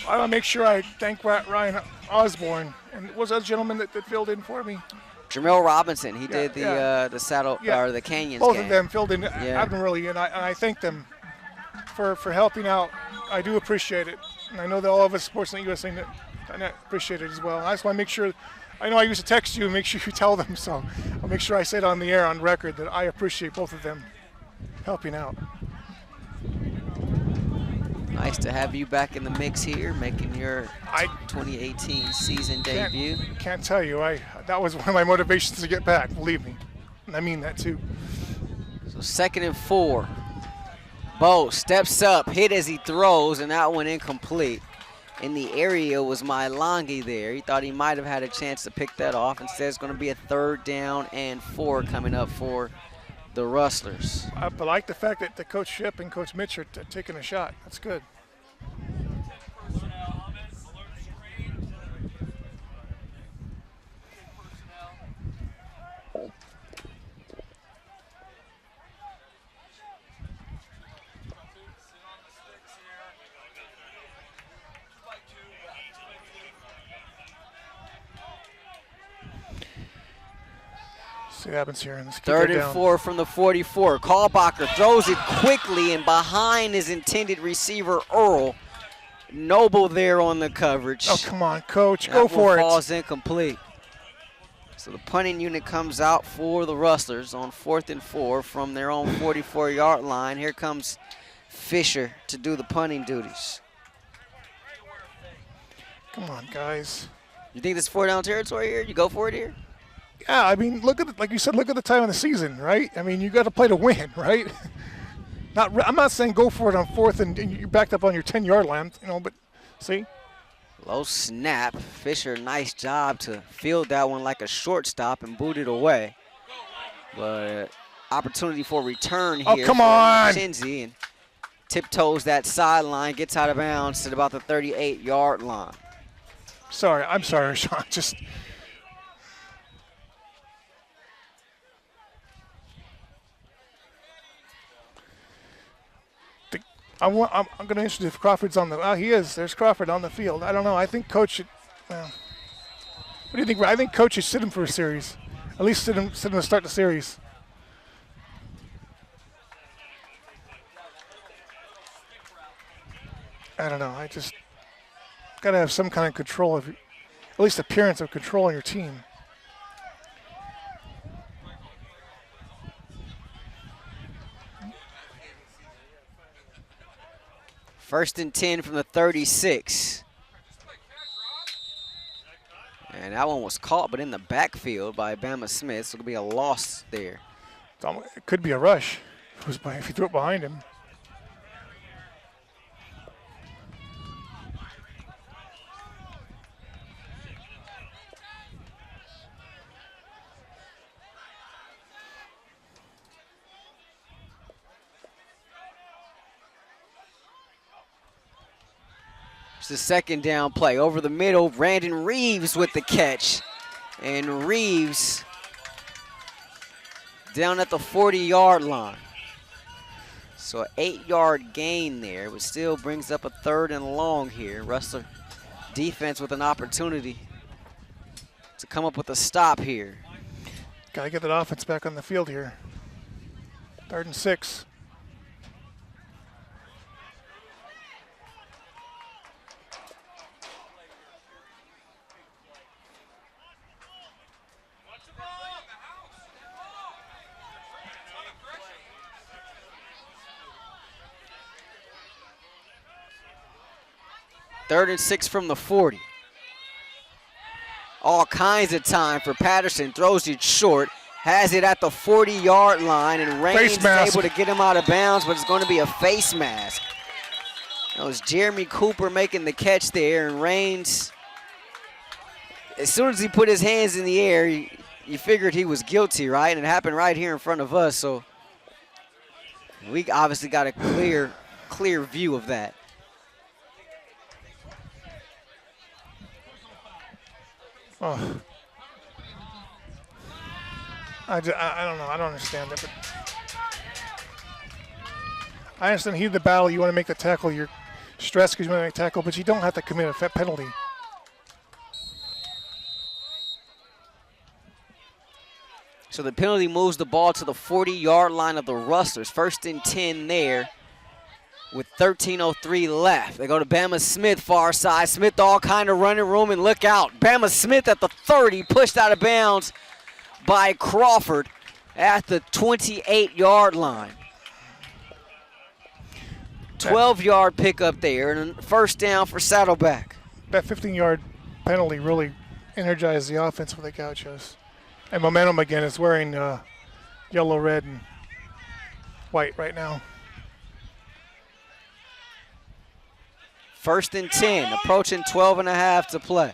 I want to make sure I thank Ryan Osborne. And was that gentleman that filled in for me? Jamel Robinson, he did the saddle or the Canyons Both game. of them filled in admirably, and I thank them for helping out. I do appreciate it. And I know that all of us Sportsnet USA appreciate it as well. I just want to make sure, I know I used to text you and make sure you tell them, so I'll make sure I say it on the air on record that I appreciate both of them helping out. Nice to have you back in the mix here, making your 2018 season debut. Can't tell you, that was one of my motivations to get back, believe me. And I mean that too. So 2nd and 4. Bo steps up, hit as he throws, and that one incomplete. In the area was Mailangi there. He thought he might have had a chance to pick that off. Instead, it's going to be a 3rd down and 4 coming up for the Rustlers. I like the fact that the Coach Ship and Coach Mitch are taking a shot. That's good. See what happens here. 3rd and 4 from the 44. Kalbacher throws it quickly and behind his intended receiver, Earl. Noble there on the coverage. Oh, come on, Coach. Go for it. Falls incomplete. So the punting unit comes out for the Rustlers on 4th and 4 from their own 44-yard line. Here comes Fisher to do the punting duties. Come on, guys. You think this is 4-down territory here? You go for it here? Yeah, I mean, look at it, like you said, look at the time of the season, right? I mean, you got to play to win, right? I'm not saying go for it on 4th and you're backed up on your 10-yard line, but see? Low snap. Fisher, nice job to field that one like a shortstop and boot it away. But opportunity for return here. Oh, come on! Shinzi, and tiptoes that sideline, gets out of bounds at about the 38-yard line. I'm sorry, Sean. Just. I'm going to introduce if Crawford's on the. Oh, he is. There's Crawford on the field. I don't know. I think Coach should. What do you think? I think Coach should sit him for a series. At least sit him to start the series. I don't know. I just got to have some kind of control of, at least appearance of control on your team. First and 10 from the 36. And that one was caught, but in the backfield by Bama Smith. So it'll be a loss there. It could be a rush if you threw it behind him. It's the 2nd down play. Over the middle, Brandon Reeves with the catch. And Reeves down at the 40-yard line. So an 8-yard gain there, but still brings up a 3rd and long here. Rustler defense with an opportunity to come up with a stop here. Got to get that offense back on the field here. 3rd and 6. Third and 6 from the 40. All kinds of time for Patterson. Throws it short. Has it at the 40-yard line. And Raines is able to get him out of bounds, but it's going to be a face mask. That was Jeremy Cooper making the catch there. And Raines, as soon as he put his hands in the air, you figured he was guilty, right? And it happened right here in front of us. So we obviously got a clear view of that. Oh. I don't know. I don't understand it. But I understand heat of the battle. You want to make the tackle. You're stressed because you want to make a tackle, but you don't have to commit a penalty. So the penalty moves the ball to the 40-yard line of the Rustlers. 1st and 10 there with 13:03 left. They go to Bama Smith, far side. Smith all kind of running room, and look out. Bama Smith at the 30, pushed out of bounds by Crawford at the 28-yard line. 12-yard pickup there, and a 1st down for Saddleback. That 15-yard penalty really energized the offense for the Gauchos. And momentum again is wearing yellow, red, and white right now. 1st and 10, approaching 12 and a half to play.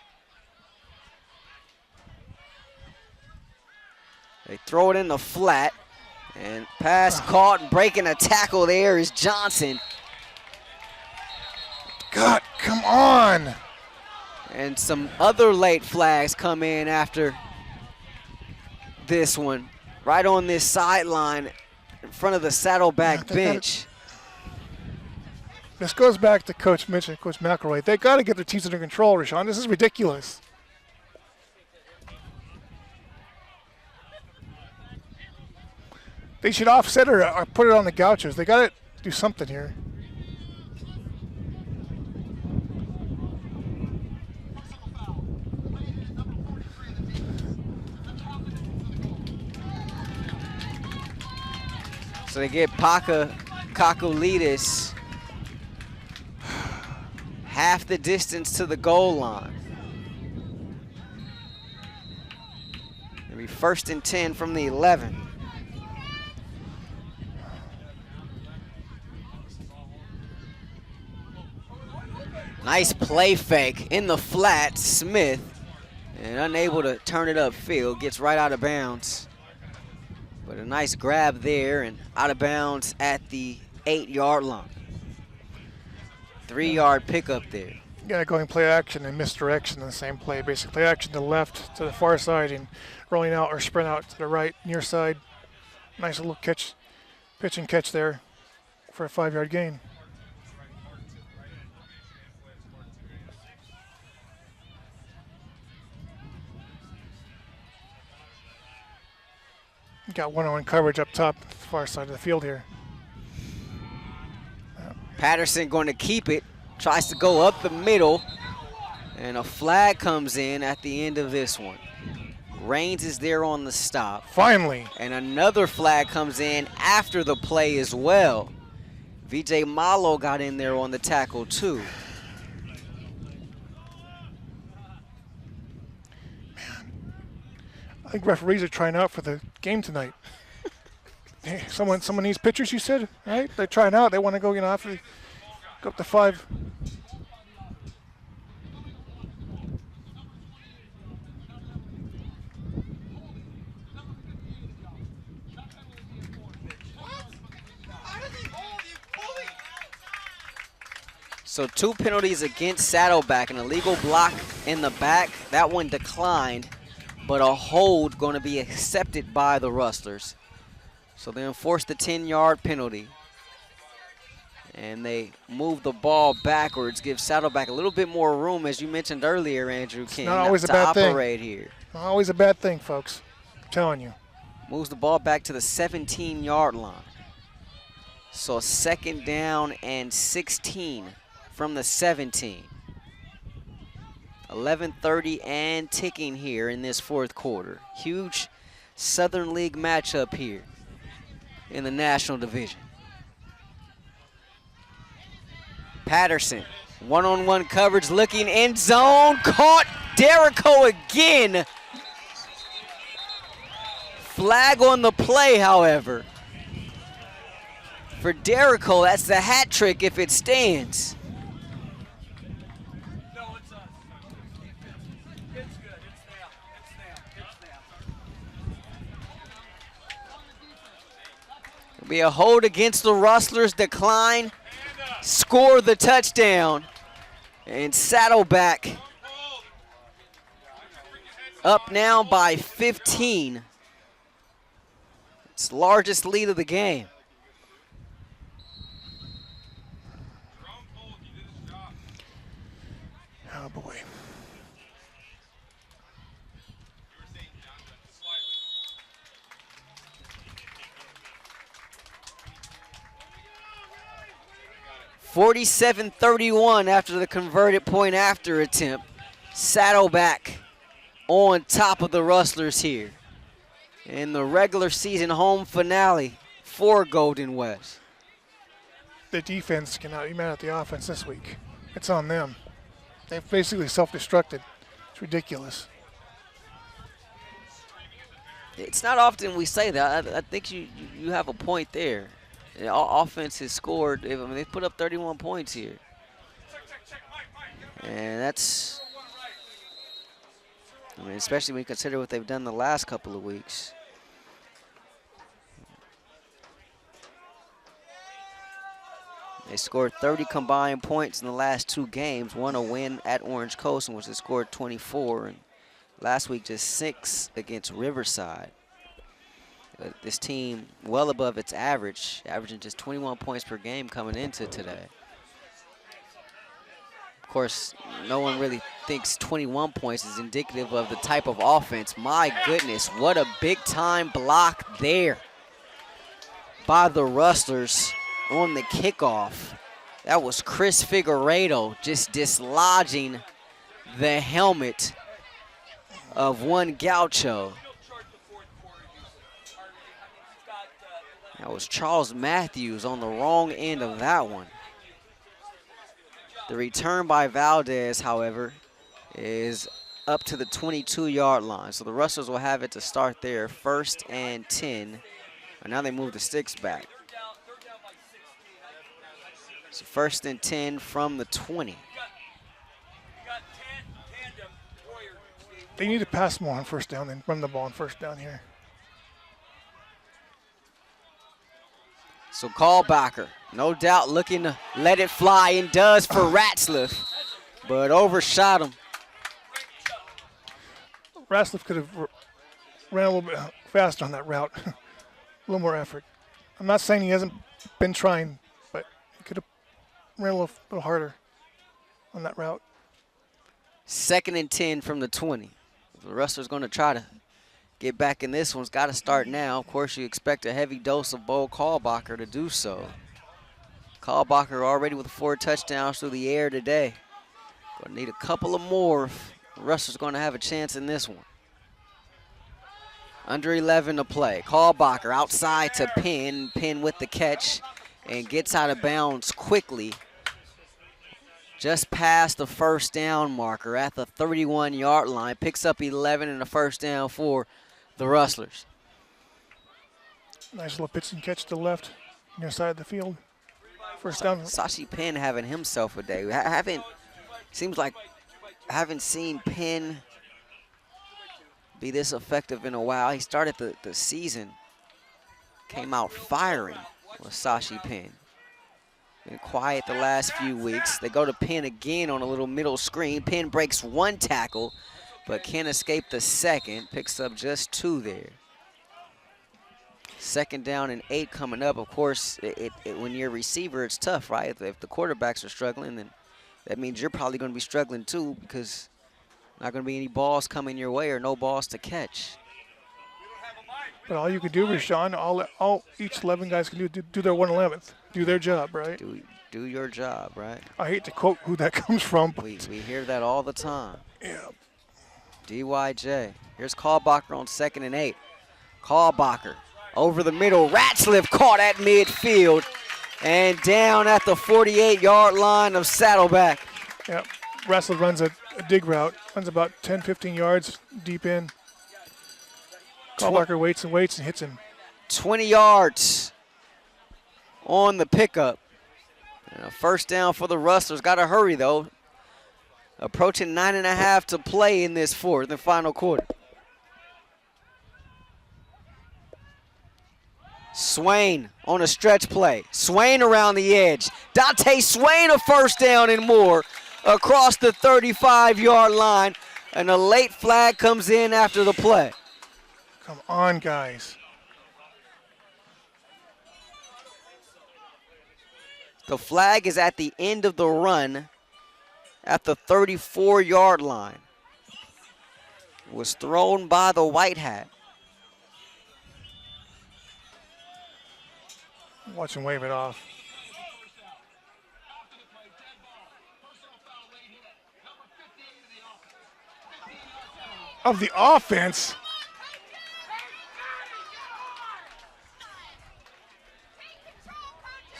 They throw it in the flat, and pass caught, and breaking a tackle there is Johnson. God, come on. And some other late flags come in after this one, right on this sideline in front of the Saddleback bench. This goes back to Coach Mitch and Coach McElroy. They got to get their teams under control, Rahshaun. This is ridiculous. They should offset it or put it on the Gauchos. They got to do something here. So they get Kakulidis half the distance to the goal line. It'll be 1st and 10 from the 11. Nice play fake in the flat. Smith, and unable to turn it upfield, gets right out of bounds. But a nice grab there and out of bounds at the 8-yard line. 3-yard pickup there. You got to go and play action and misdirection in the same play. Basically, play action to the left, to the far side, and rolling out or sprint out to the right, near side. Nice little catch, pitch and catch there for a 5-yard gain. Got one-on-one coverage up top, far side of the field here. Patterson going to keep it, tries to go up the middle, and a flag comes in at the end of this one. Raines is there on the stop. Finally. And another flag comes in after the play as well. VJ Malo got in there on the tackle too. I think referees are trying out for the game tonight. Hey, someone needs pitchers, you said, right? They're trying out. They want to go, after go up to 5. So 2 penalties against Saddleback, an illegal block in the back. That one declined, but a hold going to be accepted by the Rustlers. So they enforce the 10-yard penalty. And they move the ball backwards, give Saddleback a little bit more room, as you mentioned earlier, Andrew King, not always to a bad operate thing. here. Not always a bad thing, folks. I'm telling you. Moves the ball back to the 17-yard line. So 2nd down and 16 from the 17. 11:30 and ticking here in this 4th quarter. Huge Southern League matchup here in the National Division. Patterson, one-on-one coverage, looking end zone, caught Derrico again. Flag on the play, however. For Derrico, that's the hat trick if it stands. No, it's us. It's good. It's them. It's them. It's them. It'll be a hold against the Rustlers, decline, score the touchdown, and Saddleback Up now by 15. It's the largest lead of the game. Oh, boy. (47-31) after the converted point after attempt. Saddleback on top of the Rustlers here in the regular season home finale for Golden West. The defense cannot be mad at the offense this week. It's on them. They've basically self-destructed. It's ridiculous. It's not often we say that. I think you have a point there. The offense has scored. They put up 31 points here. And that's, especially when you consider what they've done the last couple of weeks. They scored 30 combined points in the last 2 games. One a win at Orange Coast, in which they scored 24. And last week, just 6 against Riverside. This team well above its average, averaging just 21 points per game coming into today. Of course, no one really thinks 21 points is indicative of the type of offense. My goodness, what a big-time block there by the Rustlers on the kickoff. That was Chris Figueredo just dislodging the helmet of one Gaucho. That was Charles Matthews on the wrong end of that one. The return by Valdez, however, is up to the 22-yard line. So the Rustlers will have it to start there, 1st and 10. And now they move the sticks back. So 1st and 10 from the 20. They need to pass more on 1st down than run the ball on 1st down here. So Callbacker, no doubt looking to let it fly, and does for Ratzliff, but overshot him. Ratzliff could have ran a little bit faster on that route. A little more effort. I'm not saying he hasn't been trying, but he could have ran a little harder on that route. 2nd and 10 from the 20. The Rustlers going to try to get back in this one's got to start now. Of course, you expect a heavy dose of Bo Callbacher to do so. Callbacher already with 4 touchdowns through the air today. Going to need a couple of more if the Rustlers going to have a chance in this one. Under 11 to play. Callbacher outside to Penn. Penn with the catch and gets out of bounds quickly. Just past the 1st down marker at the 31-yard line. Picks up 11 and a 1st down for the Rustlers. Nice little pitch and catch to the left, near side of the field. 1st down. Sashi Penn having himself a day. Seems like I haven't seen Penn be this effective in a while. He started the season, came out firing with Sashi Penn. Been quiet the last few weeks. They go to Penn again on a little middle screen. Penn breaks 1 tackle, but can't escape the 2nd. Picks up just 2 there. 2nd down and 8 coming up. Of course, when you're a receiver, it's tough, right? If the quarterbacks are struggling, then that means you're probably going to be struggling too, because not going to be any balls coming your way or no balls to catch. But all you can do, Rahshaun, each 11 guys can do their 1/11th. Do their job, right? Do your job, right? I hate to quote who that comes from. But we hear that all the time. Yeah. DYJ. Here's Callbacher on 2nd and 8. Callbacher over the middle. Ratzliff caught at midfield and down at the 48-yard line of Saddleback. Yeah. Ratzliff runs a dig route. Runs about 10, 15 yards deep in. Callbacher waits and hits him. 20 yards on the pickup. And a 1st down for the Rustlers. Got to hurry, though. Approaching 9.5 to play in this 4th and final quarter. Swain on a stretch play. Swain around the edge. Dante Swain, a 1st down and more across the 35-yard line. And a late flag comes in after the play. Come on, guys. The flag is at the end of the run at the 34-yard line. It was thrown by the white hat. Watch him wave it off. Of the offense.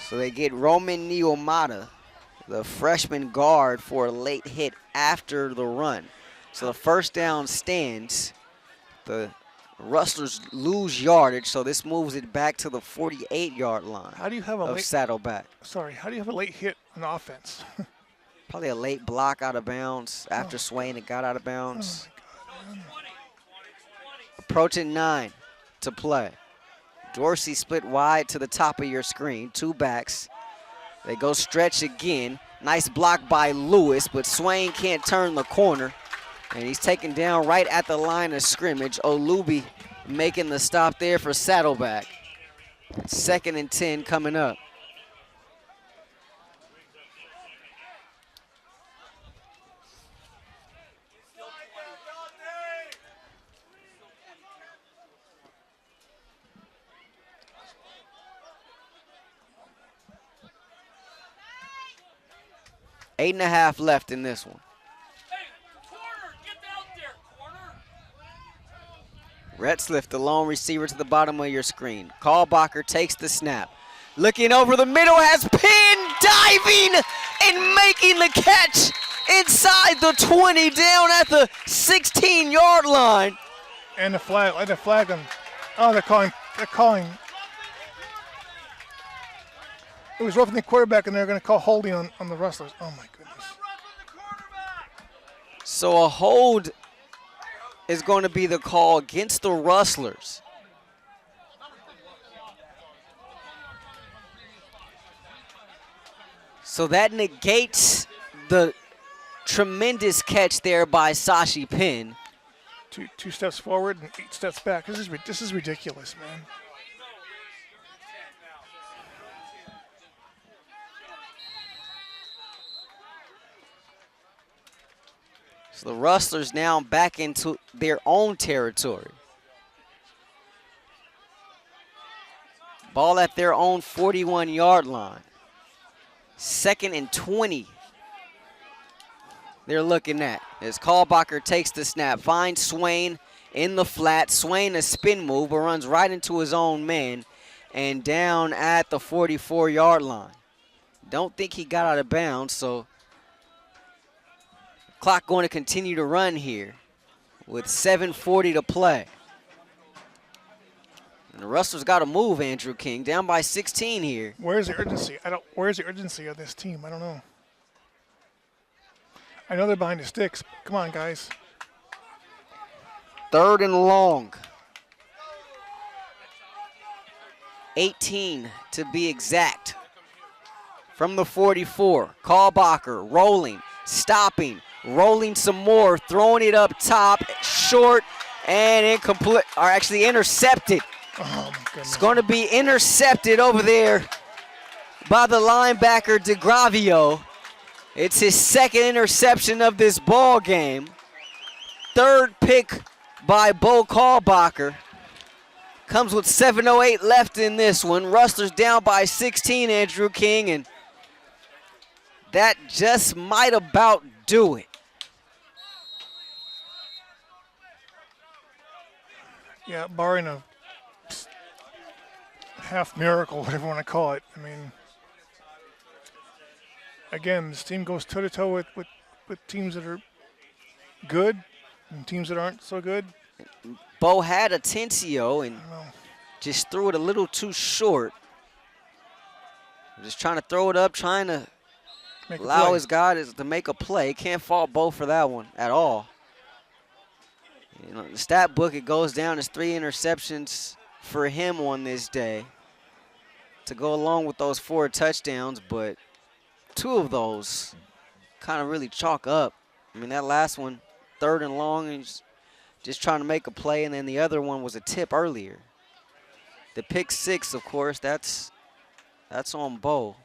So they get Roman Niomata, the freshman guard, for a late hit after the run. So the first down stands. The Rustlers lose yardage, so this moves it back to the 48-yard line. How do you have a of late, Saddleback? Sorry, how do you have a late hit on offense? Probably a late block out of bounds after Swain had got out of bounds. Approaching 9 to play. Dorsey split wide to the top of your screen. 2 backs. They go stretch again. Nice block by Lewis, but Swain can't turn the corner. And he's taken down right at the line of scrimmage. Olubi making the stop there for Saddleback. 2nd and 10 coming up. Eight and a half left in this one. Retzliff, the lone receiver, to the bottom of your screen. Kalbacher takes the snap. Looking over the middle, has Penn diving and making the catch inside the 20, down at the 16-yard line. And the flag on. Oh, they're calling. It was roughing the quarterback, and they're going to call holding on the Rustlers. Oh, my goodness. So a hold is going to be the call against the Rustlers. So that negates the tremendous catch there by Sashi Penn. Two steps forward and 8 steps back. This is ridiculous, man. So the Rustlers now back into their own territory. Ball at their own 41-yard line. 2nd and 20. They're looking at as Kalbacher takes the snap, finds Swain in the flat. Swain, a spin move, but runs right into his own man and down at the 44-yard line. Don't think he got out of bounds, so clock going to continue to run here with 7:40 to play. And the Rustlers got to move, Andrew King, down by 16 here. Where's the urgency? Where's the urgency of this team? I don't know. I know they're behind the sticks. Come on, guys. 3rd and long. 18 to be exact. From the 44, Kalbacher rolling, stopping, rolling some more, throwing it up top, short, and incomplete, or actually intercepted. Oh, my goodness. It's going to be intercepted over there by the linebacker DeGravio. It's his 2nd interception of this ball game. 3rd pick by Bo Kalbacher. Comes with 7:08 left in this one. Rustlers down by 16, Andrew King, and that just might about do it. Yeah, barring a half miracle, whatever you want to call it. I mean, again, this team goes toe-to-toe with teams that are good and teams that aren't so good. Bo had Atencio and just threw it a little too short. Just trying to throw it up, trying to allow his guy to make a play. Can't fault Bo for that one at all. You know, the stat book, it goes down as 3 interceptions for him on this day to go along with those 4 touchdowns, but 2 of those kind of really chalk up. I mean, that last one, 3rd and long, and he's just trying to make a play, and then the other one was a tip earlier. The pick 6, of course, that's on Bo.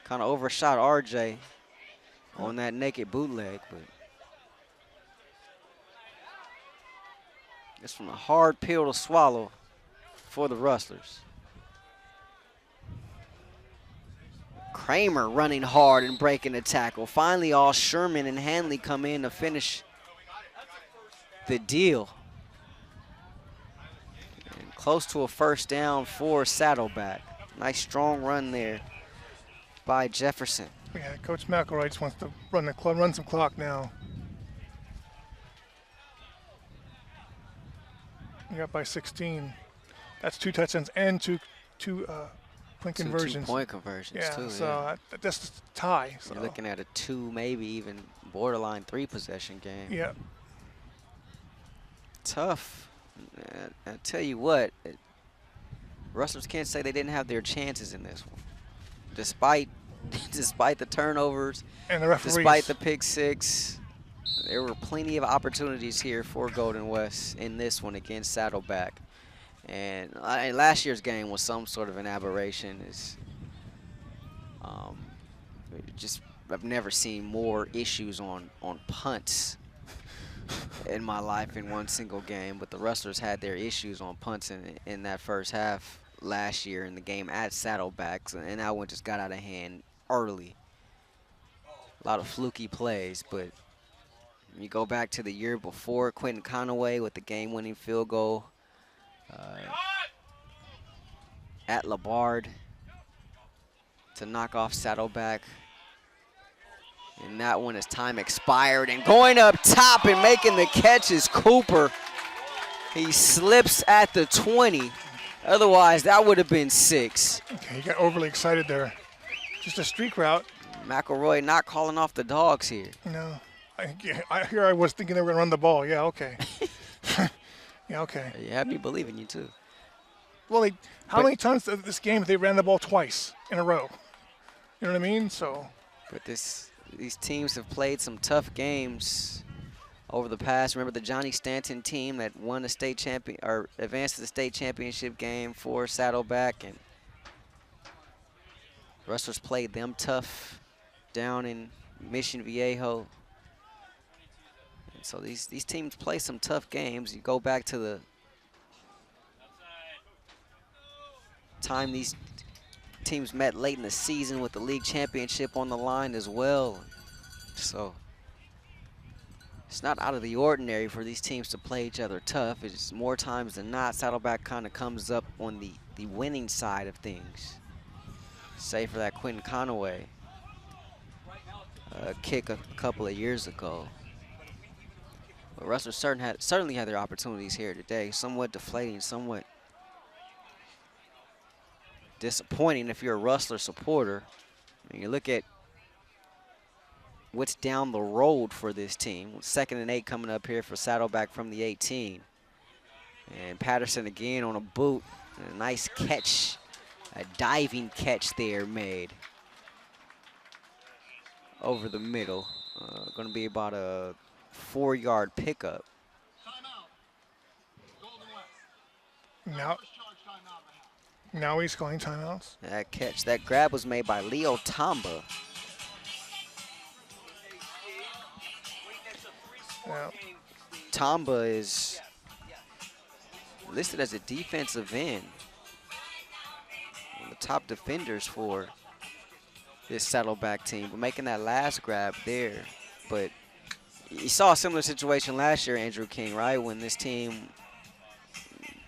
Kind of overshot RJ on that naked bootleg, but it's from a hard pill to swallow for the Rustlers. Kramer running hard and breaking the tackle. Finally, all Sherman and Hanley come in to finish the deal. And close to a first down for Saddleback. Nice strong run there by Jefferson. Yeah, Coach McElroy just wants to run some clock now. We got by 16. That's 2 touchdowns and two point conversions. 2 point conversions, yeah, too. So that's a tie. So. You're looking at a 2, maybe even borderline 3 possession game. Yeah. Tough. I tell you what, Rustlers can't say they didn't have their chances in this one. Despite the turnovers, and the referees. Despite the pick 6, there were plenty of opportunities here for Golden West in this one against Saddleback. And last year's game was some sort of an aberration. I've never seen more issues on punts in my life in one single game, but the Rustlers had their issues on punts in that first half last year in the game at Saddleback, and that one just got out of hand early. A lot of fluky plays, but you go back to the year before, Quentin Conaway with the game-winning field goal at LaBard to knock off Saddleback. And that one, as time expired, and going up top and making the catch is Cooper. He slips at the 20. Otherwise, that would have been 6. Okay, he got overly excited there. Just a streak route. McElroy not calling off the dogs here. No. I was thinking they were going to run the ball. Yeah, okay. Yeah, okay. You have me believing you, too. Well, how many times this game they ran the ball twice in a row? You know what I mean? So. But these teams have played some tough games over the past. Remember the Johnny Stanton team that won the state champion or advanced to the state championship game for Saddleback, and Rustlers played them tough down in Mission Viejo. And so these teams play some tough games. You go back to the time these teams met late in the season with the league championship on the line as well. So it's not out of the ordinary for these teams to play each other tough. It's more times than not, Saddleback kind of comes up on the winning side of things. Say for that Quentin Conaway kick a couple of years ago. But Rustlers certainly had their opportunities here today. Somewhat deflating, somewhat disappointing if you're a Rustler supporter. And you look at what's down the road for this team. 2nd and 8 coming up here for Saddleback from the 18. And Patterson again on a boot. And a nice catch, a diving catch there made over the middle. Going to be about a 4-yard pickup. Now he's calling timeouts. That catch, that grab was made by Leo Tamba. Yeah. Tamba is listed as a defensive end. One of the top defenders for this Saddleback team, but making that last grab there. But you saw a similar situation last year, Andrew King, right? When this team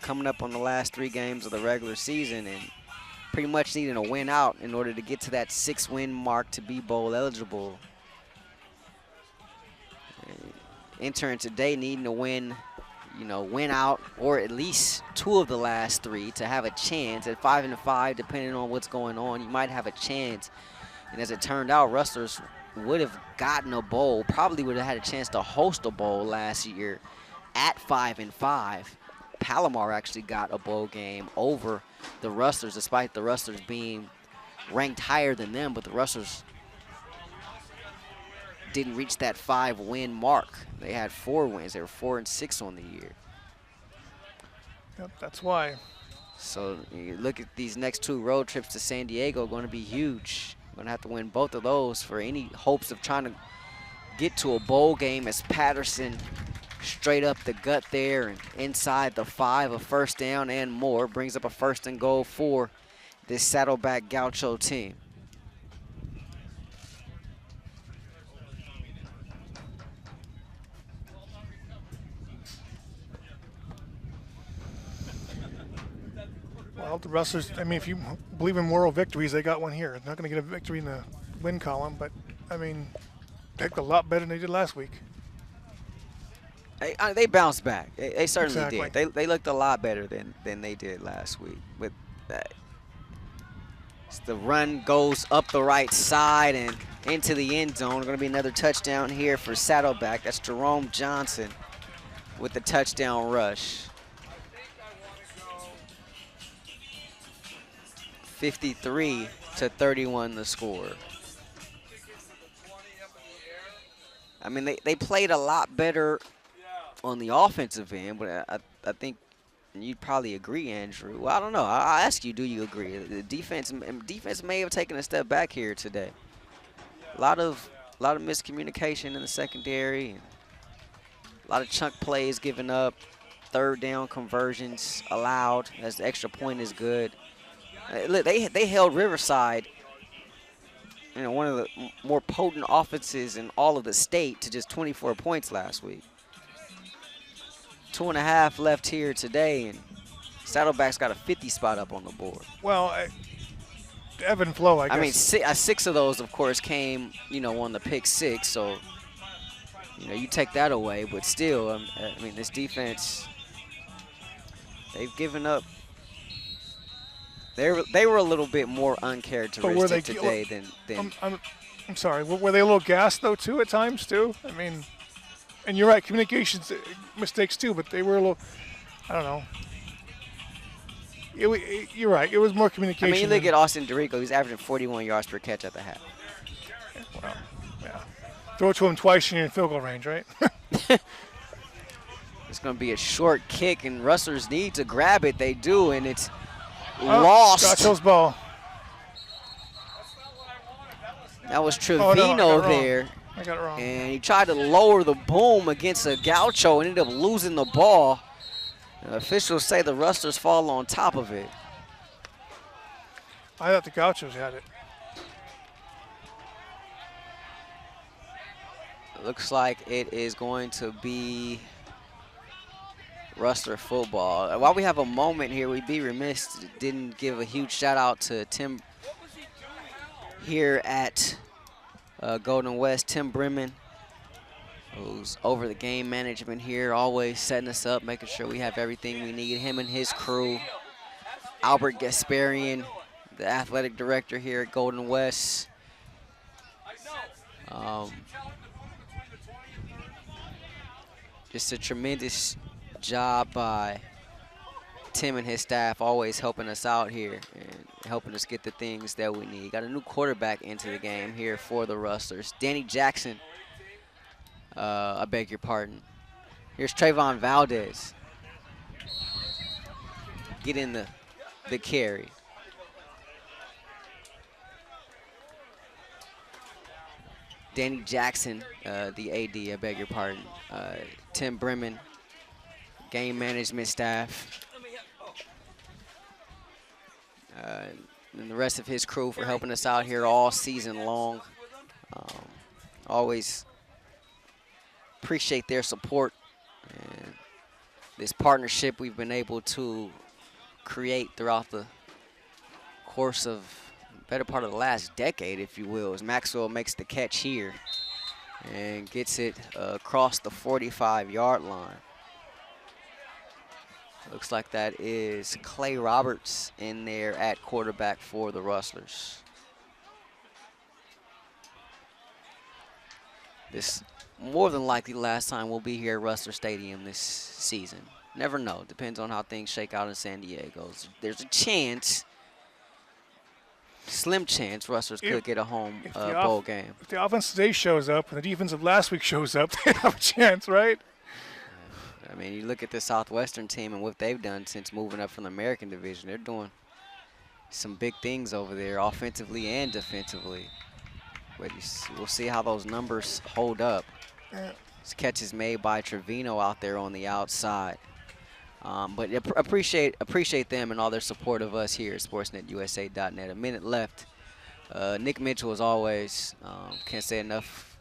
coming up on the last 3 games of the regular season and pretty much needing a win out in order to get to that 6-win mark to be bowl eligible. Entering today needing to win, win out, or at least 2 of the last 3 to have a chance. At 5-5, depending on what's going on, you might have a chance. And as it turned out, Rustlers would have gotten a bowl, probably would have had a chance to host a bowl last year at 5-5. Palomar actually got a bowl game over the Rustlers, despite the Rustlers being ranked higher than them, but the Rustlers didn't reach that 5-win mark. They had 4 wins. They were 4-6 on the year. Yep, that's why. So you look at these next 2 road trips to San Diego, going to be huge. Going to have to win both of those for any hopes of trying to get to a bowl game, as Patterson straight up the gut there and inside the 5, a first down and more, brings up a 1st and goal for this Saddleback Gaucho team. Well, the Rustlers, I mean, if you believe in moral victories, they got one here. They're not going to get a victory in the win column, but, I mean, they looked a lot better than they did last week. They bounced back. They certainly Exactly. did. They looked a lot better than they did last week. With that, the run goes up the right side and into the end zone. Going to be another touchdown here for Saddleback. That's Jerome Johnson with the touchdown rush. 53-31 the score. I mean, they played a lot better on the offensive end, but I think you'd probably agree, Andrew. Well, I don't know. I'll ask you, do you agree? The defense may have taken a step back here today. A lot of miscommunication in the secondary, and a lot of chunk plays given up, 3rd down conversions allowed, as the extra point is good. Look, they held Riverside, one of the more potent offenses in all of the state, to just 24 points last week. 2.5 left here today, and Saddleback's got a 50 spot up on the board. Well, ebb and flow, I guess. I mean, 6 of those, of course, came, on the pick 6, so, you take that away. But still, I mean, this defense, they've given up. They were a little bit more uncharacteristic today than. I'm sorry. Were they a little gassed, though, too, at times, too? I mean, and you're right, communications mistakes, too, but they were a little, I don't know. You're right. It was more communication. I mean, you look at Austin Dorico. He's averaging 41 yards per catch at the half. Well, yeah. Throw it to him twice and you're in field goal range, right? It's going to be a short kick, and Rustlers need to grab it. They do, and it's lost. Gaucho's ball. That was Trevino there. I got it wrong. And he tried to lower the boom against a Gaucho and ended up losing the ball. The officials say the Rustlers fall on top of it. I thought the Gauchos had it. Looks like it is going to be Rustler football. While we have a moment here, we'd be remiss, didn't give a huge shout out to Tim here at Golden West, Tim Bremen, who's over the game management here, always setting us up, making sure we have everything we need. Him and his crew. Albert Gasparian, the athletic director here at Golden West. Just a tremendous job by Tim and his staff, always helping us out here and helping us get the things that we need. Got a new quarterback into the game here for the Rustlers. Danny Jackson, I beg your pardon. Here's Trayvon Valdez. Get in the carry. Danny Jackson, the AD, I beg your pardon. Tim Bremen, game management staff. And the rest of his crew for helping us out here all season long. Always appreciate their support and this partnership we've been able to create throughout the course of the better part of the last decade, if you will, as Maxwell makes the catch here and gets it across the 45-yard line. Looks like that is Clay Roberts in there at quarterback for the Rustlers. This more than likely last time we'll be here at Rustler Stadium this season. Never know. Depends on how things shake out in San Diego. There's a chance. slim chance Rustlers could get a home the bowl game. If the offense today shows up and the defense of last week shows up, they have a chance, right? I mean, you look at the Southwestern team and what they've done since moving up from the American Division. They're doing some big things over there, offensively and defensively. But we'll see how those numbers hold up. This catch is made by Trevino out there on the outside. But appreciate them and all their support of us here at SportsNetUSA.net. A minute left. Nick Mitchell, as always, can't say enough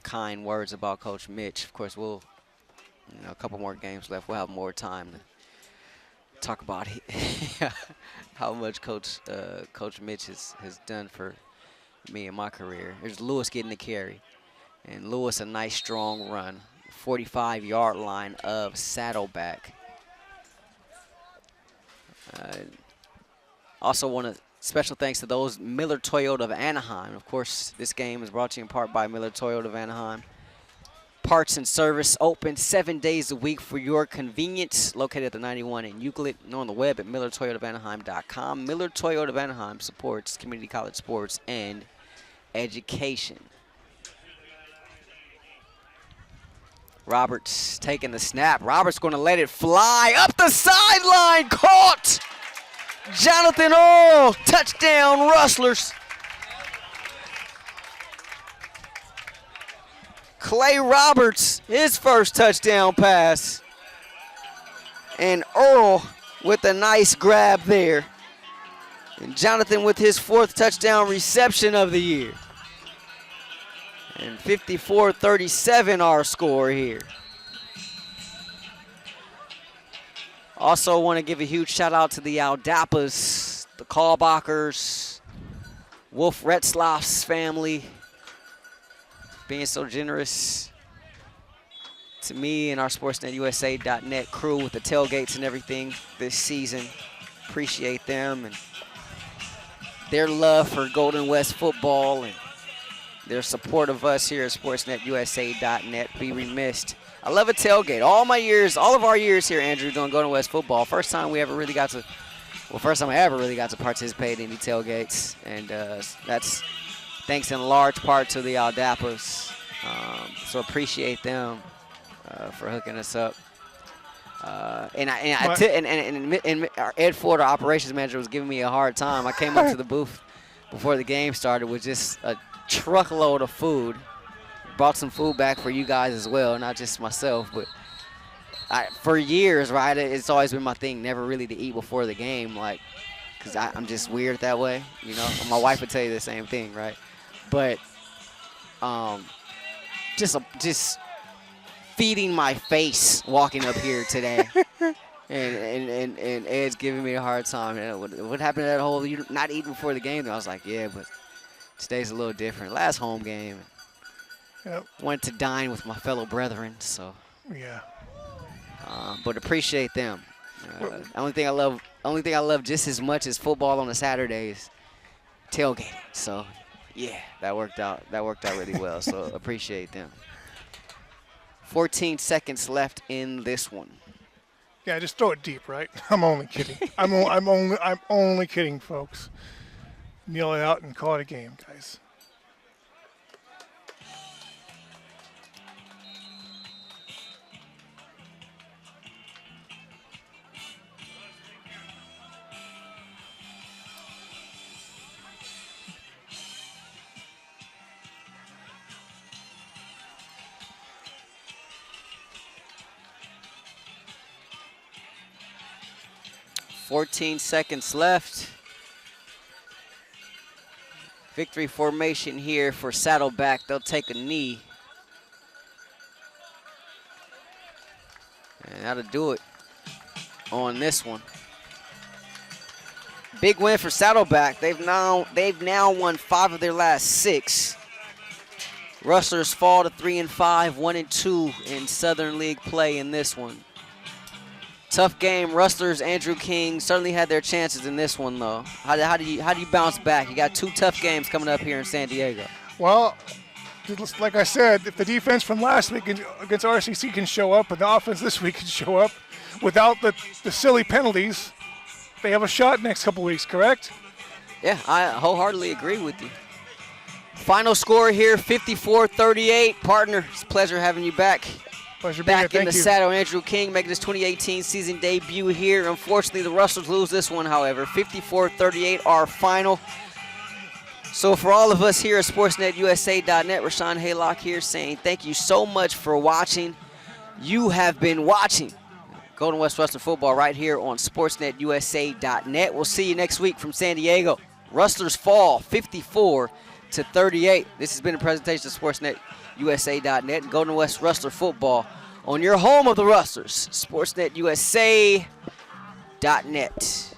kind words about Coach Mitch. Of course, a couple more games left. We'll have more time to talk about how much Coach Mitch has done for me in my career. There's Lewis getting the carry. And Lewis, a nice, strong run. 45-yard line of Saddleback. Also want to special thanks to those Miller Toyota of Anaheim. Of course, this game is brought to you in part by Miller Toyota of Anaheim. Parts and service open 7 days a week for your convenience. Located at the 91 in Euclid and on the web at MillerToyotaofAnaheim.com. Miller Toyota of Anaheim supports community college sports and education. Roberts taking the snap. Roberts going to let it fly up the sideline. Caught. Jonathan Earl. Touchdown, Rustlers. Clay Roberts, his first touchdown pass. And Earl with a nice grab there. And Jonathan with his 4th touchdown reception of the year. And 54-37 our score here. Also want to give a huge shout out to the Aldappas, the Kalbachers, Wolf Retzlaff's family, being so generous to me and our SportsNetUSA.net crew with the tailgates and everything this season. Appreciate them and their love for Golden West football and their support of us here at SportsNetUSA.net. Be remiss. I love a tailgate. All of our years here, Andrew, doing Golden West football. First time I ever really got to participate in any tailgates. And that's thanks in large part to the Aldappas. So appreciate them for hooking us up. And our Ed Ford, our operations manager, was giving me a hard time. I came up to the booth before the game started with just a truckload of food. Brought some food back for you guys as well, not just myself. But for years, right, it's always been my thing, never really to eat before the game, like, because I'm just weird that way, you know. My wife would tell you the same thing, right? But just feeding my face walking up here today. and Ed's giving me a hard time. What happened to that whole not eating before the game? And I was like, yeah, but today's a little different. Last home game. Yep. Went to dine with my fellow brethren, so. Yeah. But appreciate them. Only thing I love just as much as football on a Saturday is tailgating. So, yeah, that worked out really well. So appreciate them. 14 seconds left in this one. Yeah, just throw it deep, right? I'm only kidding. I'm only kidding, folks. Kneel it out and call it a game, guys. $14 seconds left. Victory formation here for Saddleback. They'll take a knee. And that'll do it on this one. Big win for Saddleback. They've now won 5 of their last 6. Rustlers fall to 3-5, 1-2 in Southern League play in this one. Tough game. Rustlers, Andrew King certainly had their chances in this one, though. How do you bounce back? You got 2 tough games coming up here in San Diego. Well, like I said, if the defense from last week against RCC can show up and the offense this week can show up without the silly penalties, they have a shot next couple weeks, correct? Yeah, I wholeheartedly agree with you. Final score here, 54-38. Partner, it's a pleasure having you back. Pleasure being here. Back in Thank the you. saddle, Andrew King making his 2018 season debut here. Unfortunately, the Rustlers lose this one, however. 54-38, our final. So for all of us here at SportsNetUSA.net, Rahshaun Haylock here saying thank you so much for watching. You have been watching Golden West Rustler football right here on SportsNetUSA.net. We'll see you next week from San Diego. Rustlers fall 54-38. This has been a presentation of SportsNetUSA.net and Golden West Rustler football on your home of the Rustlers, SportsNetUSA.net.